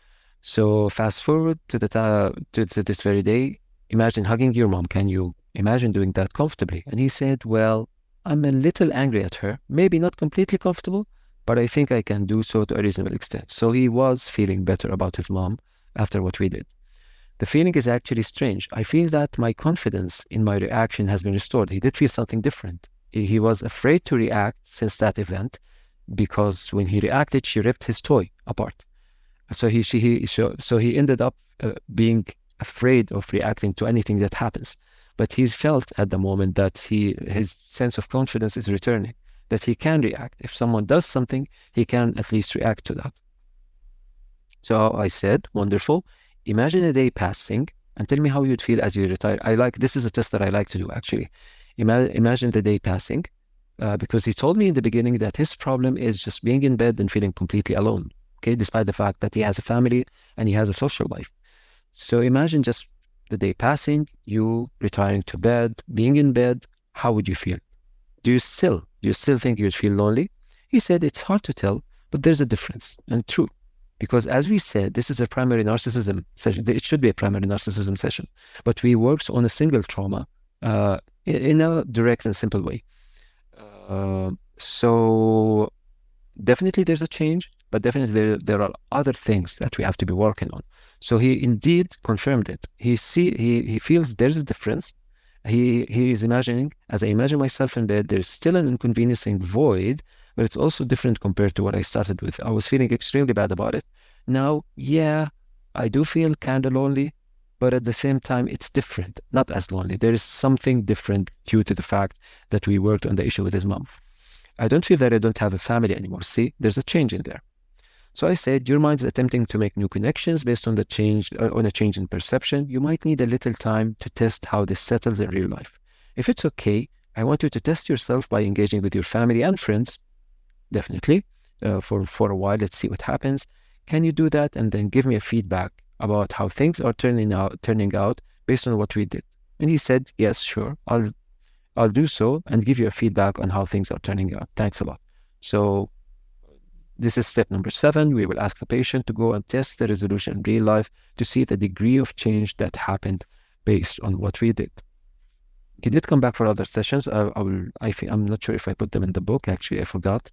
So fast forward to this very day, imagine hugging your mom. Can you imagine doing that comfortably? And he said, well, I'm a little angry at her, maybe not completely comfortable, but I think I can do so to a reasonable extent. So he was feeling better about his mom after what we did. The feeling is actually strange. I feel that my confidence in my reaction has been restored. He did feel something different. He was afraid to react since that event because when he reacted, she ripped his toy apart. So he ended up being afraid of reacting to anything that happens. But he felt at the moment that his sense of confidence is returning, that he can react. If someone does something, he can at least react to that. So I said, wonderful. Imagine a day passing and tell me how you'd feel as you retire. This is a test that I like to do actually. Imagine the day passing because he told me in the beginning that his problem is just being in bed and feeling completely alone. Okay, despite the fact that he has a family and he has a social life. So imagine just the day passing, you retiring to bed, being in bed, how would you feel? Do you still think you'd feel lonely? He said it's hard to tell, but there's a difference, and true. Because as we said, this is a primary narcissism session. It should be a primary narcissism session. But we worked on a single trauma in a direct and simple way. So definitely there's a change, but definitely there are other things that we have to be working on. So he indeed confirmed it. He feels there's a difference. He is imagining, as I imagine myself in bed, there's still an inconveniencing void, but it's also different compared to what I started with. I was feeling extremely bad about it. Now, yeah, I do feel kind of lonely, but at the same time, it's different, not as lonely. There is something different due to the fact that we worked on the issue with his mom. I don't feel that I don't have a family anymore. See, there's a change in there. So I said, your mind's attempting to make new connections based on a change in perception. You might need a little time to test how this settles in real life. If it's okay, I want you to test yourself by engaging with your family and friends. Definitely, for a while, let's see what happens. Can you do that and then give me a feedback about how things are turning out based on what we did? And he said, yes, sure, I'll do so and give you a feedback on how things are turning out. Thanks a lot. So this is step number 7. We will ask the patient to go and test the resolution in real life to see the degree of change that happened based on what we did. He did come back for other sessions. I'm not sure if I put them in the book. Actually, I forgot.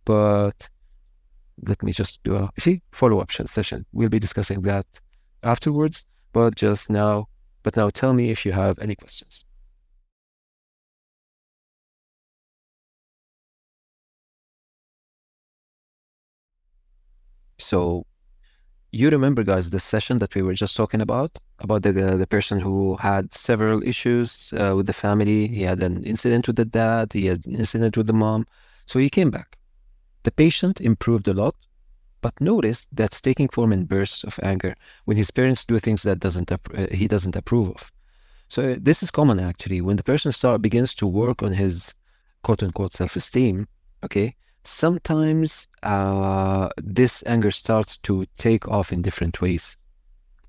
But let me just do a follow-up session. We'll be discussing that afterwards. But now tell me if you have any questions. So you remember, guys, the session that we were just talking about the person who had several issues with the family. He had an incident with the dad. He had an incident with the mom. So he came back. The patient improved a lot, but noticed that's taking form in bursts of anger when his parents do things that he doesn't approve of. So this is common actually. When the person begins to work on his quote-unquote self-esteem, okay, sometimes this anger starts to take off in different ways.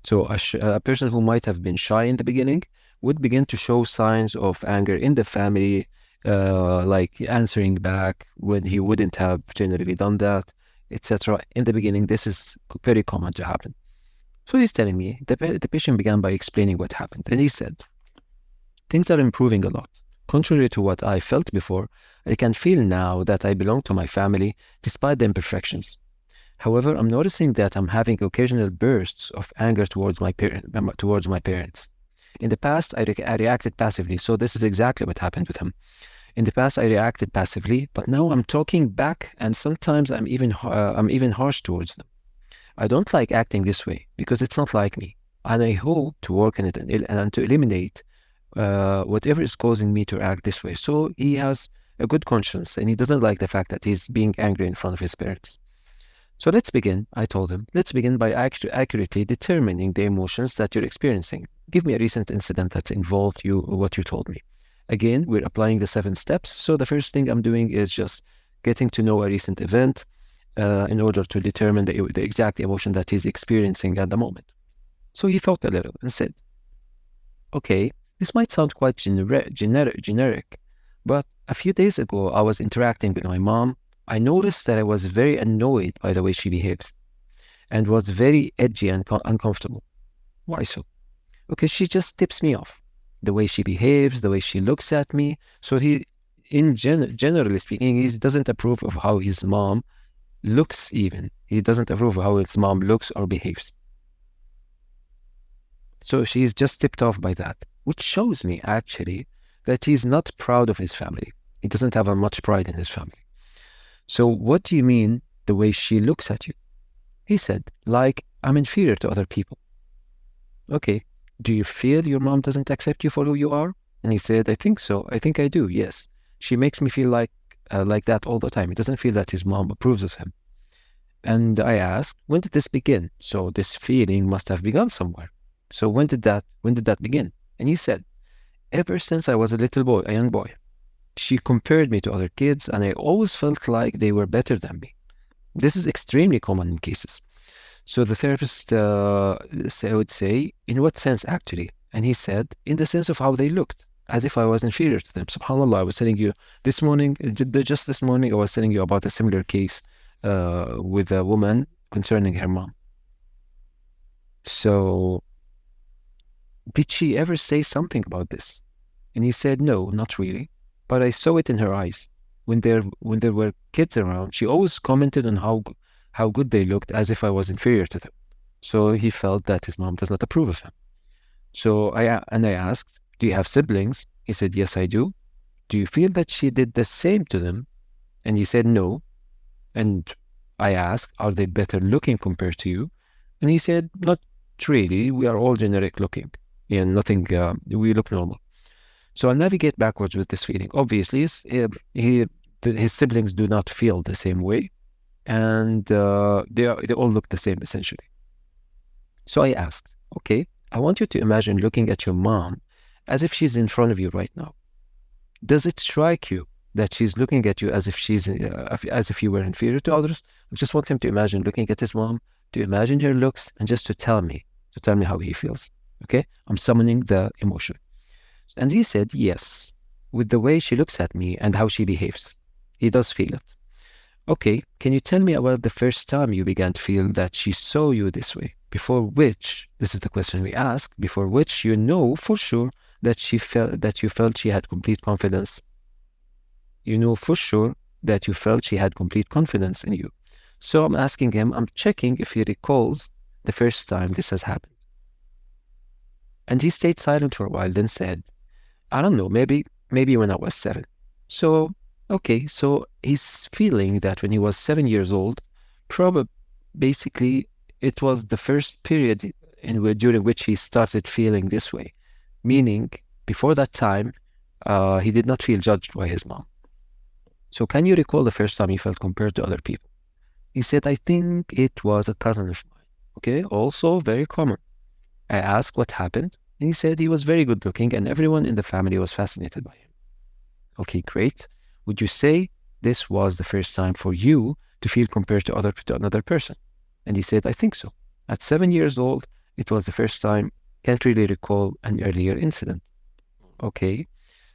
So a person who might have been shy in the beginning would begin to show signs of anger in the family, like answering back when he wouldn't have generally done that, etc. In the beginning, this is very common to happen. So he's telling me, the patient began by explaining what happened. And he said, things are improving a lot. Contrary to what I felt before, I can feel now that I belong to my family despite the imperfections. However, I'm noticing that I'm having occasional bursts of anger towards my parents. In the past, I reacted passively. So this is exactly what happened with him. In the past, I reacted passively, but now I'm talking back, and sometimes I'm even harsh towards them. I don't like acting this way because it's not like me, and I hope to work on it and to eliminate whatever is causing me to act this way. So he has a good conscience, and he doesn't like the fact that he's being angry in front of his parents. So let's begin, I told him, let's begin by accurately determining the emotions that you're experiencing. Give me a recent incident that involved you or what you told me. Again, we're applying the 7 steps. So the first thing I'm doing is just getting to know a recent event in order to determine the exact emotion that he's experiencing at the moment. So he thought a little and said, okay, this might sound quite generic, but a few days ago, I was interacting with my mom. I noticed that I was very annoyed by the way she behaves and was very edgy and uncomfortable. Why so? Okay, she just tips me off. The way she behaves, the way she looks at me. So he, generally speaking, he doesn't approve of how his mom looks even. He doesn't approve of how his mom looks or behaves. So she's just tipped off by that, which shows me actually that he's not proud of his family. He doesn't have much pride in his family. So what do you mean the way she looks at you? He said, like, I'm inferior to other people. Okay, do you feel your mom doesn't accept you for who you are? And he said, I think so. I think I do, yes. She makes me feel like that all the time. He doesn't feel that his mom approves of him. And I asked, when did this begin? So this feeling must have begun somewhere. So when did that begin? And he said, ever since I was a young boy. She compared me to other kids, and I always felt like they were better than me. This is extremely common in cases. So the therapist would say, in what sense actually? And he said, in the sense of how they looked, as if I was inferior to them. SubhanAllah, I was telling you just this morning, I was telling you about a similar case with a woman concerning her mom. So did she ever say something about this? And he said, no, not really. But I saw it in her eyes. When there were kids around, she always commented on how good they looked, as if I was inferior to them. So he felt that his mom does not approve of him. So I asked, do you have siblings? He said, yes, I do. Do you feel that she did the same to them? And he said, no. And I asked, are they better looking compared to you? And he said, not really. We are all generic looking. Yeah, nothing, we look normal. So I navigate backwards with this feeling. Obviously, his siblings do not feel the same way, and they all look the same essentially. So I asked, okay, I want you to imagine looking at your mom as if she's in front of you right now. Does it strike you that she's looking at you as if as if you were inferior to others? I just want him to imagine looking at his mom, to imagine her looks, and just to tell me how he feels. Okay, I'm summoning the emotion. And he said, yes, with the way she looks at me and how she behaves. He does feel it. Okay, can you tell me about the first time you began to feel that she saw you this way? Before which, this is the question we ask, before which you know for sure that you felt she had complete confidence. You know for sure that you felt she had complete confidence in you. So I'm asking him, I'm checking if he recalls the first time this has happened. And he stayed silent for a while, then said, I don't know, maybe when I was 7. So, okay, so he's feeling that when he was 7 years old, basically it was the first period during which he started feeling this way. Meaning, before that time, he did not feel judged by his mom. So can you recall the first time he felt compared to other people? He said, I think it was a cousin of mine. Okay, also very common. I asked what happened, and he said he was very good looking and everyone in the family was fascinated by him. Okay, great. Would you say this was the first time for you to feel compared to another person? And he said, I think so. At 7 years old, it was the first time. Can't really recall an earlier incident. Okay,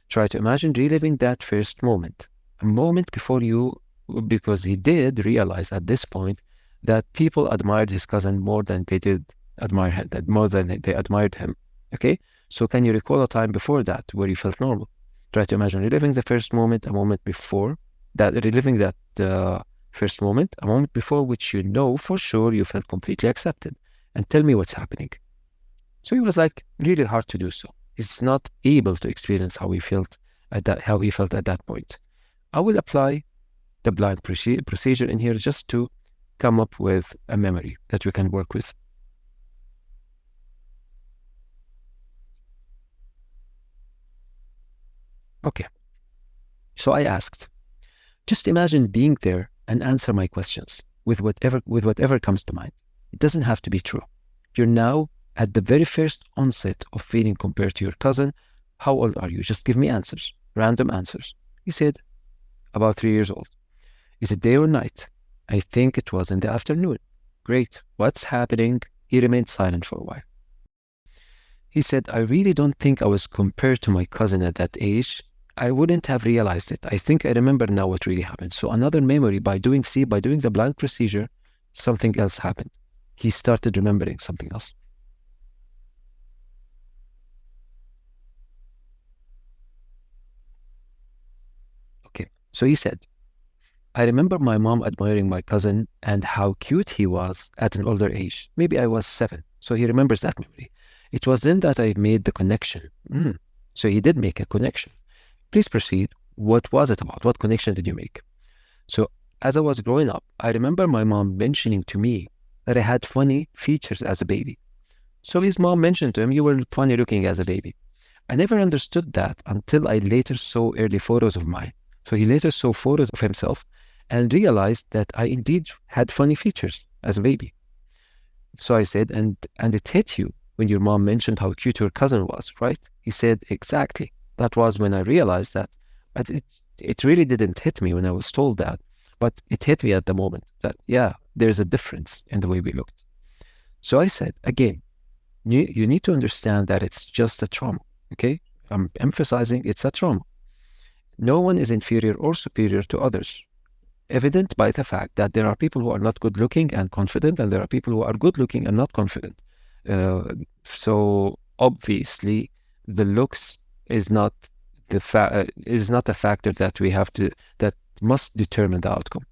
try to imagine reliving that first moment. A moment before you, because he did realize at this point that people admired his cousin more than they did admire him, more than they admired him. Okay, so can you recall a time before that where you felt normal? Try to imagine reliving the first moment, a moment before that, reliving that first moment, a moment before which you know for sure you felt completely accepted. And tell me what's happening. So he was like really hard to do so. He's not able to experience how he felt at that point. I will apply the blind procedure in here just to come up with a memory that we can work with. Okay. So I asked, just imagine being there and answer my questions with whatever comes to mind. It doesn't have to be true. You're now at the very first onset of feeling compared to your cousin. How old are you? Just give me answers, random answers. He said, about 3 years old. Is it day or night? I think it was in the afternoon. Great. What's happening? He remained silent for a while. He said, I really don't think I was compared to my cousin at that age. I wouldn't have realized it. I think I remember now what really happened. So another memory by doing the blind procedure, something else happened. He started remembering something else. Okay, so he said, I remember my mom admiring my cousin and how cute he was at an older age. Maybe I was 7, so he remembers that memory. It was then that I made the connection. So he did make a connection. Please proceed. What was it about? What connection did you make? So as I was growing up, I remember my mom mentioning to me that I had funny features as a baby. So his mom mentioned to him, you were funny looking as a baby. I never understood that until I later saw early photos of mine. So he later saw photos of himself and realized that I indeed had funny features as a baby. So I said, and it hit you when your mom mentioned how cute your cousin was, right? He said, exactly. That was when I realized that. But it really didn't hit me when I was told that. But it hit me at the moment that, yeah, there's a difference in the way we looked. So I said, again, you need to understand that it's just a trauma, okay? I'm emphasizing it's a trauma. No one is inferior or superior to others, evident by the fact that there are people who are not good looking and confident, and there are people who are good looking and not confident. So obviously, the looks is not a factor that must determine the outcome.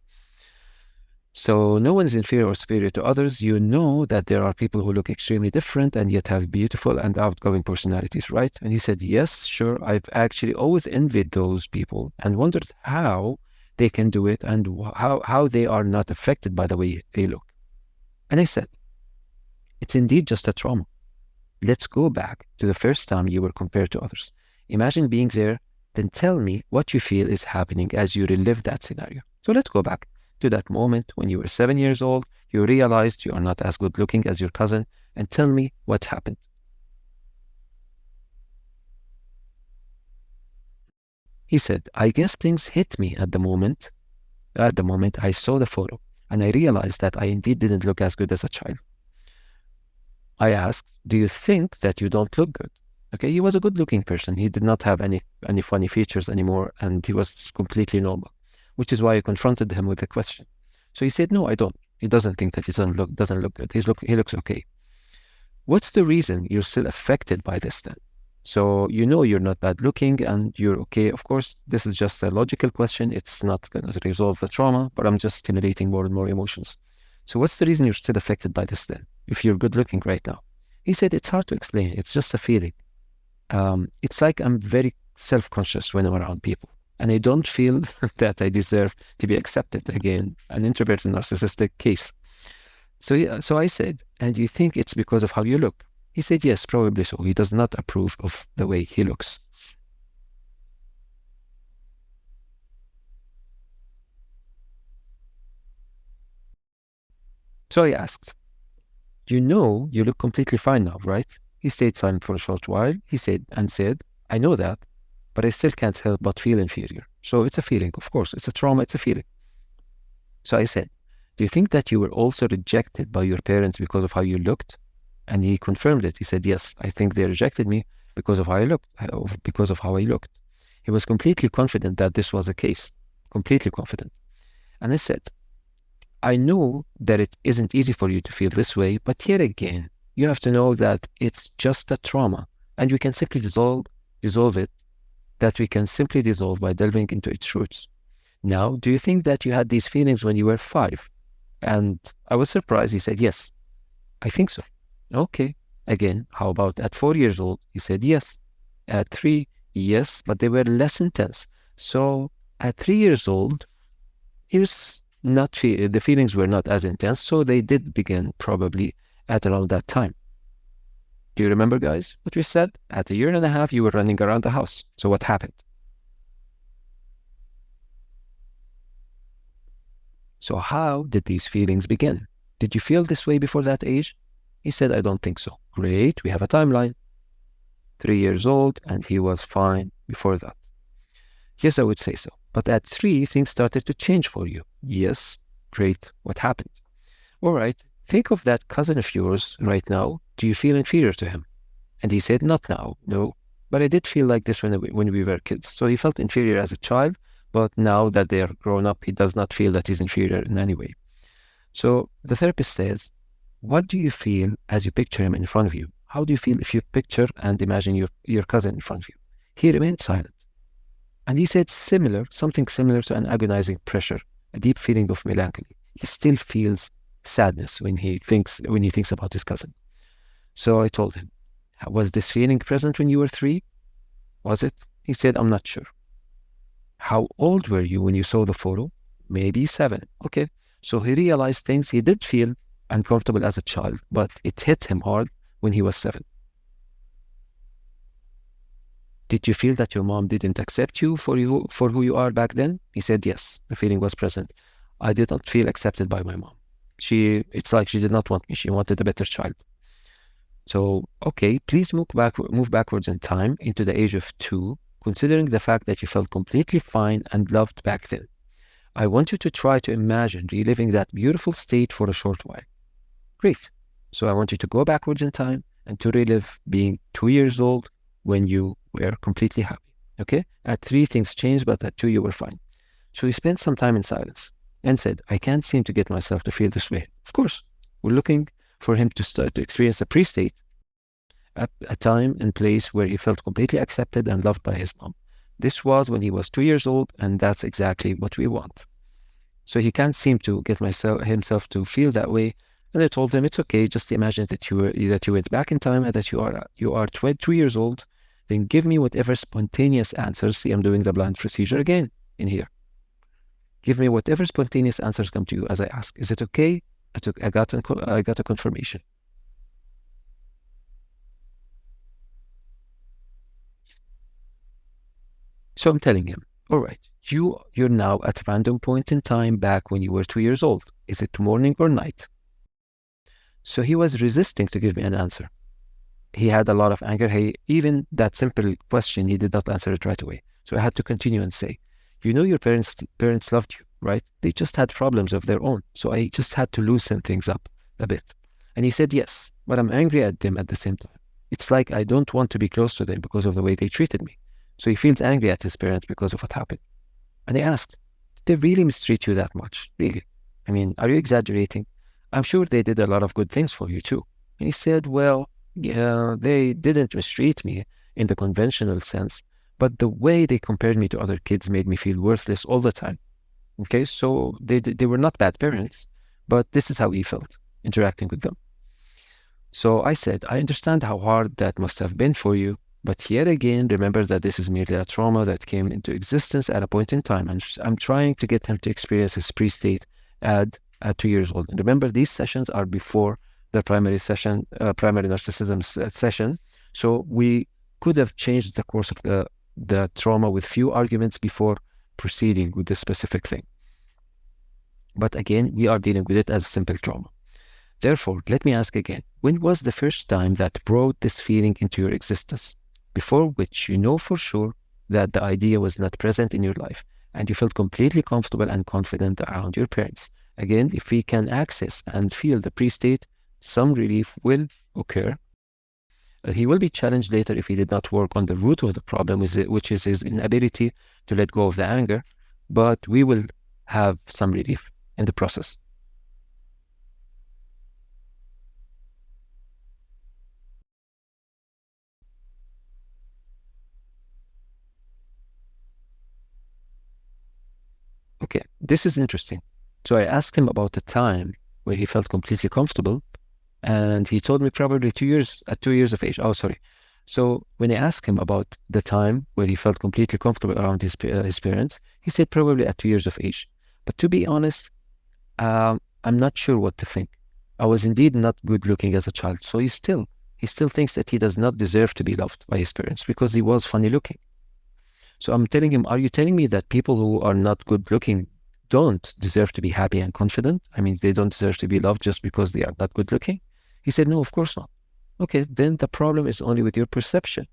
So no one is inferior or superior to others. You know that there are people who look extremely different and yet have beautiful and outgoing personalities, right? And he said, yes, sure. I've actually always envied those people and wondered how they can do it and how they are not affected by the way they look. And I said, it's indeed just a trauma. Let's go back to the first time you were compared to others. Imagine being there, then tell me what you feel is happening as you relive that scenario. So let's go back to that moment when you were 7 years old, you realized you are not as good looking as your cousin, and tell me what happened. He said, I guess things hit me at the moment. At the moment I saw the photo, and I realized that I indeed didn't look as good as a child. I asked, do you think that you don't look good? Okay, he was a good-looking person. He did not have any funny features anymore, and he was completely normal, which is why I confronted him with the question. So he said, no, I don't. He doesn't think that he doesn't look good. He looks okay. What's the reason you're still affected by this then? So you know you're not bad looking and you're okay. Of course, this is just a logical question. It's not going to resolve the trauma, but I'm just stimulating more and more emotions. So what's the reason you're still affected by this then, if you're good looking right now? He said, it's hard to explain. It's just a feeling. It's like I'm very self-conscious when I'm around people, and I don't feel that I deserve to be accepted. Again, an introverted narcissistic case. So I said, and you think it's because of how you look? He said, yes, probably so. He does not approve of the way he looks. So I asked, you know you look completely fine now, right? He stayed silent for a short while. He said, I know that, but I still can't help but feel inferior. So it's a feeling, of course. It's a trauma, it's a feeling. So I said, do you think that you were also rejected by your parents because of how you looked? And he confirmed it. He said, yes, I think they rejected me because of how I looked. He was completely confident that this was the case. Completely confident. And I said, I know that it isn't easy for you to feel this way, but here again, you have to know that it's just a trauma, and we can simply dissolve it, that we can simply dissolve by delving into its roots. Now, do you think that you had these feelings when you were 5? And I was surprised. He said, yes, I think so. Okay. Again, how about at 4 years old? He said yes. At 3, yes, but they were less intense. So at 3 years old, he was not the feelings were not as intense, so they did begin probably at around that time. Do you remember, guys, what we said? At 1.5 years, you were running around the house. So what happened? So how did these feelings begin? Did you feel this way before that age? He said, I don't think so. Great, we have a timeline. 3 years old, and he was fine before that. Yes, I would say so. But at 3, things started to change for you. Yes, great, what happened? All right, think of that cousin of yours right now. Do you feel inferior to him? And he said, not now, no. But I did feel like this when we were kids. So he felt inferior as a child, but now that they are grown up, he does not feel that he's inferior in any way. So the therapist says, what do you feel as you picture him in front of you? How do you feel if you picture and imagine your cousin in front of you? He remained silent. And he said something similar to an agonizing pressure, a deep feeling of melancholy. He still feels sadness when he thinks about his cousin. So I told him, was this feeling present when you were 3? Was it? He said, I'm not sure. How old were you when you saw the photo? Maybe 7. Okay. So he realized things. He did feel uncomfortable as a child, but it hit him hard when he was 7. Did you feel that your mom didn't accept you for who you are back then? He said, yes, the feeling was present. I did not feel accepted by my mom. It's like she did not want me. She wanted a better child. So, okay, please move backwards in time into the age of 2, considering the fact that you felt completely fine and loved back then. I want you to try to imagine reliving that beautiful state for a short while. Great. So I want you to go backwards in time and to relive being 2 years old when you were completely happy. Okay? At 3, things changed, but at 2, you were fine. So he spent some time in silence and said, I can't seem to get myself to feel this way. Of course, we're looking for him to start to experience a pre-state, a time and place where he felt completely accepted and loved by his mom. This was when he was 2 years old, and that's exactly what we want. So he can't seem to get himself to feel that way. And I told him, it's okay, just imagine that you went back in time and that you are 2 years old. Then give me whatever spontaneous answers. See, I'm doing the blind procedure again in here. Give me whatever spontaneous answers come to you as I ask. Is it okay? I got a confirmation. So I'm telling him, all right, you're now at a random point in time back when you were 2 years old. Is it morning or night? So he was resisting to give me an answer. He had a lot of anger. Even that simple question, he did not answer it right away. So I had to continue and say, you know, your parents loved you, right? They just had problems of their own. So I just had to loosen things up a bit. And he said, yes, but I'm angry at them at the same time. It's like I don't want to be close to them because of the way they treated me. So he feels angry at his parents because of what happened. And I asked, did they really mistreat you that much? Really? I mean, are you exaggerating? I'm sure they did a lot of good things for you too. And he said, well, yeah, they didn't mistreat me in the conventional sense, but the way they compared me to other kids made me feel worthless all the time. Okay, so they were not bad parents, but this is how he felt interacting with them. So I said, I understand how hard that must have been for you, but yet again, remember that this is merely a trauma that came into existence at a point in time. And I'm trying to get him to experience his pre-state at 2 years old. And remember, these sessions are before the primary narcissism session. So we could have changed the course of the trauma with few arguments before proceeding with this specific thing. But again, we are dealing with it as a simple trauma. Therefore, let me ask again, when was the first time that brought this feeling into your existence, before which you know for sure that the idea was not present in your life and you felt completely comfortable and confident around your parents? Again, if we can access and feel the pre-state, some relief will occur. He will be challenged later if he did not work on the root of the problem, which is his inability to let go of the anger, but we will have some relief in the process. Okay, this is interesting. So I asked him about the time where he felt completely comfortable And he told me probably 2 years, at 2 years of age. Oh, sorry. So when I asked him about the time where he felt completely comfortable around his parents, he said probably at 2 years of age. But to be honest, I'm not sure what to think. I was indeed not good looking as a child. So he still thinks that he does not deserve to be loved by his parents because he was funny looking. So I'm telling him, are you telling me that people who are not good looking don't deserve to be happy and confident? I mean, they don't deserve to be loved just because they are not good looking? He said, no, of course not. Okay, then the problem is only with your perception,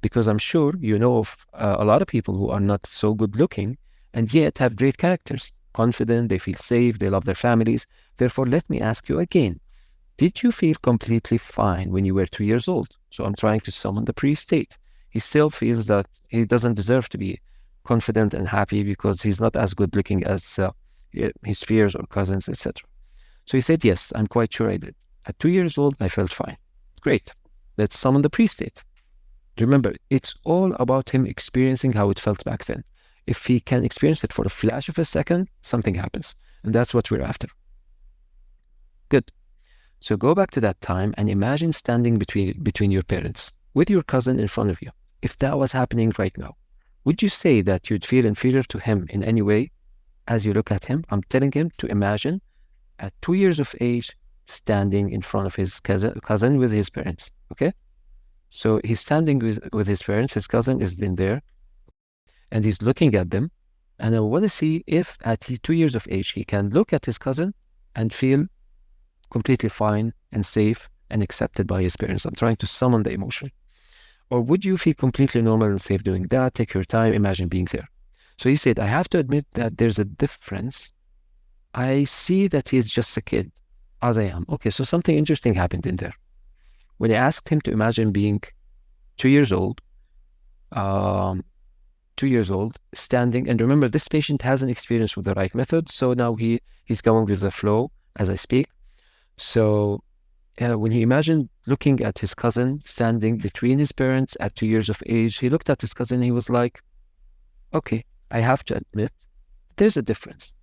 because I'm sure you know of a lot of people who are not so good looking and yet have great characters, confident, they feel safe, they love their families. Therefore, let me ask you again, did you feel completely fine when you were 2 years old? So I'm trying to summon the pre-state. He still feels that he doesn't deserve to be confident and happy because he's not as good looking as his peers or cousins, etc. So he said, yes, I'm quite sure I did. At 2 years old, I felt fine. Great. Let's summon the pre-state. Remember, it's all about him experiencing how it felt back then. If he can experience it for a flash of a second, something happens. And that's what we're after. Good. So go back to that time and imagine standing between your parents with your cousin in front of you. If that was happening right now, would you say that you'd feel inferior to him in any way as you look at him? I'm telling him to imagine at 2 years of age standing in front of his cousin with his parents, okay? So he's standing with his parents, his cousin is in there, and he's looking at them. And I want to see if at 2 years of age, he can look at his cousin and feel completely fine and safe and accepted by his parents. I'm trying to summon the emotion. Or would you feel completely normal and safe doing that? Take your time, imagine being there. So he said, I have to admit that there's a difference. I see that he's just a kid, as I am. Okay, so something interesting happened in there. When I asked him to imagine being 2 years old, 2 years old, standing, and remember, this patient hasn't experienced with the right method, so now he's going with the flow as I speak. So when he imagined looking at his cousin standing between his parents at 2 years of age, he looked at his cousin and he was like, okay, I have to admit, there's a difference.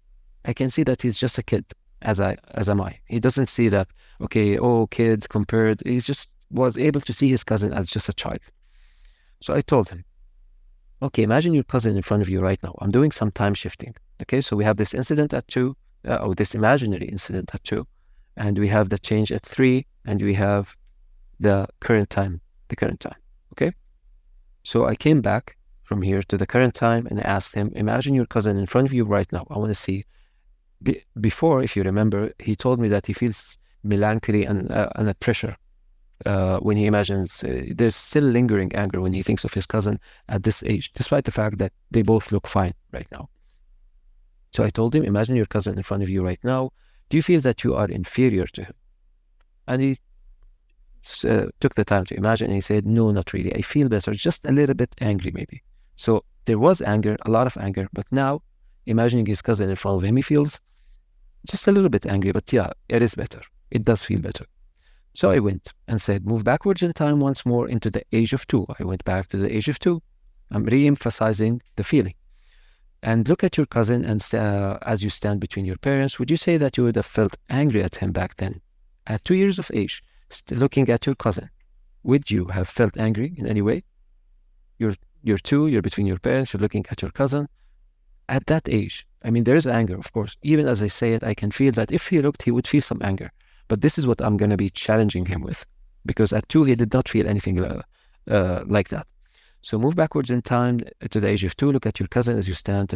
I can see that he's just a kid, as am I. He doesn't see that, okay, oh, kid compared. He just was able to see his cousin as just a child. So I told him, okay, imagine your cousin in front of you right now. I'm doing some time shifting. Okay, so we have this incident at 2, or this imaginary incident at 2, and we have the change at 3, and we have the current time, okay? So I came back from here to the current time and I asked him, imagine your cousin in front of you right now. I want to see. Before, if you remember, he told me that he feels melancholy and a pressure when he imagines. There's still lingering anger when he thinks of his cousin at this age, despite the fact that they both look fine right now. So I told him, imagine your cousin in front of you right now. Do you feel that you are inferior to him? And he took the time to imagine and he said, no, not really. I feel better, just a little bit angry maybe. So there was anger, a lot of anger, but now imagining his cousin in front of him, he feels just a little bit angry, but yeah, it is better. It does feel better. So I went and said, move backwards in time once more into the age of 2. I went back to the age of 2. I'm re-emphasizing the feeling. And look at your cousin and as you stand between your parents, would you say that you would have felt angry at him back then? At 2 years of age, looking at your cousin, would you have felt angry in any way? You're 2, you're between your parents, you're looking at your cousin. At that age, I mean, there is anger, of course. Even as I say it, I can feel that if he looked, he would feel some anger. But this is what I'm going to be challenging him with. Because at 2, he did not feel anything like that. So move backwards in time to the age of 2. Look at your cousin as you stand.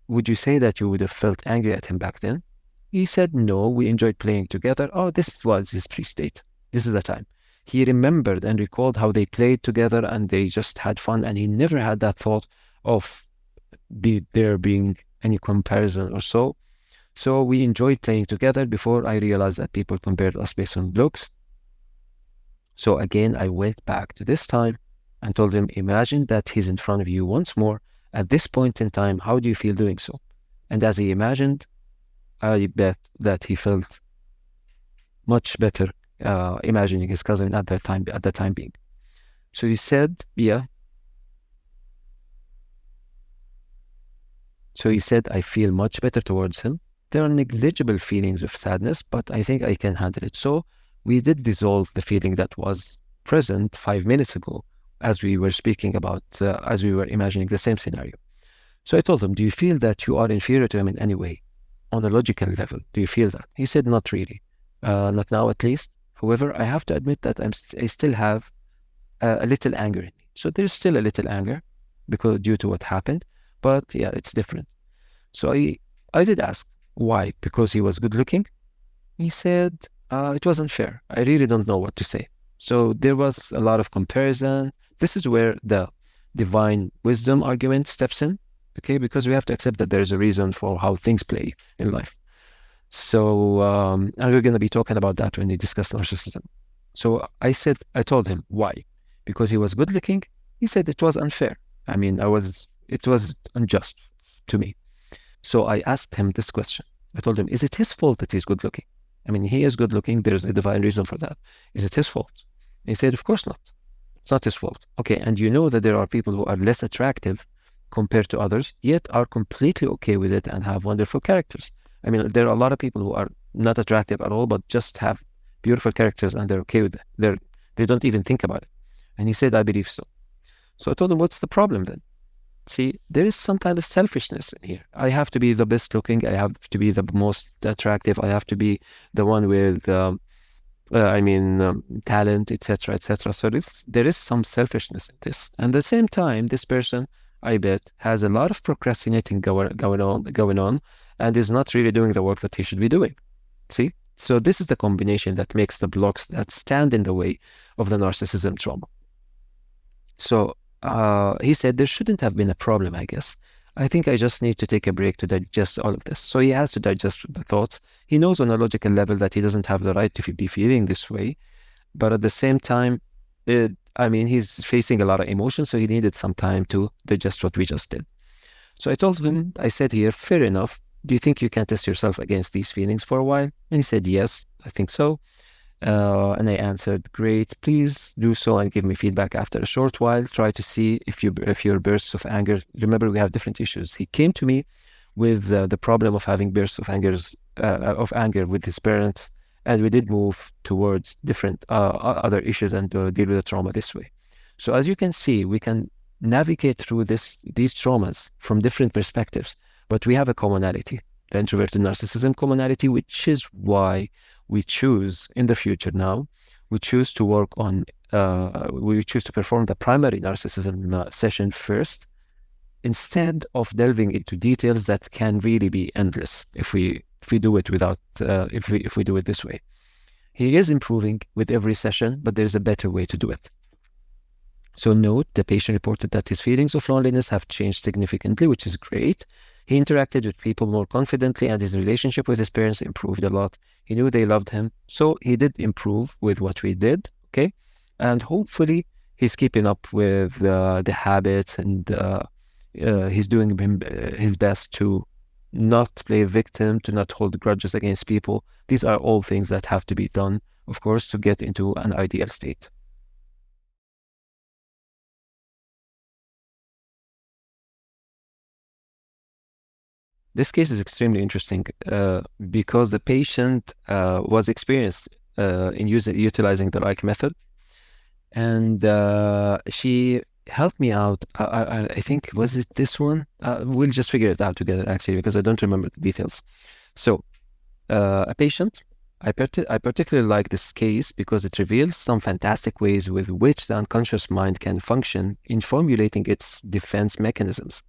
Would you say that you would have felt angry at him back then? He said, no, we enjoyed playing together. Oh, this was his pre-state. This is the time. He remembered and recalled how they played together and they just had fun. And he never had that thought of there being any comparison or so. So we enjoyed playing together before I realized that people compared us based on looks. So again, I went back to this time and told him, imagine that he's in front of you once more. At this point in time, how do you feel doing so? And as he imagined, I bet that he felt much better imagining his cousin at the time being. So he said, yeah. So he said, I feel much better towards him. there are negligible feelings of sadness, but I think I can handle it. So we did dissolve the feeling that was present 5 minutes ago as we were speaking about, as we were imagining the same scenario. So I told him, do you feel that you are inferior to him in any way? On a logical level, do you feel that? He said, not really. Not now, at least. However, I have to admit that I still have a little anger in me. So there's still a little anger due to what happened, but yeah, it's different. So I did ask, why? Because he was good looking? He said, it was unfair. I really don't know what to say. So there was a lot of comparison. This is where the divine wisdom argument steps in, okay? Because we have to accept that there's a reason for how things play in life. So, and we're going to be talking about that when we discuss narcissism. So I told him, why? Because he was good looking? He said it was unfair. I mean, it was unjust to me. So I asked him this question. I told him, is it his fault that he's good looking? I mean, he is good looking. There's a divine reason for that. Is it his fault? He said, of course not. It's not his fault. Okay, and you know that there are people who are less attractive compared to others, yet are completely okay with it and have wonderful characters. I mean, there are a lot of people who are not attractive at all, but just have beautiful characters and they're okay with it. They don't even think about it. And he said, I believe so. So I told him, what's the problem then? See, there is some kind of selfishness in here. I have to be the best looking. I have to be the most attractive. I have to be the one with, talent, etc., etc. So there is some selfishness in this. And at the same time, this person, I bet, has a lot of procrastinating going on, and is not really doing the work that he should be doing. See? So this is the combination that makes the blocks that stand in the way of the narcissism trauma. So he said there shouldn't have been a problem, I guess. I think I just need to take a break to digest all of this. So he has to digest the thoughts. He knows on a logical level that he doesn't have the right to be feeling this way. But at the same time, he's facing a lot of emotions, so he needed some time to digest what we just did. So I told him, I said here, fair enough. Do you think you can test yourself against these feelings for a while? And he said, yes, I think so. And I answered, great, please do so and give me feedback after a short while. Try to see if your bursts of anger, remember we have different issues. He came to me with the problem of having bursts of anger with his parents, and we did move towards different other issues and deal with the trauma this way. So as you can see, we can navigate through these traumas from different perspectives, but we have a commonality, the introverted narcissism commonality, which is why we choose in the future now, we choose to work on, we choose to perform the primary narcissism session first, instead of delving into details that can really be endless if we do it without, if we do it this way. He is improving with every session, but there's a better way to do it. So note, the patient reported that his feelings of loneliness have changed significantly, which is great. He interacted with people more confidently, and his relationship with his parents improved a lot. He knew they loved him, so he did improve with what we did, okay? And hopefully he's keeping up with the habits, and he's doing his best to not play victim, to not hold grudges against people. These are all things that have to be done, of course, to get into an ideal state. This case is extremely interesting because the patient was experienced in utilizing the ReiK method, and she helped me out. I think, was it this one? We'll just figure it out together, actually, because I don't remember the details. So a patient, I particularly like this case because it reveals some fantastic ways with which the unconscious mind can function in formulating its defense mechanisms.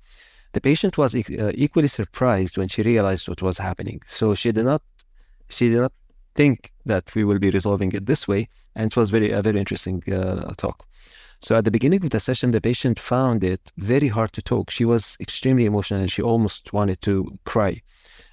The patient was equally surprised when she realized what was happening. So she did not think that we will be resolving it this way, and it was a very interesting talk. So at the beginning of the session, the patient found it very hard to talk. She was extremely emotional and she almost wanted to cry.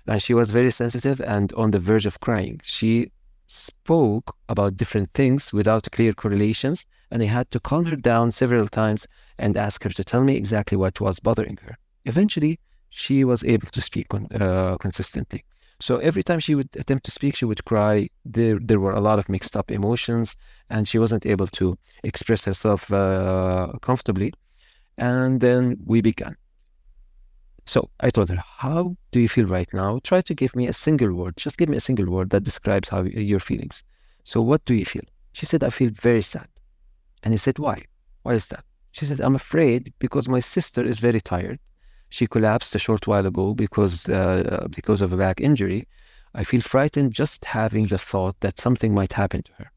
And she was very sensitive and on the verge of crying. She spoke about different things without clear correlations, and I had to calm her down several times and ask her to tell me exactly what was bothering her. Eventually, she was able to speak consistently. So every time she would attempt to speak, she would cry. There were a lot of mixed up emotions, and she wasn't able to express herself comfortably. And then we began. So I told her, how do you feel right now? Try to give me a single word. Just give me a single word that describes how your feelings. So what do you feel? She said, I feel very sad. And I said, why? Why is that? She said, I'm afraid because my sister is very tired. She collapsed a short while ago because of a back injury. I feel frightened just having the thought that something might happen to her.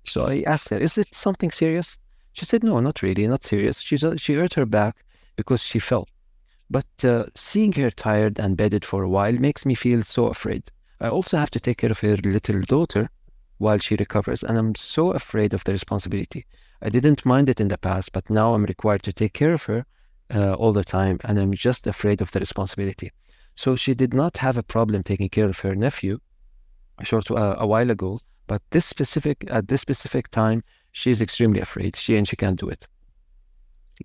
So I asked her, is it something serious? She said, no, not really, not serious. She hurt her back because she fell. But seeing her tired and bedded for a while makes me feel so afraid. I also have to take care of her little daughter while she recovers, and I'm so afraid of the responsibility. I didn't mind it in the past, but now I'm required to take care of her all the time, and I'm just afraid of the responsibility. So she did not have a problem taking care of her nephew a while ago, but at this specific time, she's extremely afraid. She can't do it.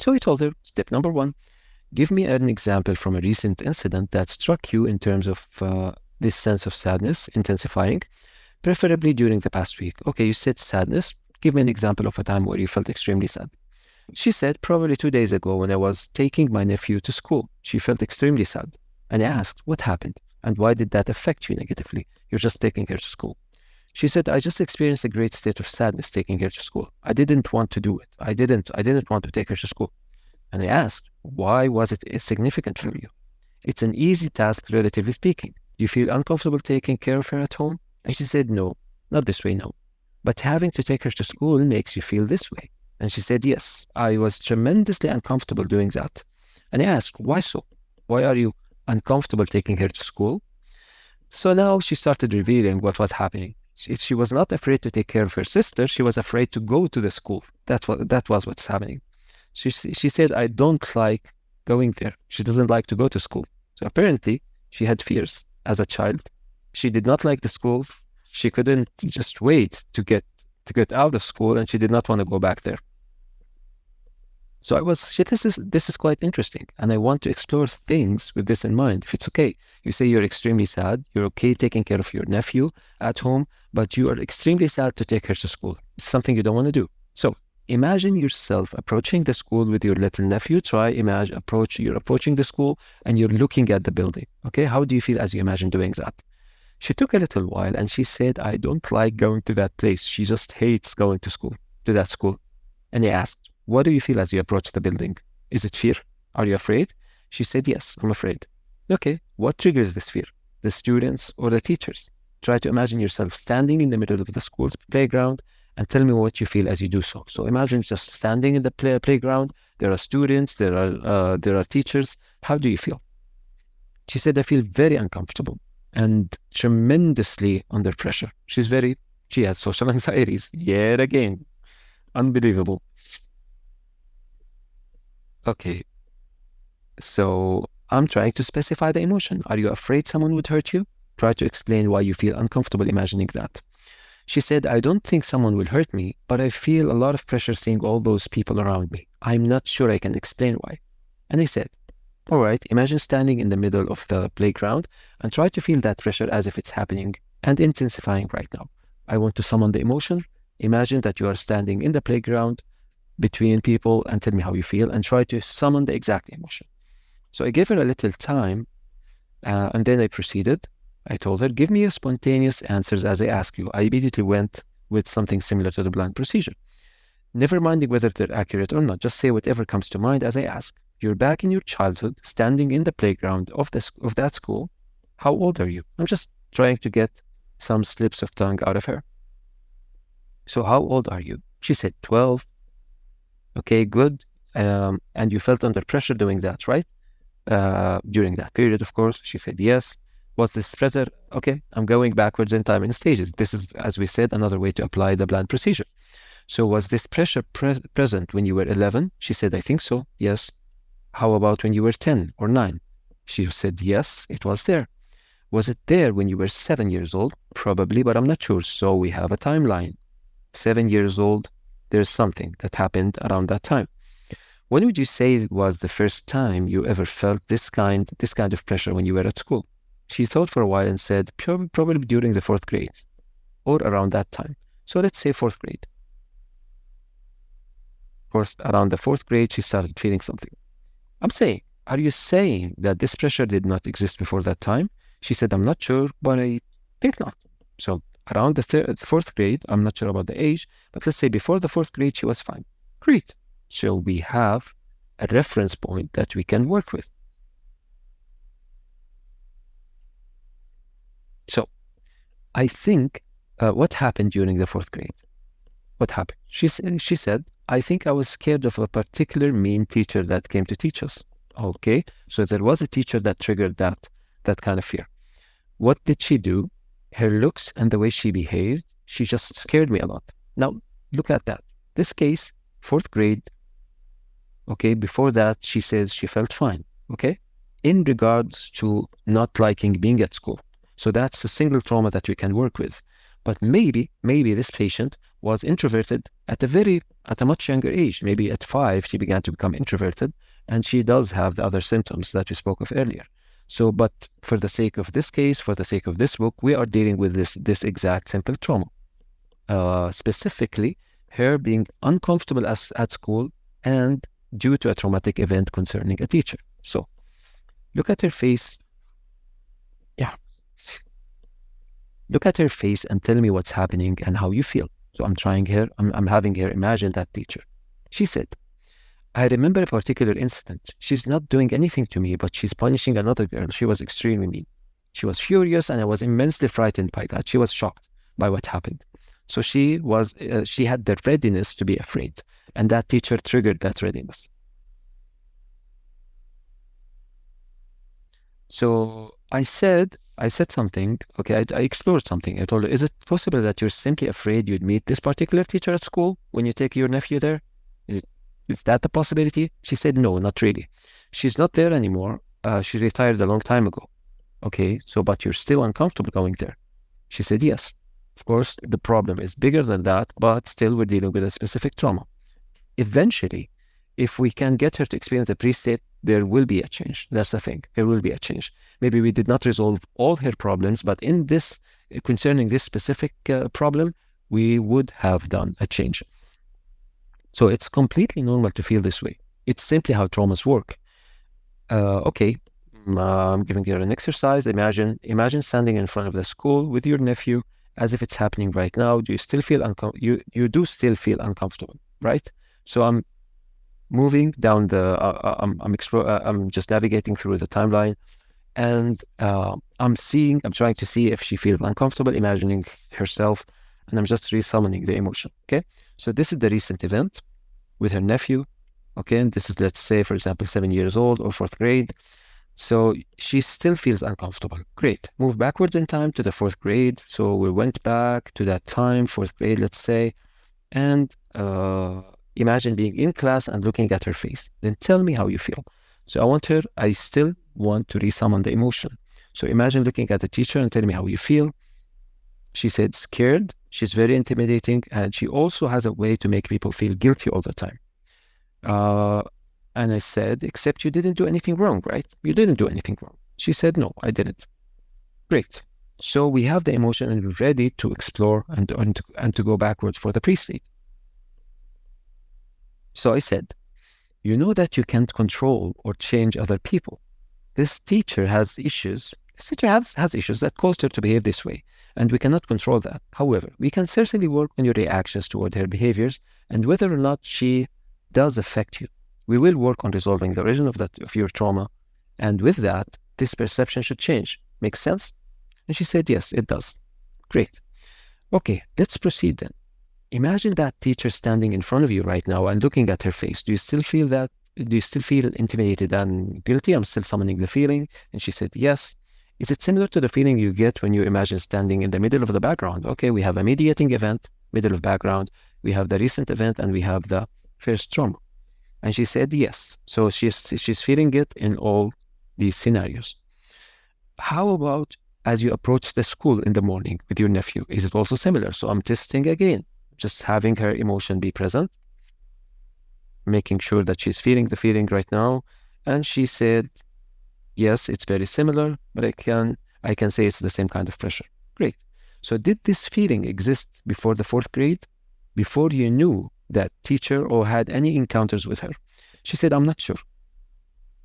So I told her, step number 1, give me an example from a recent incident that struck you in terms of this sense of sadness intensifying, preferably during the past week. Okay, you said sadness. Give me an example of a time where you felt extremely sad. She said, probably 2 days ago when I was taking my nephew to school, she felt extremely sad. And I asked, what happened? And why did that affect you negatively? You're just taking her to school. She said, I just experienced a great state of sadness taking her to school. I didn't want to do it. I didn't want to take her to school. And I asked, why was it significant for you? It's an easy task, relatively speaking. Do you feel uncomfortable taking care of her at home? And she said, no, not this way, no. But having to take her to school makes you feel this way. And she said, yes, I was tremendously uncomfortable doing that. And I asked, why so? Why are you uncomfortable taking her to school? So now she started revealing what was happening. She was not afraid to take care of her sister. She was afraid to go to the school. That was what's happening. She said, I don't like going there. She doesn't like to go to school. So apparently she had fears as a child. She did not like the school. She couldn't just wait to get out of school, and she did not want to go back there. So this is quite interesting, and I want to explore things with this in mind. If it's okay, you say you're extremely sad, you're okay taking care of your nephew at home, but you are extremely sad to take her to school. It's something you don't want to do. So imagine yourself approaching the school with your little nephew. You're approaching the school and you're looking at the building. Okay, how do you feel as you imagine doing that? She took a little while and she said, I don't like going to that place. She just hates going to that school. And I asked, what do you feel as you approach the building? Is it fear? Are you afraid? She said, yes, I'm afraid. Okay, what triggers this fear? The students or the teachers? Try to imagine yourself standing in the middle of the school's playground and tell me what you feel as you do so. So imagine just standing in the playground. There are students, there are teachers. How do you feel? She said, I feel very uncomfortable and tremendously under pressure. She has social anxieties. Yet again, unbelievable. Okay, so I'm trying to specify the emotion. Are you afraid someone would hurt you? Try to explain why you feel uncomfortable imagining that. She said, I don't think someone will hurt me, but I feel a lot of pressure seeing all those people around me. I'm not sure I can explain why. And I said, all right, imagine standing in the middle of the playground and try to feel that pressure as if it's happening and intensifying right now. I want to summon the emotion. Imagine that you are standing in the playground between people and tell me how you feel and try to summon the exact emotion. So I gave her a little time and then I proceeded. I told her, give me your spontaneous answers as I ask you. I immediately went with something similar to the blind procedure. Never minding whether they're accurate or not, just say whatever comes to mind as I ask. You're back in your childhood, standing in the playground of that school. How old are you? I'm just trying to get some slips of tongue out of her. So how old are you? She said 12. Okay, good. And you felt under pressure doing that, right? During that period, of course. She said yes. Was this pressure? Okay, I'm going backwards in time and stages. This is, as we said, another way to apply the blind procedure. So was this pressure present when you were 11? She said, I think so, yes. How about when you were 10 or 9? She said, yes, it was there. Was it there when you were 7 years old? Probably, but I'm not sure. So we have a timeline. 7 years old, there's something that happened around that time. When would you say it was the first time you ever felt this kind of pressure when you were at school? She thought for a while and said, probably during the 4th grade or around that time. So let's say 4th grade. Of course, around the 4th grade, she started feeling something. I'm saying, are you saying that this pressure did not exist before that time? She said, I'm not sure, but I think not. So around the fourth grade, I'm not sure about the age, but let's say before the fourth grade, she was fine. Great. So we have a reference point that we can work with. So I think what happened during the fourth grade? What happened? She said, I think I was scared of a particular mean teacher that came to teach us. Okay, so there was a teacher that triggered that kind of fear. What did she do? Her looks and the way she behaved, she just scared me a lot. Now, look at that. This case, fourth grade, okay, before that, she says she felt fine, okay, in regards to not liking being at school. So that's a single trauma that we can work with. But maybe this patient was introverted at a much younger age. Maybe at 5, she began to become introverted, and she does have the other symptoms that we spoke of earlier. So, but for the sake of this case, for the sake of this book, we are dealing with this exact simple trauma. Specifically, her being uncomfortable at school and due to a traumatic event concerning a teacher. So, look at her face. Yeah. Look at her face and tell me what's happening and how you feel. So I'm having her imagine that teacher. She said, I remember a particular incident. She's not doing anything to me, but she's punishing another girl. She was extremely mean. She was furious, and I was immensely frightened by that. She was shocked by what happened. So she had the readiness to be afraid, and that teacher triggered that readiness. So I said something, okay, I explored something. I told her, is it possible that you're simply afraid you'd meet this particular teacher at school when you take your nephew there? Is that the possibility? She said, no, not really. She's not there anymore. She retired a long time ago. Okay, so but you're still uncomfortable going there? She said, yes. Of course, the problem is bigger than that, but still we're dealing with a specific trauma. Eventually, if we can get her to experience the pre-state, there will be a change. That's the thing. There will be a change. Maybe we did not resolve all her problems, but in this, concerning this specific problem, we would have done a change. So it's completely normal to feel this way. It's simply how traumas work. Okay, I'm giving you an exercise. Imagine standing in front of the school with your nephew as if it's happening right now. Do you still feel you do still feel uncomfortable, right? So I'm moving down I'm just navigating through the timeline, and I'm trying to see if she feels uncomfortable, imagining herself, and I'm just resummoning the emotion. Okay, so this is the recent event with her nephew. Okay, and this is, let's say, for example, 7 years old or 4th grade. So she still feels uncomfortable. Great. Move backwards in time to the 4th grade. So we went back to that time, 4th grade, let's say, and imagine being in class and looking at her face. Then tell me how you feel. So I still want to resummon the emotion. So imagine looking at the teacher and tell me how you feel. She said scared. She's very intimidating, and she also has a way to make people feel guilty all the time. And I said, except you didn't do anything wrong, right? You didn't do anything wrong. She said, no, I didn't. Great. So we have the emotion and we're ready to explore and to go backwards for the pre-state. So I said, you know that you can't control or change other people. This teacher has issues. This teacher has issues that caused her to behave this way, and we cannot control that. However, we can certainly work on your reactions toward her behaviors and whether or not she does affect you. We will work on resolving the origin of your trauma, and with that, this perception should change. Makes sense? And she said, yes, it does. Great. Okay, let's proceed then. Imagine that teacher standing in front of you right now and looking at her face. Do you still feel that? Do you still feel intimidated and guilty? I'm still summoning the feeling. And she said, yes. Is it similar to the feeling you get when you imagine standing in the middle of the background? Okay, we have a mediating event, middle of background. We have the recent event, and we have the first trauma. And she said, yes. So she's feeling it in all these scenarios. How about as you approach the school in the morning with your nephew? Is it also similar? So I'm testing again, just having her emotion be present, making sure that she's feeling the feeling right now. And she said, yes, it's very similar, but I can say it's the same kind of pressure. Great. So did this feeling exist before the 4th grade? Before you knew that teacher or had any encounters with her? She said, I'm not sure.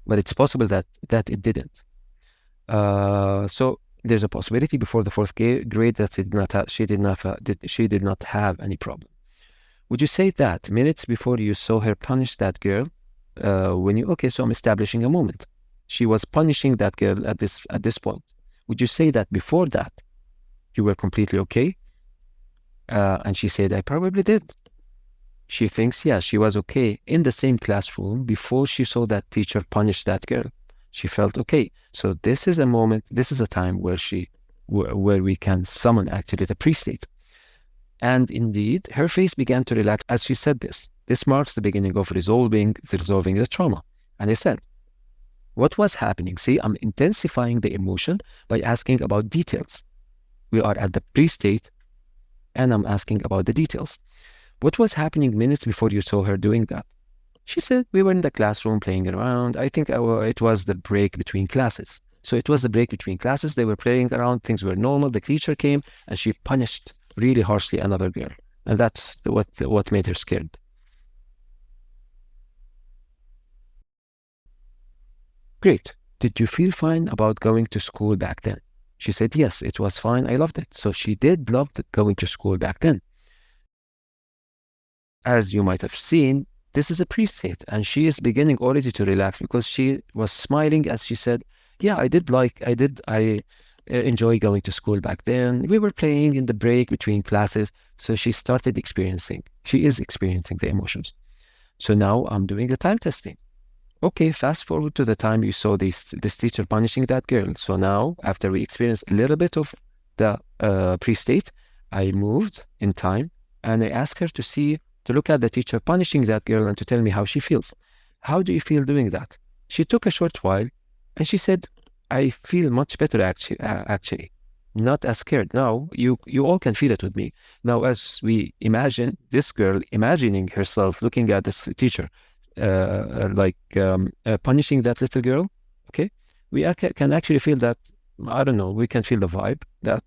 but it's possible that it didn't. So there's a possibility before the 4th grade that she did not have any problem. Would you say that minutes before you saw her punish that girl, so I'm establishing a moment. She was punishing that girl at this point. Would you say that before that you were completely okay? And she said, I probably did. She thinks, yeah, she was okay in the same classroom before she saw that teacher punish that girl. She felt okay. So this is a moment, this is a time where where we can summon actually the pre-state. And indeed, her face began to relax as she said this. This marks the beginning of resolving the trauma. And I said, what was happening? See, I'm intensifying the emotion by asking about details. We are at the pre-state, and I'm asking about the details. What was happening minutes before you saw her doing that? She said, we were in the classroom playing around. I think it was the break between classes. So it was the break between classes. They were playing around. Things were normal. The teacher came and she punished really harshly another girl. And that's what made her scared. Great. Did you feel fine about going to school back then? She said, yes, it was fine. I loved it. So she did love going to school back then. As you might have seen, this is a pre-state, and she is beginning already to relax because she was smiling as she said, yeah, I enjoy going to school back then. We were playing in the break between classes. So she is experiencing the emotions. So now I'm doing the time testing. Okay, fast forward to the time you saw this teacher punishing that girl. So now, after we experienced a little bit of the pre-state, I moved in time and I asked her to look at the teacher punishing that girl and to tell me how she feels. How do you feel doing that? She took a short while and she said, I feel much better actually, not as scared. Now, you all can feel it with me. Now, as we imagine this girl imagining herself looking at this teacher, punishing that little girl, okay? We can actually feel that, I don't know, we can feel the vibe that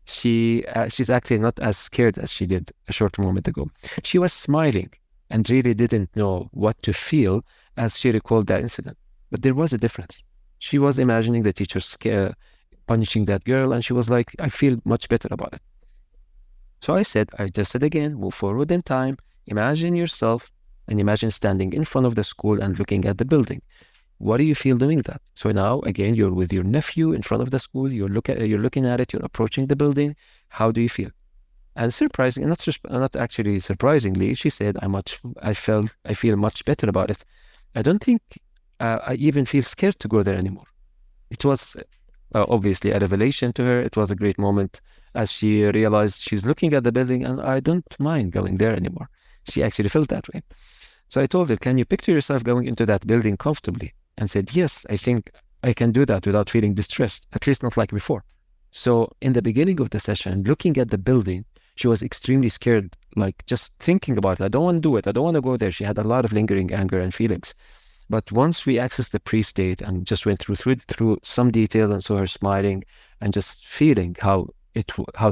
she's actually not as scared as she did a short moment ago. She was smiling and really didn't know what to feel as she recalled that incident. But there was a difference. She was imagining the teacher punishing that girl, and she was like, I feel much better about it. So I just said again, move forward in time, imagine yourself, and imagine standing in front of the school and looking at the building. What do you feel doing that? So now, again, you're with your nephew in front of the school. You're looking at it. You're approaching the building. How do you feel? And not actually surprisingly, she said, I feel much better about it. I don't think I even feel scared to go there anymore. It was obviously a revelation to her. It was a great moment as she realized she's looking at the building, and I don't mind going there anymore. She actually felt that way. So I told her, can you picture yourself going into that building comfortably? And said, yes, I think I can do that without feeling distressed, at least not like before. So in the beginning of the session, looking at the building, she was extremely scared, like just thinking about it. I don't want to do it. I don't want to go there. She had a lot of lingering anger and feelings. But once we accessed the pre-state and just went through some detail and saw her smiling and just feeling how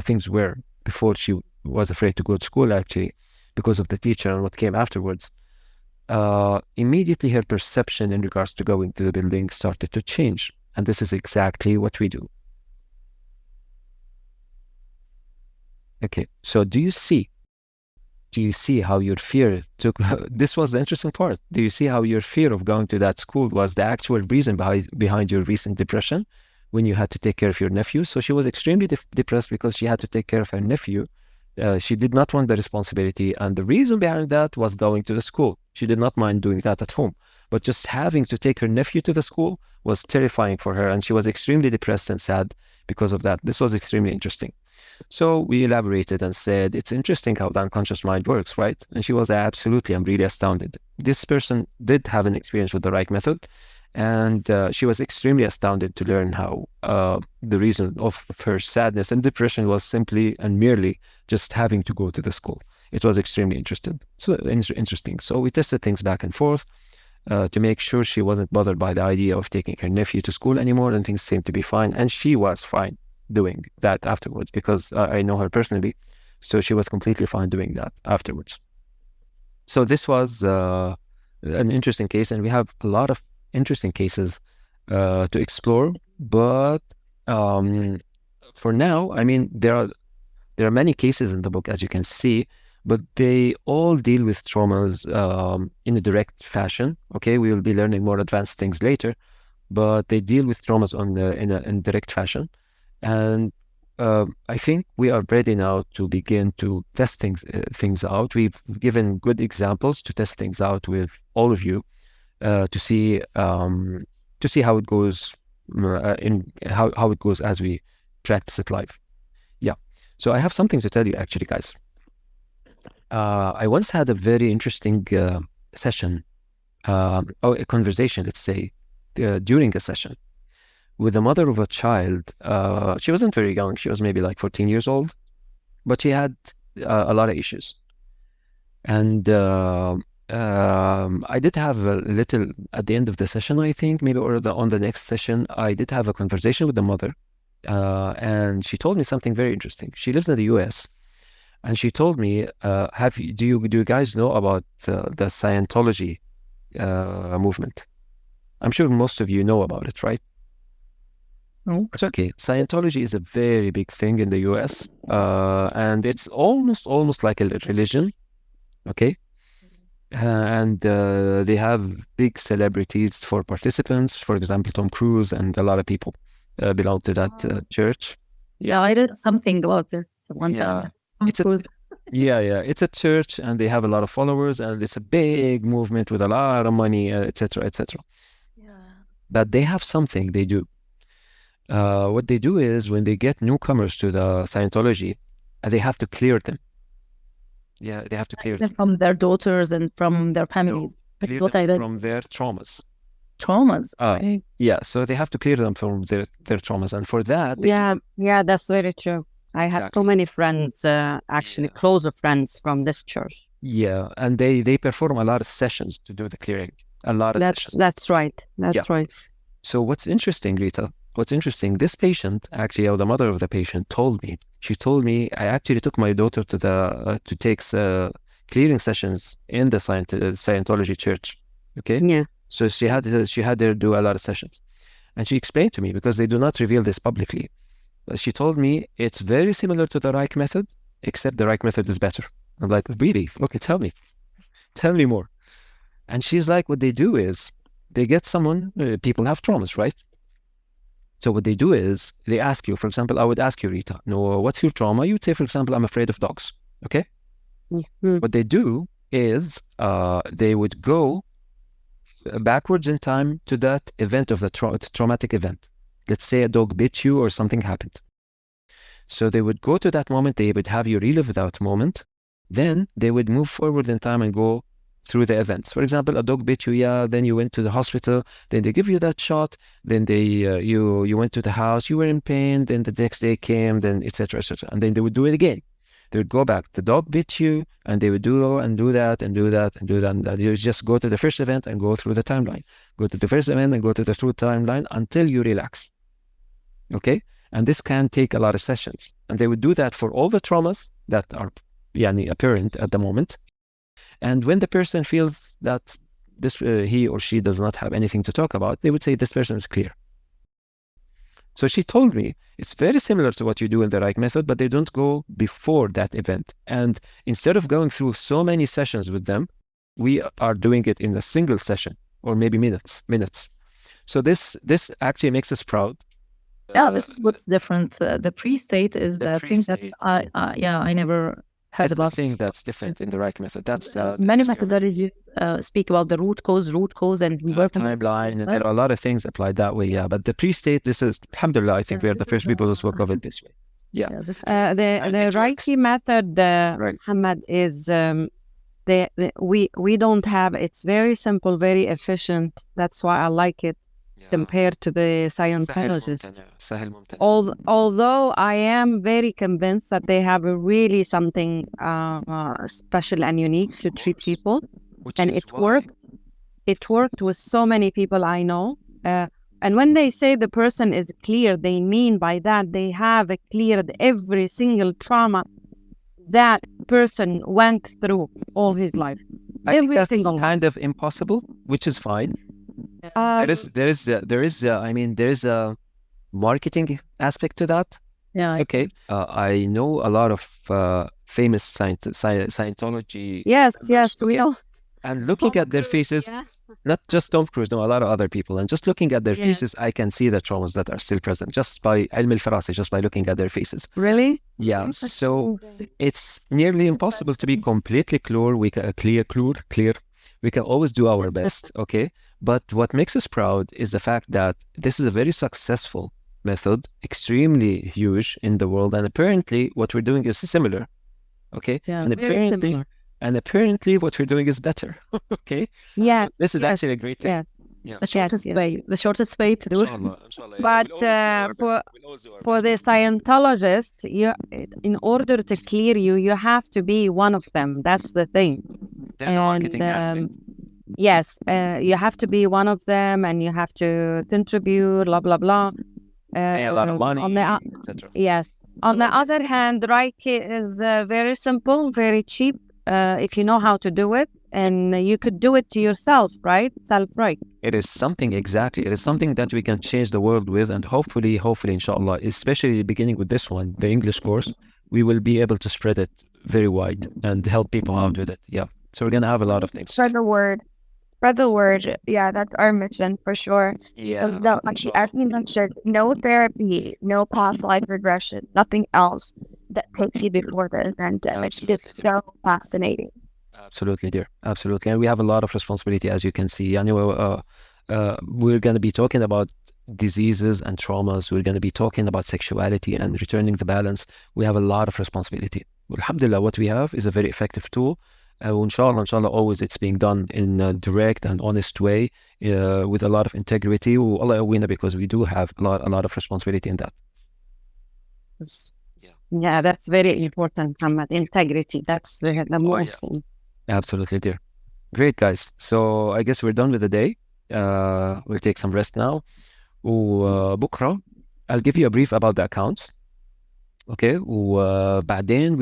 things were before she was afraid to go to school, actually, because of the teacher and what came afterwards, immediately her perception in regards to going to the building started to change. And this is exactly what we do. Okay, so do you see how your fear took, this was the interesting part. Do you see how your fear of going to that school was the actual reason behind your recent depression when you had to take care of your nephew? So she was extremely depressed because she had to take care of her nephew. She did not want the responsibility, and the reason behind that was going to the school. She did not mind doing that at home, but just having to take her nephew to the school was terrifying for her, and she was extremely depressed and sad because of that. This was extremely interesting. So we elaborated and said, it's interesting how the unconscious mind works, right? And she was absolutely, I'm really astounded. This person did have an experience with the ReiK method, and she was extremely astounded to learn how the reason of her sadness and depression was simply and merely just having to go to the school. It was extremely interesting. So we tested things back and forth to make sure she wasn't bothered by the idea of taking her nephew to school anymore, and things seemed to be fine. And she was fine doing that afterwards because I know her personally. So she was completely fine doing that afterwards. So this was an interesting case, and we have a lot of interesting cases to explore. But for now, I mean, there are many cases in the book, as you can see, but they all deal with traumas in a direct fashion. Okay, we will be learning more advanced things later, but they deal with traumas in a direct fashion. And I think we are ready now to begin to test things out. We've given good examples to test things out with all of you to see how it goes how it goes as we practice it live. Yeah. So I have something to tell you, actually, guys. I once had a very interesting session, a conversation, let's say, during a session with the mother of a child. She wasn't very young. She was maybe like 14 years old, but she had a lot of issues. And I did have a little, at the end of the session, I think, maybe, or on the next session, I did have a conversation with the mother. And she told me something very interesting. She lives in the US. And she told me, do you guys know about the Scientology movement? I'm sure most of you know about it, right? No. It's okay. Scientology is a very big thing in the US, and it's almost like a religion, okay? And they have big celebrities for participants. For example, Tom Cruise and a lot of people belong to that church. Yeah, I read something about this one Yeah. time. It's a church, and they have a lot of followers, and it's a big movement with a lot of money, etc., etc. Yeah. But they have something they do. What they do is, when they get newcomers to the Scientology, they have to clear them. Yeah, they have to clear them. From their daughters and from their families. That's Clear what I them read. from their traumas. Traumas. Right? Yeah, so they have to clear them from their traumas, and for that, Yeah, that's very true. I have so Exactly. many friends, actually Yeah. closer friends from this church. yeah, and they perform a lot of sessions to do the clearing. A lot of sessions. That's right. That's right. So what's interesting, Rita, this patient, actually, or the mother of the patient told me, I actually took my daughter to take clearing sessions in the Scientology church. Okay. Yeah. So she had her do a lot of sessions. And she explained to me, because they do not reveal this publicly, but she told me it's very similar to the ReiK method, except the ReiK method is better. I'm like, really? Okay, tell me more. And she's like, what they do is, they get someone, people have traumas, right? So what they do is, they ask you, for example, I would ask you, Rita, no, what's your trauma? You'd say, for example, I'm afraid of dogs. Okay? Mm. What they do is, they would go backwards in time to that event of the traumatic event. Let's say a dog bit you or something happened. So they would go to that moment, they would have you relive that moment. Then they would move forward in time and go through the events. For example, a dog bit you, then you went to the hospital, then they give you that shot, then you went to the house, you were in pain, then the next day came, then etc., and then they would do it again. They would go back. The dog bit you, and they would do that, and you just go to the first event and go through the timeline. Go to the first event and go to the through timeline until you relax. Okay? And this can take a lot of sessions. And they would do that for all the traumas that are apparent at the moment. And when the person feels that he or she does not have anything to talk about, they would say this person is clear. So she told me it's very similar to what you do in the ReiK method, but they don't go before that event. And instead of going through so many sessions with them, we are doing it in a single session, or maybe minutes. So this actually makes us proud. Yeah, this is what's different. The pre-state is the thing that pre-state. I never heard It's the about. thing that's different in the ReiK method. That's Many methodologies speak about the root cause, and we work on timeline, and there are a lot of things applied that way. Yeah, but the pre-state, this is, alhamdulillah, I think we are the first people who spoke of it this way. Yeah. this is- The it works. ReiK method, Right. Mohammed, is we don't have. It's very simple, very efficient. That's why I like it compared to the Scientologists. سهل ممتنع. Although I am very convinced that they have a really something special and unique to treat people, Which and is it why- worked. It worked with so many people I know. And when they say the person is clear, they mean by that they have cleared every single trauma that person went through all his life. I think Every that's single one. kind of impossible, which is fine. there is I mean there is a marketing aspect to that. Yeah. Okay. I know a lot of famous Scientology Yes, members, yes, we okay? know. And looking at their faces, not just Tom Cruise, no, a lot of other people, and just looking at their Yes. faces, I can see the traumas that are still present just by ilm al-firasa, just by looking at their faces. Really? Yeah, so it's nearly impossible to be completely clear. Clear. We can always do our best, okay? But what makes us proud is the fact that this is a very successful method, extremely huge in the world, and apparently what we're doing is similar, okay? Yeah, and very similar. apparently what we're doing is better, okay? Yeah. So this is yes, actually a great thing. yes. Yeah. The shortest way. The shortest way to do it. Inshallah. But for the Scientologist, in order to clear you, you have to be one of them. That's the thing. There's a marketing aspect. Yes, you have to be one of them, and you have to contribute. Blah blah blah. Pay a lot of money, on the etc. yes. On the other hand, ReiK is very simple, very cheap. If you know how to do it, and you could do it to yourself, right? Self-ReiK. It is something exactly. It is something that we can change the world with, and hopefully, inshallah, especially beginning with this one, the English course, we will be able to spread it very wide and help people out with it. Yeah. So we're gonna have a lot of things. Spread the word. Spread the word. Yeah, that's our mission for sure. Yeah. No, actually, as you mentioned, no therapy, no past life regression, nothing else that takes you before the event. And it's just so fascinating. Absolutely, dear. Absolutely. And we have a lot of responsibility, as you can see. Anyway, we're going to be talking about diseases and traumas. We're going to be talking about sexuality and returning the balance. We have a lot of responsibility. Alhamdulillah, what we have is a very effective tool. Inshallah, always it's being done in a direct and honest way with a lot of integrity. Allah win, because we do have a lot of responsibility in that. Yeah, that's very important, Mohammed. Integrity. That's the most. Absolutely, dear. Great, guys. So I guess we're done with the day. We'll take some rest now. وبكرة I'll give you a brief about the accounts. Okay. وبعدين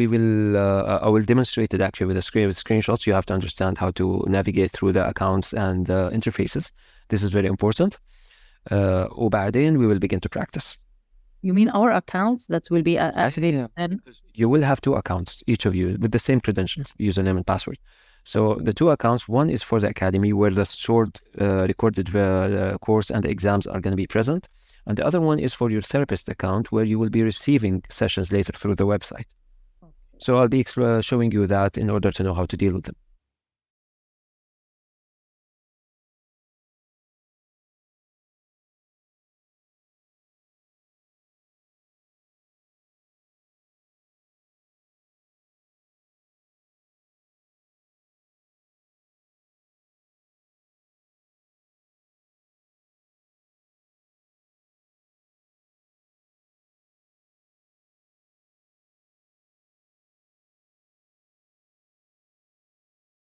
I will demonstrate it actually with screenshots. You have to understand how to navigate through the accounts and interfaces. This is very important. وبعدين we will begin to practice. You mean our accounts that will be activated? You will have two accounts, each of you, with the same credentials, username and password. So the two accounts, one is for the academy, where the stored recorded course and the exams are going to be present. And the other one is for your therapist account, where you will be receiving sessions later through the website. So I'll be showing you that in order to know how to deal with them.